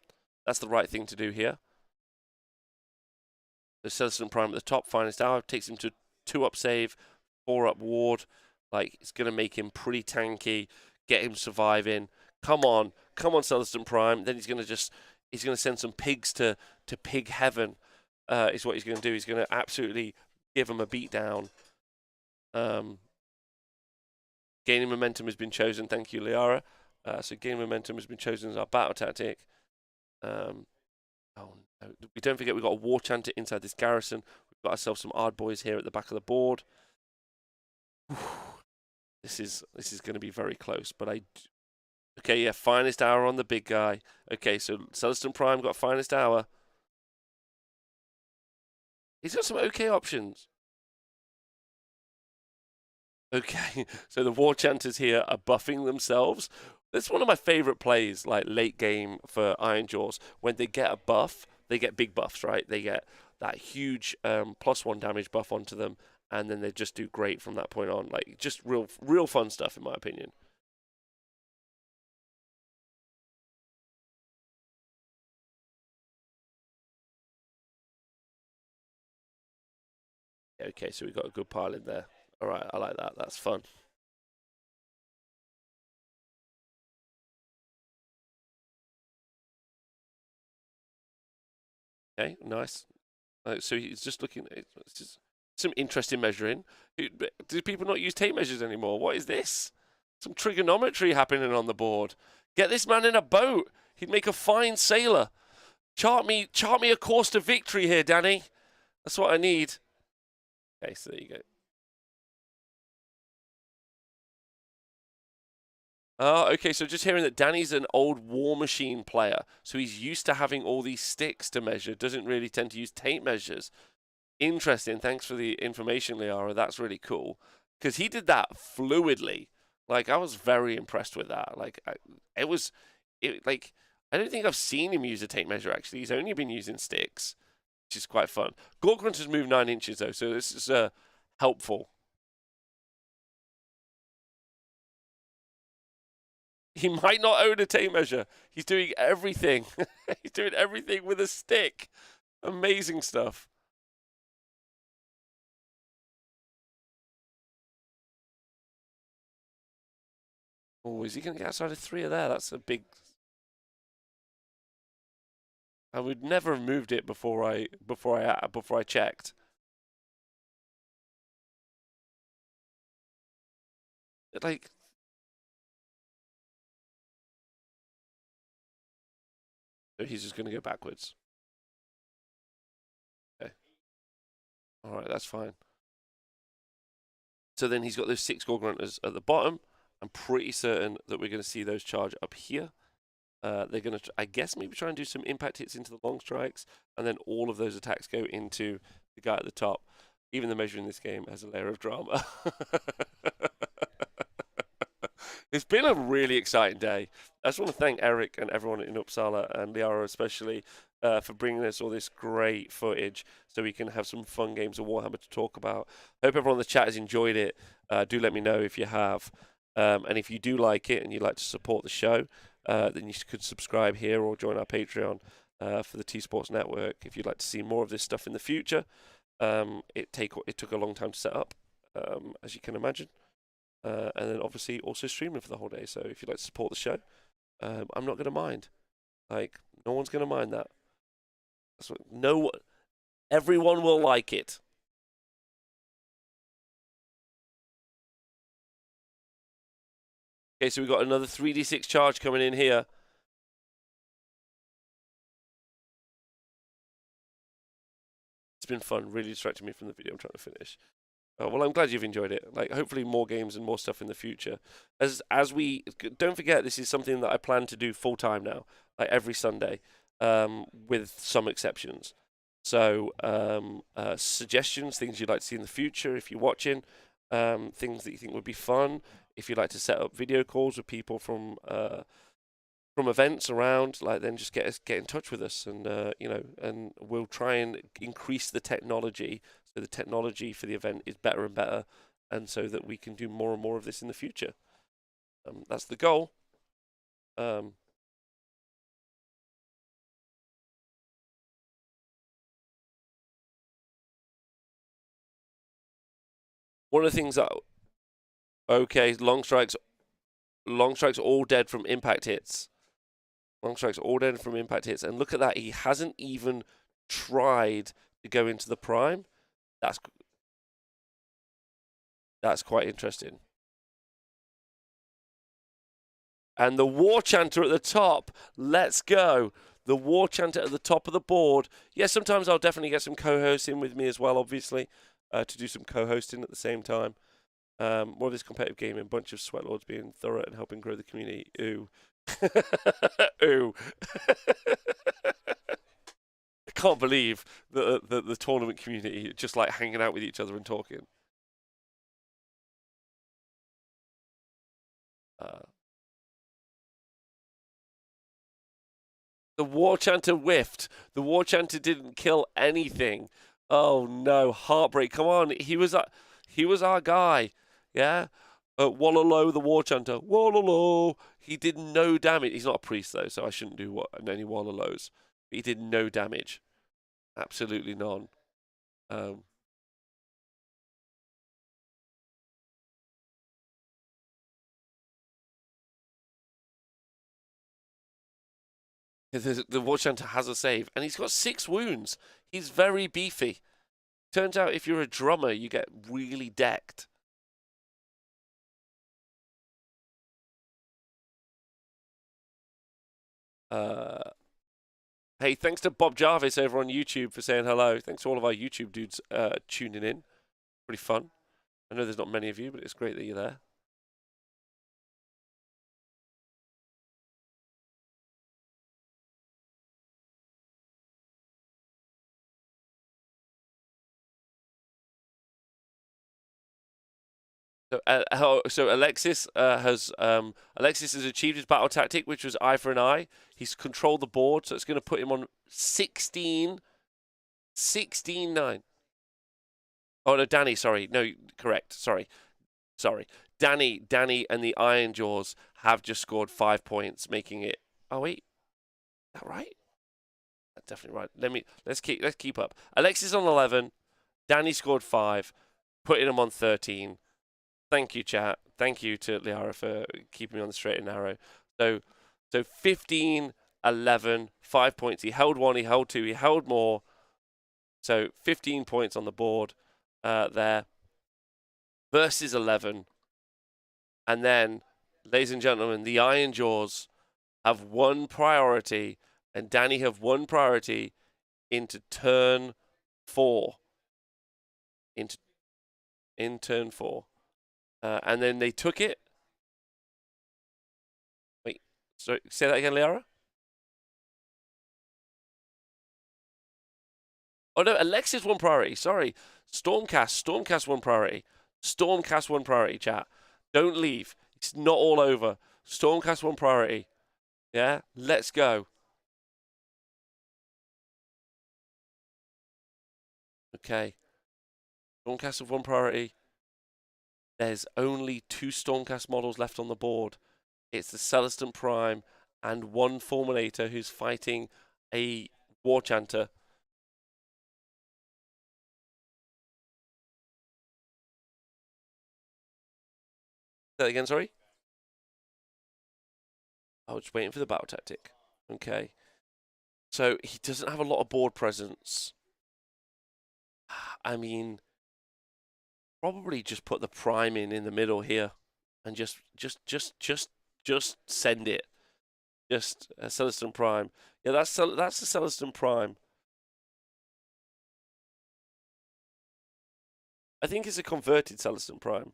[SPEAKER 1] That's the right thing to do here. The Celestin Prime at the top, finest hour, takes him to 2-up save, 4-up ward. Like, it's going to make him pretty tanky, get him surviving. Come on, Celestin Prime. Then he's going to send some pigs to pig heaven. Is what he's going to do. He's going to absolutely give him a beatdown. Gaining momentum has been chosen. Thank you, Liara. So gaining momentum has been chosen as our battle tactic. Oh no! We don't forget we've got a war chanter inside this garrison. We've got ourselves some Ard boys here at the back of the board. This is going to be very close. But okay, yeah, finest hour on the big guy. Okay, so Celestin Prime got finest hour. He's got some okay options. Okay, so the war chanters here are buffing themselves. That's one of my favorite plays, like late game for Ironjaws. When they get a buff, they get big buffs, right? They get that huge +1 damage buff onto them, and then they just do great from that point on. Like, just real fun stuff, in my opinion. Okay, so we got a good pile in there. All right, I like that. That's fun. Okay, nice. So he's just looking. It's just some interesting measuring. Do people not use tape measures anymore? What is this? Some trigonometry happening on the board. Get this man in a boat. He'd make a fine sailor. Chart me a course to victory here, Danny. That's what I need. Okay, so there you go. Okay, so just hearing that Danny's an old War Machine player, so he's used to having all these sticks to measure, doesn't really tend to use tape measures. Interesting, thanks for the information, Liara, that's really cool. Because he did that fluidly. Like, I was very impressed with that. Like, I don't think I've seen him use a tape measure, actually. He's only been using sticks, which is quite fun. Gore Grunter's moved 9 inches, though, so this is helpful. He might not own a tape measure. He's doing everything. He's doing everything with a stick. Amazing stuff. Oh, is he going to get outside of 3 of there? That's a big... I would never have moved it before I checked. Like, So he's just going to go backwards. Okay. All right, that's fine. So then he's got those 6 Gore Grunters at the bottom. I'm pretty certain that we're going to see those charge up here. They're going to, I guess, maybe try and do some impact hits into the long strikes, and then all of those attacks go into the guy at the top. Even the measure in this game has a layer of drama. It's been a really exciting day. I just want to thank Eric and everyone in Uppsala, and Liara especially, for bringing us all this great footage so we can have some fun games of Warhammer to talk about. Hope everyone in the chat has enjoyed it. Do let me know if you have. And if you do like it and you'd like to support the show, then you could subscribe here or join our Patreon for the T Sports Network if you'd like to see more of this stuff in the future. It took a long time to set up, as you can imagine. And then obviously also streaming for the whole day. So if you'd like to support the show, I'm not going to mind. Like, no one's going to mind that. Everyone will like it. Okay, so we've got another 3d6 charge coming in here. It's been fun. Really distracted me from the video I'm trying to finish. Well, I'm glad you've enjoyed it. Like, hopefully more games and more stuff in the future. As we don't forget, this is something that I plan to do full time now, like every Sunday, with some exceptions. So, suggestions, things you'd like to see in the future, if you're watching, things that you think would be fun. If you'd like to set up video calls with people from events around, like, then just get in touch with us, and and we'll try and increase the technology, so the technology for the event is better and better, and so that we can do more and more of this in the future. That's the goal. One of the things that long strikes all dead from impact hits. Long strikes all dead from impact hits, and look at that, he hasn't even tried to go into the prime. That's quite interesting. And the War Chanter at the top. Let's go. The War Chanter at the top of the board. Yeah, sometimes I'll definitely get some co-hosts in with me as well, obviously, to do some co-hosting at the same time. More of this competitive gaming, bunch of sweatlords being thorough and helping grow the community. Ooh. Ooh. I can't believe the tournament community just like hanging out with each other and talking. The War Chanter whiffed. The War Chanter didn't kill anything. Oh no, heartbreak! Come on, he was our guy. Yeah, Wallalo, the War Chanter. Wallalo. He did no damage. He's not a priest though, so I shouldn't do any Wallalos. He did no damage. Absolutely none. The War Chanter has a save, and he's got 6 wounds. He's very beefy. Turns out if you're a drummer, you get really decked. Hey, thanks to Bob Jarvis over on YouTube for saying hello. Thanks to all of our YouTube dudes tuning in. Pretty fun. I know there's not many of you, but it's great that you're there. So Alexis has achieved his battle tactic, which was eye for an eye. He's controlled the board, so it's going to put him on 16-9. Oh no, Danny. Sorry, no, correct. Sorry. Danny and the Iron Jaws have just scored 5 points, making it. Oh wait, is that right? That's definitely right. Let's keep up. Alexis on 11. Danny scored 5, putting him on 13. Thank you, chat. Thank you to Liara for keeping me on the straight and narrow. So 15, 11, 5 points. He held 1, he held 2, he held more. So 15 points on the board there versus 11. And then, ladies and gentlemen, the Iron Jaws have one priority, and Danny have one priority into turn 4. In turn 4. And then they took it. Wait, sorry, say that again, Liara? Oh no, Alexis one priority. Sorry. Stormcast one priority. Stormcast one priority, chat. Don't leave. It's not all over. Stormcast one priority. Yeah, let's go. Okay. Stormcast of one priority. There's only 2 Stormcast models left on the board. It's the Celestant Prime and one Fulminator who's fighting a War Chanter. Say that again, sorry? I was just waiting for the battle tactic. Okay. So he doesn't have a lot of board presence. I mean, probably just put the Prime in the middle here, and just send it. Just a Celestant Prime. Yeah, that's the Celestant Prime. I think it's a converted Celestant Prime.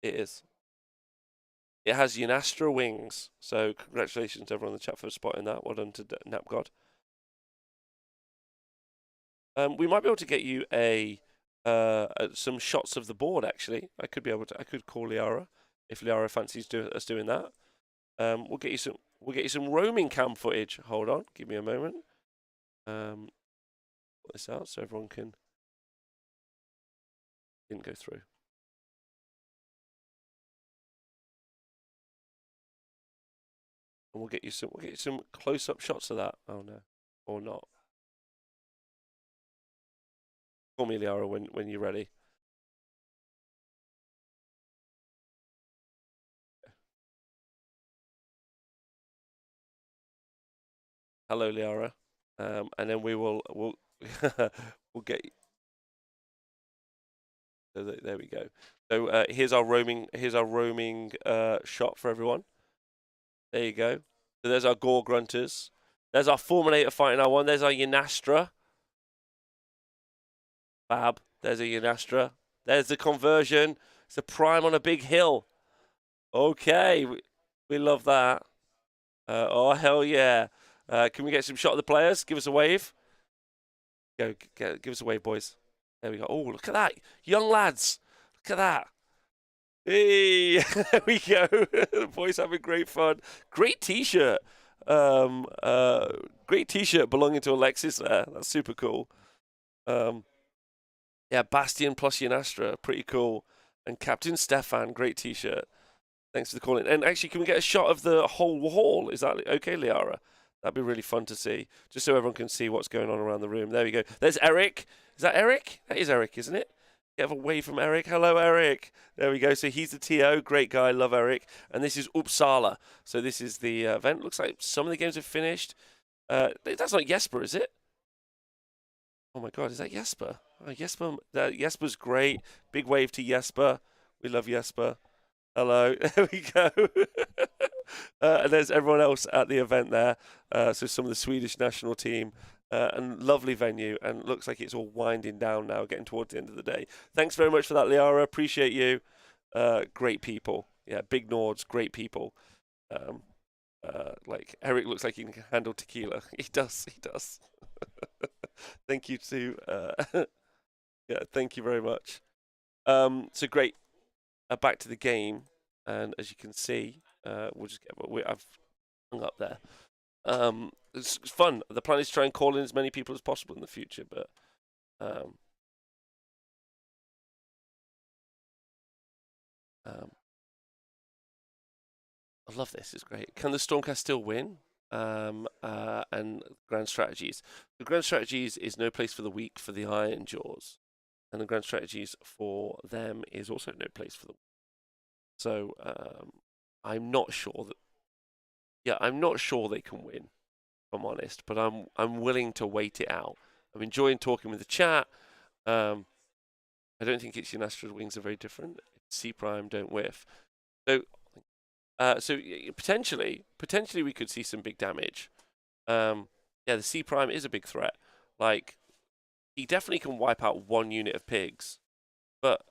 [SPEAKER 1] It is. It has Unastra wings, so congratulations to everyone in the chat for spotting that. Well done to Napgod. We might be able to get you some shots of the board. Actually, I could call Liara if Liara fancies us doing that. We'll get you some roaming cam footage. Hold on, give me a moment. Put this out so everyone didn't go through. And we'll get you some close-up shots of that. Oh no, or not. Call me, Liara, when you're ready. Hello, Liara. And then we'll we'll get. So there we go. So here's our roaming shot for everyone. There you go. So there's our Gore Grunters. There's our Fulminator fighting our one. There's our Unastra. Fab. There's a Unastra. There's the conversion. It's a Prime on a big hill. Okay. We love that. Oh, hell yeah. Can we get some shot of the players? Give us a wave. Give us a wave, boys. There we go. Oh, look at that. Young lads. Look at that. Hey, there we go. The boys having great fun. Great t-shirt. Great t-shirt belonging to Alexis there. That's super cool. Yeah, Bastion plus Unastra. Pretty cool. And Captain Stefan, great t-shirt. Thanks for the calling. And actually, can we get a shot of the whole hall? Is that okay, Liara? That'd be really fun to see, just so everyone can see what's going on around the room. There we go. There's Eric. Is that Eric? That is Eric, isn't it? Get a wave from Eric. Hello, Eric. There we go. So he's the TO. Great guy. Love Eric. And this is Uppsala. So this is the event. Looks like some of the games have finished. That's not Jesper, is it? Oh my God, is that Jesper? Oh, Jesper's great. Big wave to Jesper. We love Jesper. Hello. There we go. And there's everyone else at the event there. So some of the Swedish national team. And lovely venue. And looks like it's all winding down now, getting towards the end of the day. Thanks very much for that, Liara. Appreciate you. Great people. Yeah, big Nords, great people. Like Eric looks like he can handle tequila. He does. Thank you to yeah, thank you very much. So great. Back to the game, and as you can see, we'll just I've hung up there. It's fun. The plan is to try and call in as many people as possible in the future, but I love this. It's great. Can the Stormcast still win? And Grand Strategies. The Grand Strategies is no place for the weak for the Iron Jaws, and the Grand Strategies for them is also no place for the weak. So I'm not sure that. Yeah, I'm not sure they can win, if I'm honest, but I'm willing to wait it out. I'm enjoying talking with the chat. I don't think it's Unastra's wings are very different. C Prime don't whiff. So So potentially we could see some big damage. Yeah, the C prime is a big threat. Like, he definitely can wipe out one unit of pigs, but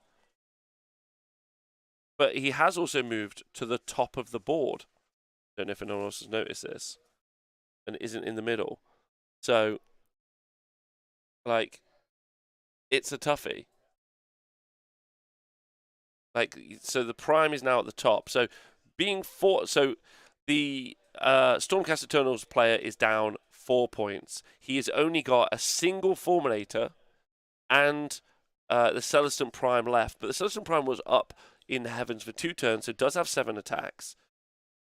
[SPEAKER 1] he has also moved to the top of the board. Don't know if anyone else has noticed this, and isn't in the middle. So, like, it's a toughie. Like, so the prime is now at the top. So the Stormcast Eternals player is down 4 points. He has only got a single Fulminator and the Celestant Prime left, but the Celestant Prime was up in the heavens for 2 turns, so it does have 7 attacks.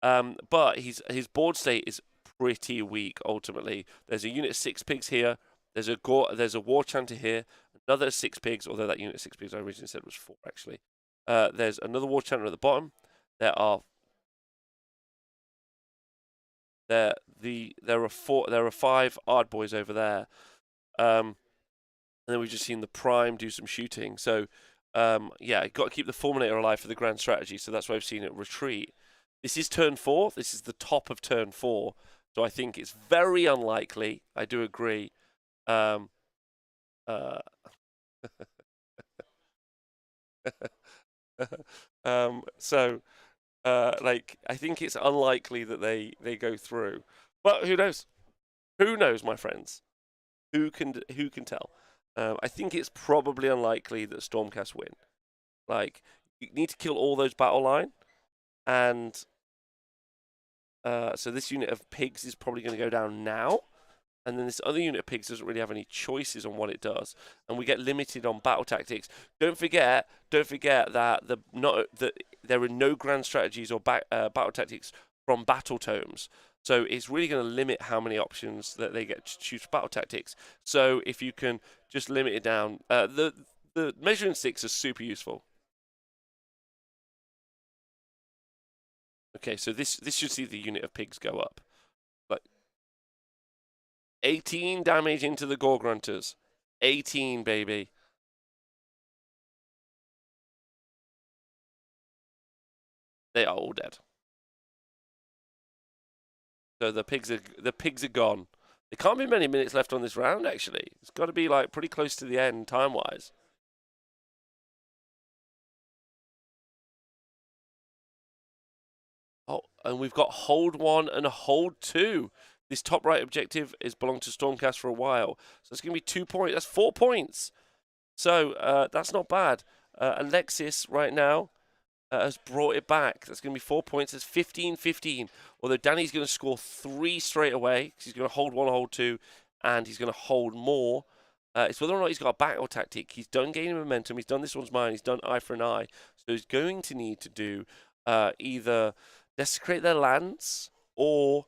[SPEAKER 1] But his board state is pretty weak. Ultimately, there's a unit of 6 pigs here. There's a War Chanter here. Another 6 pigs, although that unit of 6 pigs I originally said was 4 actually. There's another War Chanter at the bottom. There are 5 Ard Boys over there. And then we've just seen the Prime do some shooting. So, yeah, got to keep the Fulminator alive for the grand strategy. So that's why I've seen it retreat. This is turn 4. This is the top of turn 4. So I think it's very unlikely. I do agree. So, like, I think it's unlikely that they go through. But who knows? Who knows, my friends? Who can tell? I think it's probably unlikely that Stormcast win. Like, you need to kill all those battle line, and so this unit of pigs is probably going to go down now, and then this other unit of pigs doesn't really have any choices on what it does, and we get limited on battle tactics. Don't forget that there are no grand strategies or battle tactics from battle tomes. So it's really going to limit how many options that they get to choose for battle tactics. So if you can just limit it down, the measuring sticks are super useful. Okay, so this should see the unit of pigs go up. Like 18 damage into the Gore Grunters. 18, baby. They are all dead. So the pigs are gone. There can't be many minutes left on this round, actually. It's got to be like pretty close to the end time-wise. Oh, and we've got hold 1 and hold 2. This top right objective is belonged to Stormcast for a while. So it's going to be 2 points. That's 4 points. So that's not bad. Alexis right now has brought it back. That's going to be 4 points. That's 15-15. Although Danny's going to score 3 straight away because he's going to hold 1, hold 2, and he's going to hold more. It's whether or not he's got a battle tactic. He's done gaining momentum. He's done this one's mine. He's done eye for an eye. So he's going to need to do either desecrate their lands or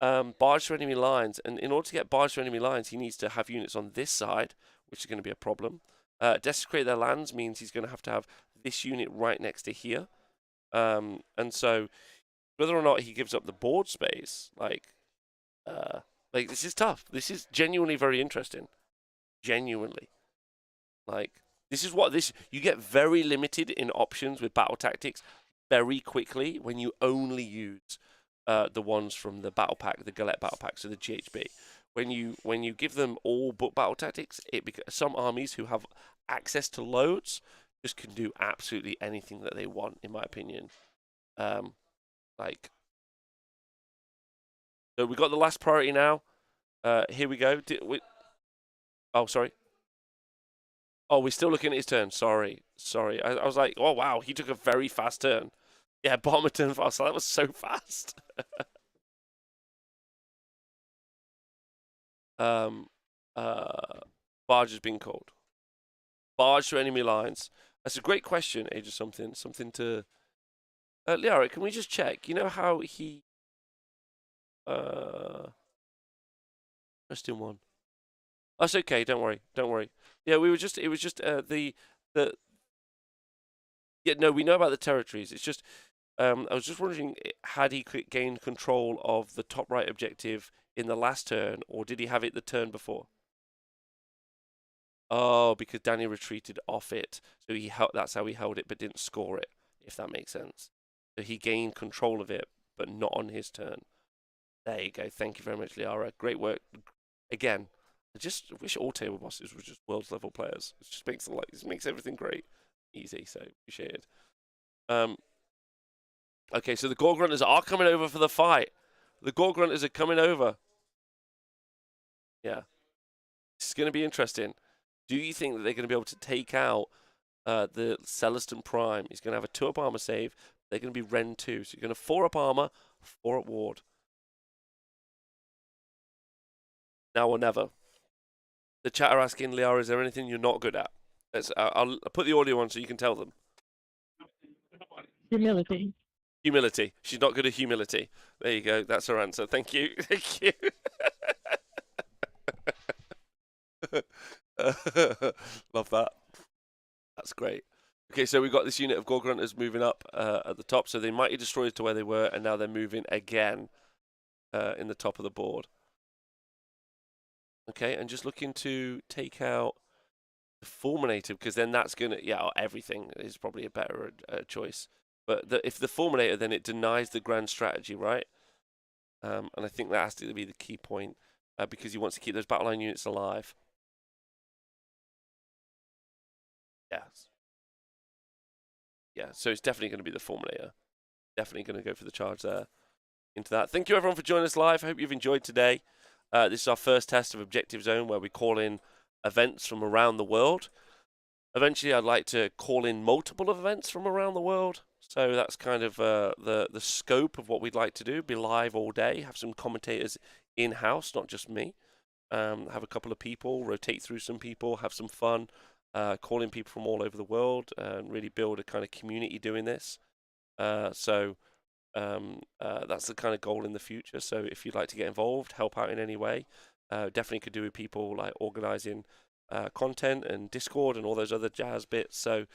[SPEAKER 1] barge through enemy lines. And in order to get barge through enemy lines, he needs to have units on this side, which is going to be a problem. Desecrate their lands means he's going to have this unit right next to here. And so whether or not he gives up the board space, like this is tough. This is genuinely very interesting. Genuinely. Like, this is what you get very limited in options with battle tactics very quickly when you only use the ones from the battle pack, the Galette battle pack, so the GHB. When you give them all book battle tactics, some armies who have access to loads just can do absolutely anything that they want, in my opinion. So we got the last priority now. Here we go. Oh, sorry. Oh, we're still looking at his turn. Sorry. I was like, oh wow, he took a very fast turn. Yeah, bottom of turn fast. That was so fast. Barge has been called. Barge to enemy lines. That's a great question, Age of Something. Something to... Liara, can we just check? You know how he... Interesting one. That's okay, don't worry. Yeah, it was just the... Yeah, no, we know about the territories. It's just... I was just wondering, had he gained control of the top right objective in the last turn, or did he have it the turn before? Oh, because Danny retreated off it, so that's how he held it, but didn't score it. If that makes sense. So he gained control of it, but not on his turn. There you go. Thank you very much, Liara. Great work. Again, I just wish all table bosses were just world level players. It just makes everything great, easy. So appreciated. Okay, so the Gore Grunters are coming over for the fight. The Gore Grunters are coming over. Yeah, this is going to be interesting. Do you think that they're going to be able to take out the Celestin Prime? He's going to have a 2-up armor save. They're going to be Ren 2. So you're going to 4-up armor, 4-up ward. Now or never. The chat are asking, Liara, is there anything you're not good at? I'll put the audio on so you can tell them.
[SPEAKER 3] Humility.
[SPEAKER 1] Humility. She's not good at humility. There you go. That's her answer. Thank you. Thank you. Love that. That's great. Okay, so we've got this unit of Gore Grunters moving up at the top. So they mighty destroyed to where they were, and now they're moving again in the top of the board. Okay, and just looking to take out the Fulminator, because then that's going to, yeah, everything is probably a better choice. But if the Fulminator, then it denies the grand strategy, right? And I think that has to be the key point, because he wants to keep those battle line units alive. Yes. Yeah, so it's definitely going to be the Fulminator. Definitely going to go for the charge there into that. Thank you, everyone, for joining us live. I hope you've enjoyed today. This is our first test of Objective Zone, where we call in events from around the world. Eventually, I'd like to call in multiple events from around the world. So that's kind of the scope of what we'd like to do. Be live all day, have some commentators in-house, not just me. Have a couple of people, rotate through some people, have some fun, call in people from all over the world, and really build a kind of community doing this. So that's the kind of goal in the future. So if you'd like to get involved, help out in any way, definitely could do with people like organizing content and Discord and all those other jazz bits. So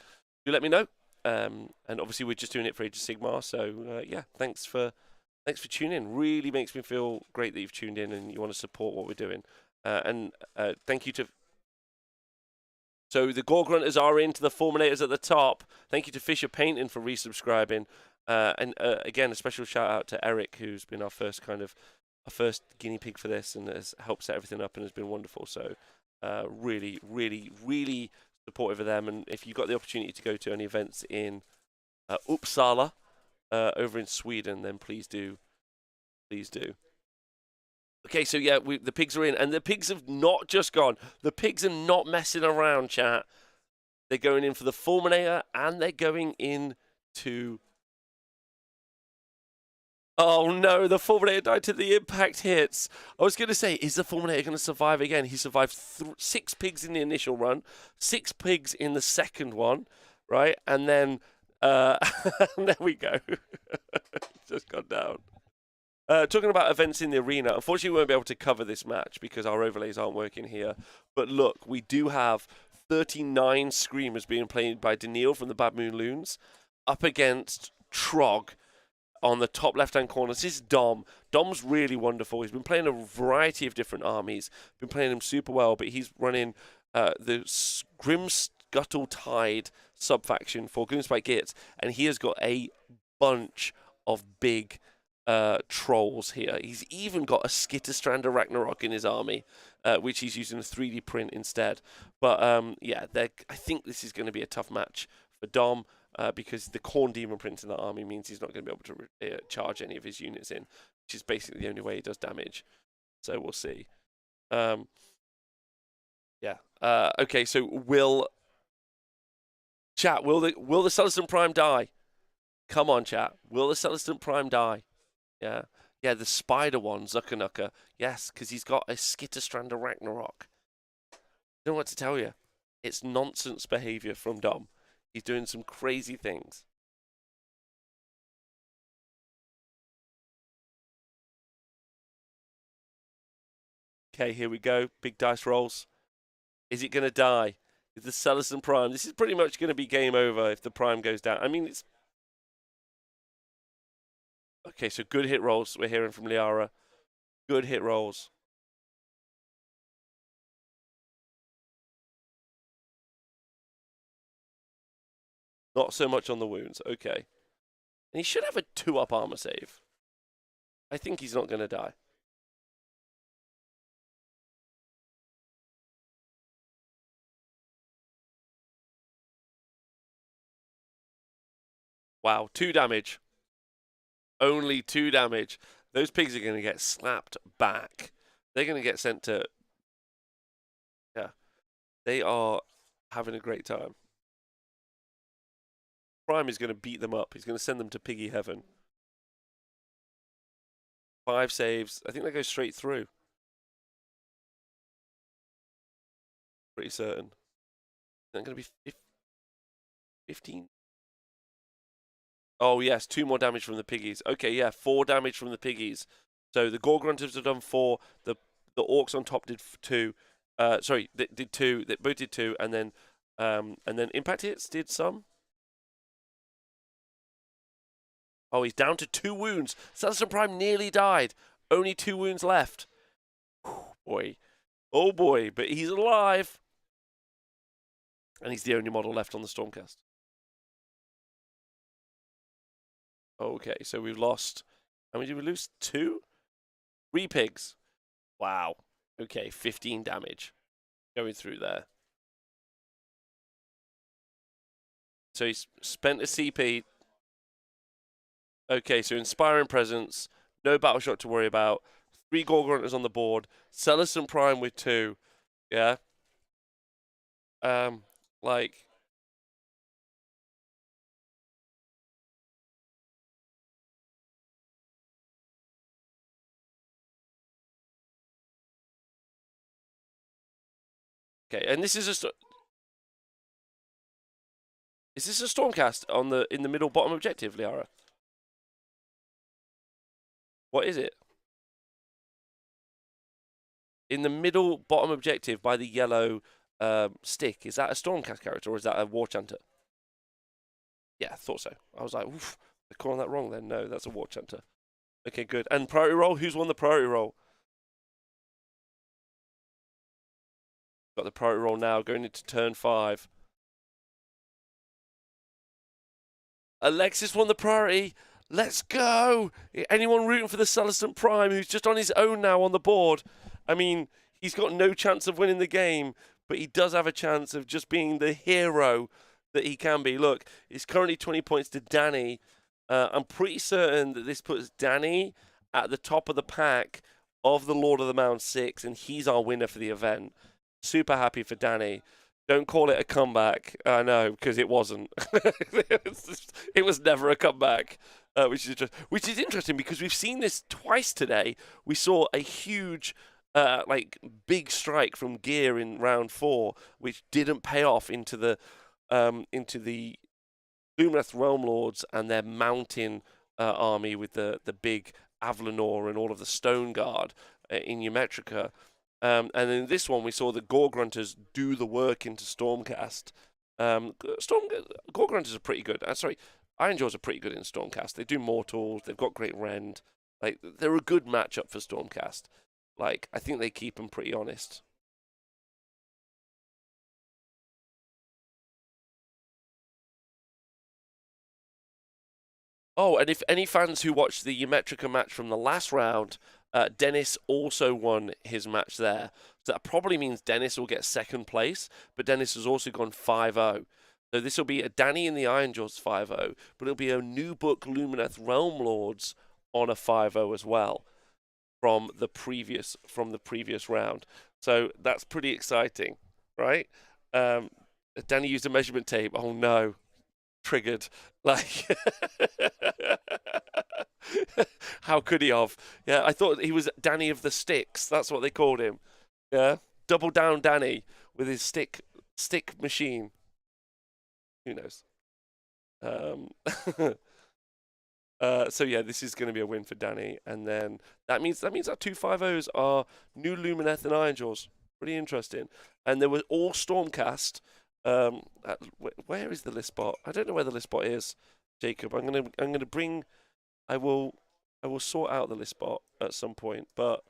[SPEAKER 1] do let me know. And obviously we're just doing it for Age of Sigmar. So yeah, thanks for tuning in. Really makes me feel great that you've tuned in and you want to support what we're doing. And thank you to. So the Gore Grunters are into the Fulminators at the top. Thank you to Fisher Painting for resubscribing. And again, a special shout out to Eric, who's been our first guinea pig for this and has helped set everything up and has been wonderful. So really, really, really supportive of them. And if you've got the opportunity to go to any events in Uppsala over in Sweden, then please do. Please do. Okay, so yeah, the pigs are in, and the pigs have not just gone. The pigs are not messing around, chat. They're going in for the Fulminator, and they're going in to... Oh no, the Fulminator died to the impact hits. I was going to say, is the Fulminator going to survive again? He survived 6 pigs in the initial run, 6 pigs in the second one, right? And then, there we go. Just gone down. Talking about events in the arena, unfortunately we won't be able to cover this match because our overlays aren't working here. But look, we do have 39 Screamers being played by Daniil from the Bad Moon Loons up against Trog on the top left-hand corner. This is Dom. Dom's really wonderful. He's been playing a variety of different armies, been playing them super well, but he's running the Grim Scuttle Tide sub-faction for Gloomspike Gitz, and he has got a bunch of big trolls here. He's even got a Skitterstrand of Ragnarok in his army, which he's using a 3D print instead. But yeah, I think this is going to be a tough match for Dom because the Khorne Demon print in that army means he's not going to be able to charge any of his units in, which is basically the only way he does damage. So we'll see. Yeah. Okay. So will the Celestin Prime die? Come on, chat. Will the Celestin Prime die? Yeah. Yeah, the spider one, Zuckernucker. Yes, because he's got a Skitterstrand of Ragnarok. I don't know what to tell you. It's nonsense behavior from Dom. He's doing some crazy things. Okay, here we go. Big dice rolls. Is it going to die? Is the Celestin Prime? This is pretty much going to be game over if the Prime goes down. I mean, it's... Okay, so good hit rolls we're hearing from Liara. Good hit rolls. Not so much on the wounds. Okay. And he should have a 2-up armor save. I think he's not going to die. Wow, 2 damage. Only 2 damage. Those pigs are going to get slapped back. They're going to get sent to... Yeah. They are having a great time. Prime is going to beat them up. He's going to send them to piggy heaven. 5 saves. I think that goes straight through. Pretty certain. Is that going to be 15? Oh, yes. 2 more damage from the piggies. Okay, yeah. 4 damage from the piggies. So the Gore Grunters have done 4. The Orcs on top did 2. Sorry, they did 2. They both did 2. And then Impact Hits did some. Oh, he's down to 2 wounds. Sanderson Prime nearly died. Only 2 wounds left. Whew, boy. Oh, boy. But he's alive. And he's the only model left on the Stormcast. Okay, so we've lost... How many did we lose? 2? 3 pigs. Wow. Okay, 15 damage. Going through there. So he's spent a CP... Okay, so Inspiring Presence, no Battle Shot to worry about, 3 Gore Grunters on the board, Celestin Prime with 2, yeah? Like... Okay, and this is just... Is this a Stormcast on in the middle bottom objective, Liara? What is it? In the middle bottom objective by the yellow stick, is that a Stormcast character or is that a War Chanter? Yeah, I thought so. I was like, oof, they're calling that wrong then. No, that's a War Chanter. Okay, good. And priority roll? Who's won the priority roll? Got the priority roll now, going into turn 5. Alexis won the priority. Let's go! Anyone rooting for the Celestin Prime, who's just on his own now on the board? I mean, he's got no chance of winning the game, but he does have a chance of just being the hero that he can be. Look, it's currently 20 points to Danny. I'm pretty certain that this puts Danny at the top of the pack of the Lord of the Mounds 6, and he's our winner for the event. Super happy for Danny. Don't call it a comeback. I know, because it wasn't. It was never a comeback, which is interesting because we've seen this twice today. We saw a huge, big strike from Gear in round 4, which didn't pay off into the Lumineth Realm Lords and their mountain army with the big Avlanor and all of the Stone Guard in Eumetrica. And in this one, we saw the Gore Grunters do the work into Stormcast. Gore Grunters are pretty good. Sorry, Ironjaws are pretty good in Stormcast. They do Mortals. They've got great Rend. Like, they're a good matchup for Stormcast. Like, I think they keep them pretty honest. Oh, and if any fans who watched the Eumetrica match from the last round, Dennis also won his match there. So that probably means Dennis will get second place, but Dennis has also gone 5-0. So this will be a Danny in the Ironjaws 5-0, but it'll be a new book Lumineth Realm Lords on a 5-0 as well from the previous round. So that's pretty exciting, right? Danny used a measurement tape. Oh no. Triggered. Like, how could he have? Yeah, I thought he was Danny of the Sticks. That's what they called him. Yeah, double down Danny with his stick machine. Who knows? So yeah, this is going to be a win for Danny, and then that means our 2 5-0s are new Lumineth and Ironjaws. Pretty interesting. And there was all Stormcast. Where is the list bot? I don't know where the list bot is, Jacob. I'm gonna bring. I will sort out the list bot at some point, but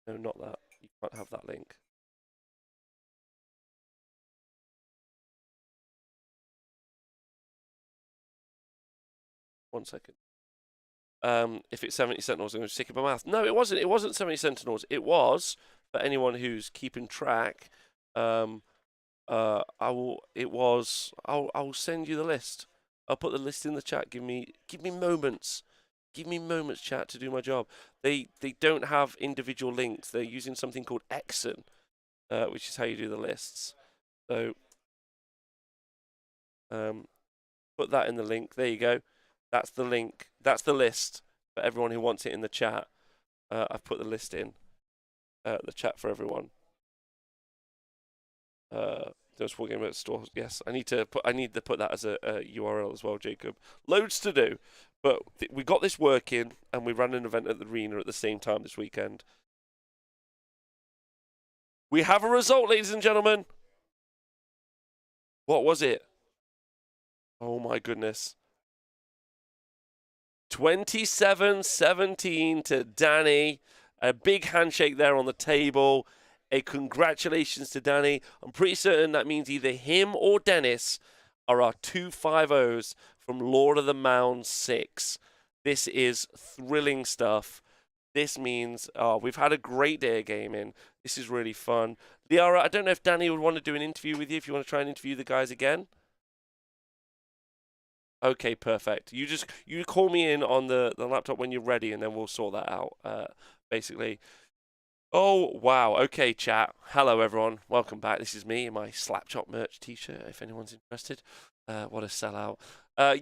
[SPEAKER 1] no, not that. You can't have that link. 1 second. If it's 70 Sentinels, I'm going to stick it in my mouth. No, it wasn't. It wasn't 70 Sentinels. It was, for anyone who's keeping track, I will. It was. I'll send you the list. I'll put the list in the chat. Give me moments. Give me moments, chat, to do my job. They don't have individual links. They're using something called Exen, which is how you do the lists. So, put that in the link. There you go. That's the link. That's the list for everyone who wants it in the chat. I've put the list in the chat for everyone. Those 4 game store. Yes, I need to put that as a URL as well, Jacob. Loads to do, but we got this working, and we ran an event at the arena at the same time this weekend. We have a result, ladies and gentlemen. What was it? Oh my goodness. 27-17 to Danny. A big handshake there on the table. A congratulations to Danny. I'm pretty certain that means either him or Dennis are our 2 5-0s from Lord of the Mounds 6. This is thrilling stuff. This means we've had a great day of gaming. This is really fun. Liara, I don't know if Danny would want to do an interview with you, if you want to try and interview the guys again. Okay, perfect. You call me in on the laptop when you're ready, and then we'll sort that out, basically. Oh, wow. Okay, chat. Hello, everyone. Welcome back. This is me in my Slapchop merch t-shirt, if anyone's interested. What a sellout.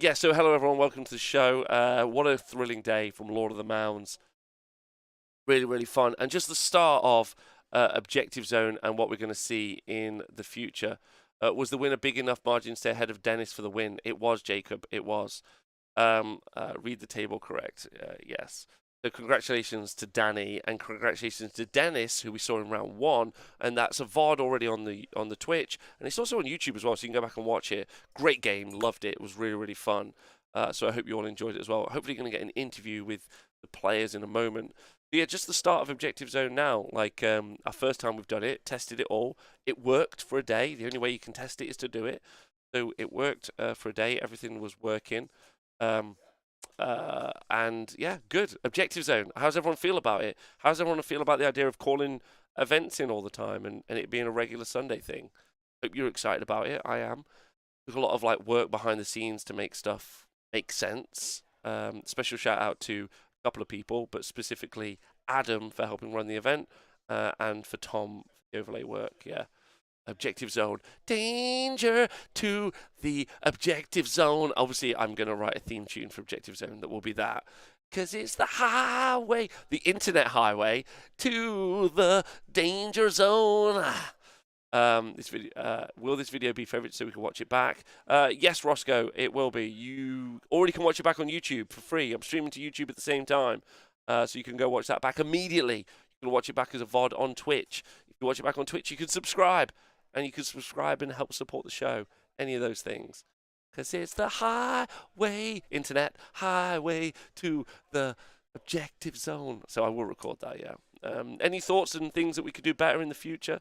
[SPEAKER 1] Yeah, so hello, everyone. Welcome to the show. What a thrilling day from Lord of the Mounds. Really, really fun. And just the start of Objective Zone and what we're going to see in the future. Was the win a big enough margin to stay ahead of Dennis for the win? It was, Jacob. It was. Read the table correct. Yes. So congratulations to Danny, and congratulations to Dennis, who we saw in round 1, and that's a VOD already on the Twitch, and it's also on YouTube as well, so you can go back and watch it. Great game, loved it. It was really, really fun. So I hope you all enjoyed it as well. Hopefully you're going to get an interview with the players in a moment. But yeah, just the start of Objective Zone now. Like our first time we've done it, tested it all. It worked for a day. The only way you can test it is to do it. So it worked for a day. Everything was working. And yeah, good. Objective Zone. How's everyone feel about it? How's everyone feel about the idea of calling events in all the time and it being a regular Sunday thing? Hope you're excited about it. I am. There's a lot of like work behind the scenes to make stuff make sense. Special shout out to a couple of people, but specifically Adam for helping run the event, and for Tom for the overlay work. Yeah. Objective Zone. Danger to the Objective Zone. Obviously, I'm going to write a theme tune for Objective Zone that will be that. Because it's the highway, the internet highway, to the danger zone. This video, will this video be favourite so we can watch it back? Yes, Roscoe, it will be. You already can watch it back on YouTube for free. I'm streaming to YouTube at the same time. So you can go watch that back immediately. You can watch it back as a VOD on Twitch. If you watch it back on Twitch, you can subscribe. And you can subscribe and help support the show. Any of those things. Because it's the highway, internet highway to the Objective Zone. So I will record that, yeah. Any thoughts and things that we could do better in the future?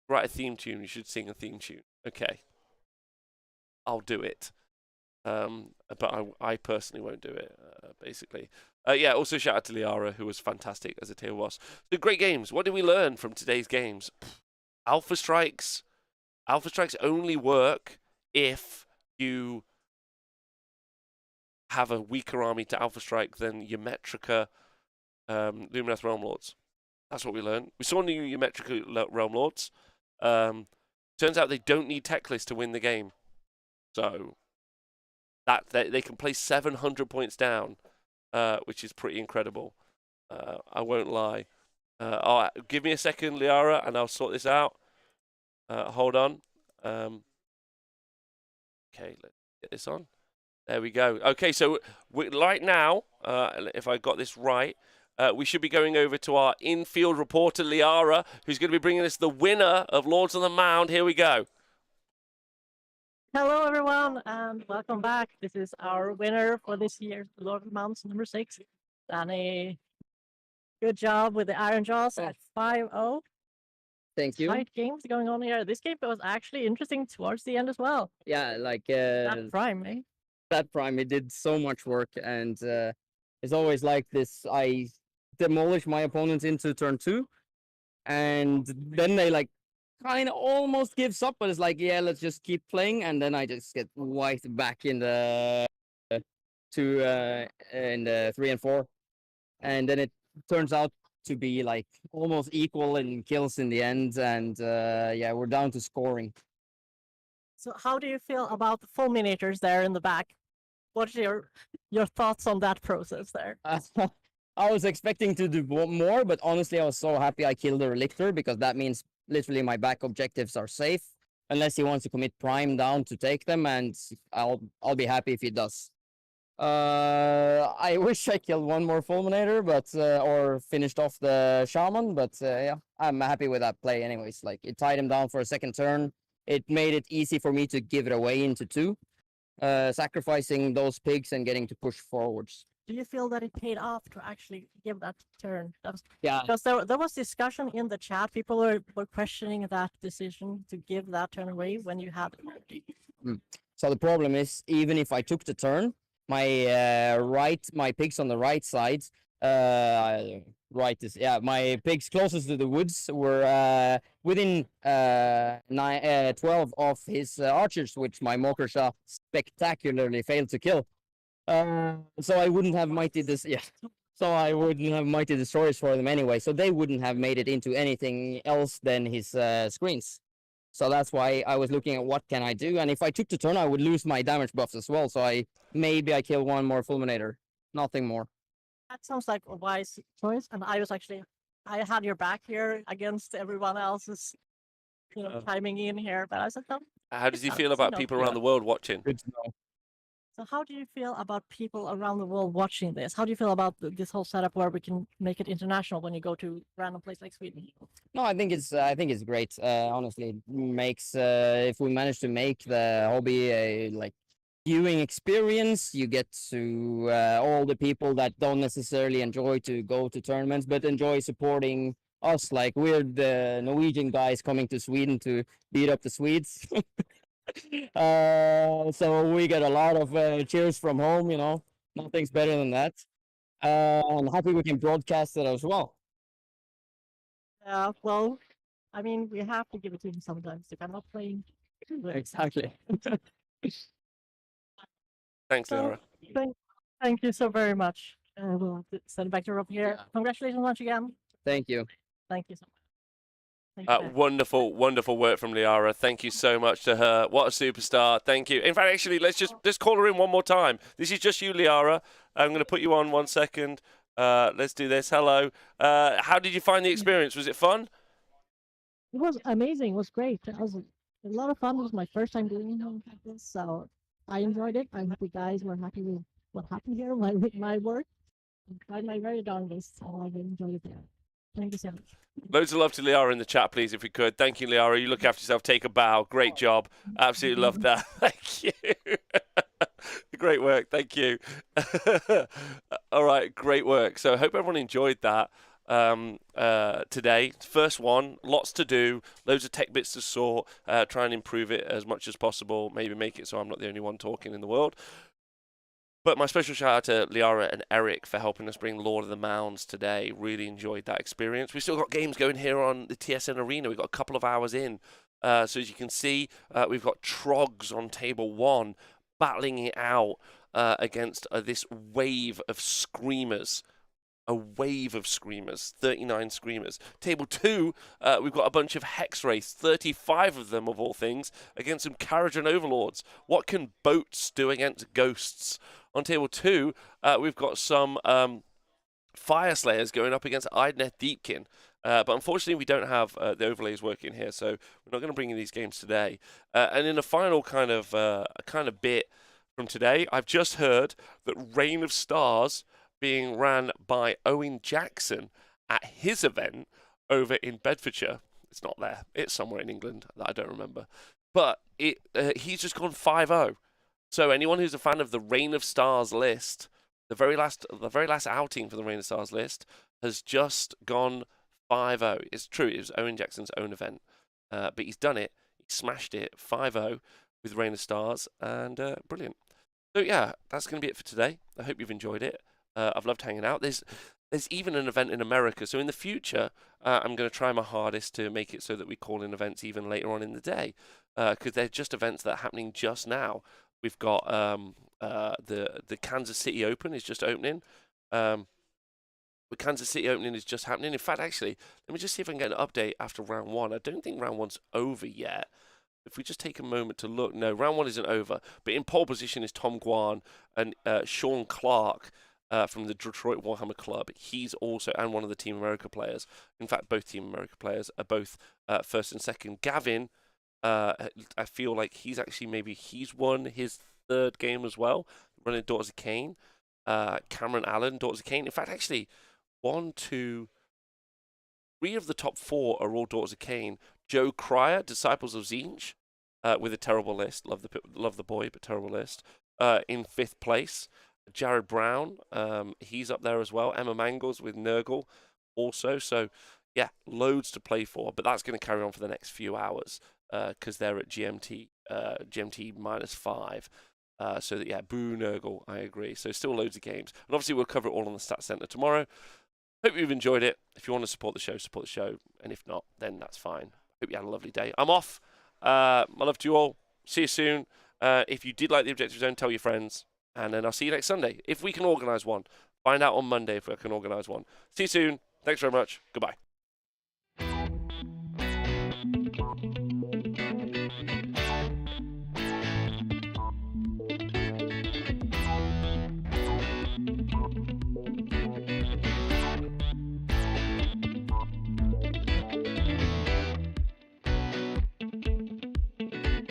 [SPEAKER 1] Write a theme tune. You should sing a theme tune. Okay. I'll do it. But I personally won't do it, basically. Yeah, also shout out to Liara, who was fantastic as a table boss. So great games. What did we learn from today's games? Alpha Strikes only work if you have a weaker army to Alpha Strike than Ymetrica Luminous Realm Lords. That's what we learned. We saw new Ymetrica Realm Lords. Turns out they don't need tech list to win the game. So that they can place 700 points down, which is pretty incredible. I won't lie. Give me a second, Liara, and I'll sort this out. Hold on. Okay, let's get this on. There we go. Okay, so right now, if I got this right, we should be going over to our infield reporter, Liara, who's going to be bringing us the winner of Lords on the Mound. Here we go.
[SPEAKER 3] Hello, everyone, and welcome back. This is our winner for this year's Lord of the Mounds number 6. Danny, good job with the Iron Jaws at 5-0.
[SPEAKER 4] Thank you.
[SPEAKER 3] Tight games going on here. This game was actually interesting towards the end as well.
[SPEAKER 4] Yeah, like
[SPEAKER 3] That prime, eh?
[SPEAKER 4] that prime. It did so much work, and it's always like this. I demolish my opponents into turn 2, and then they like kind of almost gives up, but it's like, yeah, let's just keep playing, and then I just get wiped back in the in the 3 and 4, and then it turns out to be like almost equal in kills in the end, and yeah, we're down to scoring.
[SPEAKER 3] So how do you feel about the fulminators there in the back? What's your thoughts on that process there?
[SPEAKER 4] I was expecting to do more, but honestly, I was so happy I killed the Relictor, because that means literally my back objectives are safe, unless he wants to commit Prime down to take them, and I'll be happy if he does. I wish I killed one more Fulminator, but or finished off the Shaman, but yeah, I'm happy with that play anyways. Like, it tied him down for a second turn. It made it easy for me to give it away into 2, sacrificing those pigs and getting to push forwards.
[SPEAKER 3] Do you feel that it paid off to actually give that turn?
[SPEAKER 4] Yeah.
[SPEAKER 3] Because there was discussion in the chat. People were questioning that decision to give that turn away when you had it.
[SPEAKER 4] So the problem is, even if I took the turn, my my pigs on the right side, my pigs closest to the woods were within 12 of his archers, which my Mokersha spectacularly failed to kill. So I wouldn't have mighty So I wouldn't have mighty destroyers for them anyway. So they wouldn't have made it into anything else than his screens. So that's why I was looking at what can I do, and if I took the turn, I would lose my damage buffs as well. So maybe I kill one more Fulminator, nothing more.
[SPEAKER 3] That sounds like a wise choice. And I had your back here against everyone else's, chiming in here. But I said, no.
[SPEAKER 1] How does he feel about people around the world watching?
[SPEAKER 4] Good to know.
[SPEAKER 3] So how do you feel about people around the world watching this? How do you feel about this whole setup where we can make it international when you go to a random place like Sweden?
[SPEAKER 4] No, I think it's great. Honestly, it makes if we manage to make the hobby a viewing experience, you get to all the people that don't necessarily enjoy to go to tournaments, but enjoy supporting us. Like, we're the Norwegian guys coming to Sweden to beat up the Swedes. So we get a lot of cheers from home, nothing's better than that. I'm happy we can broadcast it as well.
[SPEAKER 3] Yeah, well, I mean, we have to give it to him sometimes if I'm not playing.
[SPEAKER 4] Exactly.
[SPEAKER 1] Thanks,
[SPEAKER 3] So,
[SPEAKER 1] Laura.
[SPEAKER 3] thank you so very much. We'll have to send it back to Rob here.
[SPEAKER 4] Yeah.
[SPEAKER 3] Congratulations once again.
[SPEAKER 4] Thank you.
[SPEAKER 3] Thank you so much. Thank you, Ben.
[SPEAKER 1] Wonderful work from Liara. Thank you so much to her. What a superstar. Thank you. In fact, actually, let's call her in one more time. This is just you, Liara. I'm going to put you on 1 second. Let's do this. Hello. How did you find the experience? Was it fun?
[SPEAKER 3] It was amazing. It was great. It was a lot of fun. It was my first time doing something like this, so I enjoyed it. I'm happy guys were happy with what happened here, with my work. I tried my very darndest, so I enjoyed it. Thank you so much.
[SPEAKER 1] Loads of love to Liara in the chat, please, if we could. Thank you, Liara. You look after yourself. Take a bow. Great job. Absolutely love that. Thank you. Great work. Thank you. All right. Great work. So I hope everyone enjoyed that today. First one. Lots to do. Loads of tech bits to sort. Try and improve it as much as possible. Maybe make it so I'm not the only one talking in the world. But my special shout out to Liara and Eric for helping us bring Lord of the Mounds today. Really enjoyed that experience. We've still got games going here on the TSN Arena. We've got a couple of hours in. So as you can see, we've got Trogs on table 1 battling it out against this wave of Screamers. A wave of Screamers, 39 Screamers. Table 2, we've got a bunch of Hex Wraiths, 35 of them of all things, against some Karajan Overlords. What can boats do against ghosts? On table 2, we've got some Fire Slayers going up against Idneth Deepkin. But unfortunately, we don't have the overlays working here, so we're not going to bring in these games today. And in a final kind of bit from today, I've just heard that Reign of Stars being ran by Owen Jackson at his event over in Bedfordshire. It's not there. It's somewhere in England that I don't remember. But he's just gone 5-0. So anyone who's a fan of the Reign of Stars list, the very last outing for the Reign of Stars list has just gone 5-0. It's true. It was Owen Jackson's own event, but he's done it. He smashed it 5-0 with Reign of Stars, and brilliant. So yeah, that's going to be it for today. I hope you've enjoyed it. I've loved hanging out. There's even an event in America. So in the future, I'm going to try my hardest to make it so that we call in events even later on in the day, because they're just events that are happening just now. We've got the Kansas City Open is just opening. The Kansas City Opening is just happening. In fact, actually, let me just see if I can get an update after round one. I don't think round one's over yet. If we just take a moment to look, no, round one isn't over. But in pole position is Tom Guan and Sean Clark from the Detroit Warhammer Club. He's also, and one of the Team America players. In fact, both Team America players are both first and second. Gavin, I feel like he's won his third game as well, running Daughters of Cain. Cameron Allen, Daughters of Cain. In fact, actually, 1, 2, 3 of the top 4 are all Daughters of Cain. Joe Cryer, Disciples of Zinj, with a terrible list. Love the boy, but terrible list. In 5th place, Jared Brown, he's up there as well. Emma Mangles with Nurgle also. So, yeah, loads to play for. But that's going to carry on for the next few hours because they're at GMT -5. So that, yeah, boo Nurgle, I agree. So still loads of games. And obviously we'll cover it all on the Stats Center tomorrow. Hope you've enjoyed it. If you want to support the show, support the show. And if not, then that's fine. Hope you had a lovely day. I'm off. My love to you all. See you soon. If you did like the Objective Zone, tell your friends. And then I'll see you next Sunday. If we can organise one. Find out on Monday if we can organise one. See you soon. Thanks very much. Goodbye.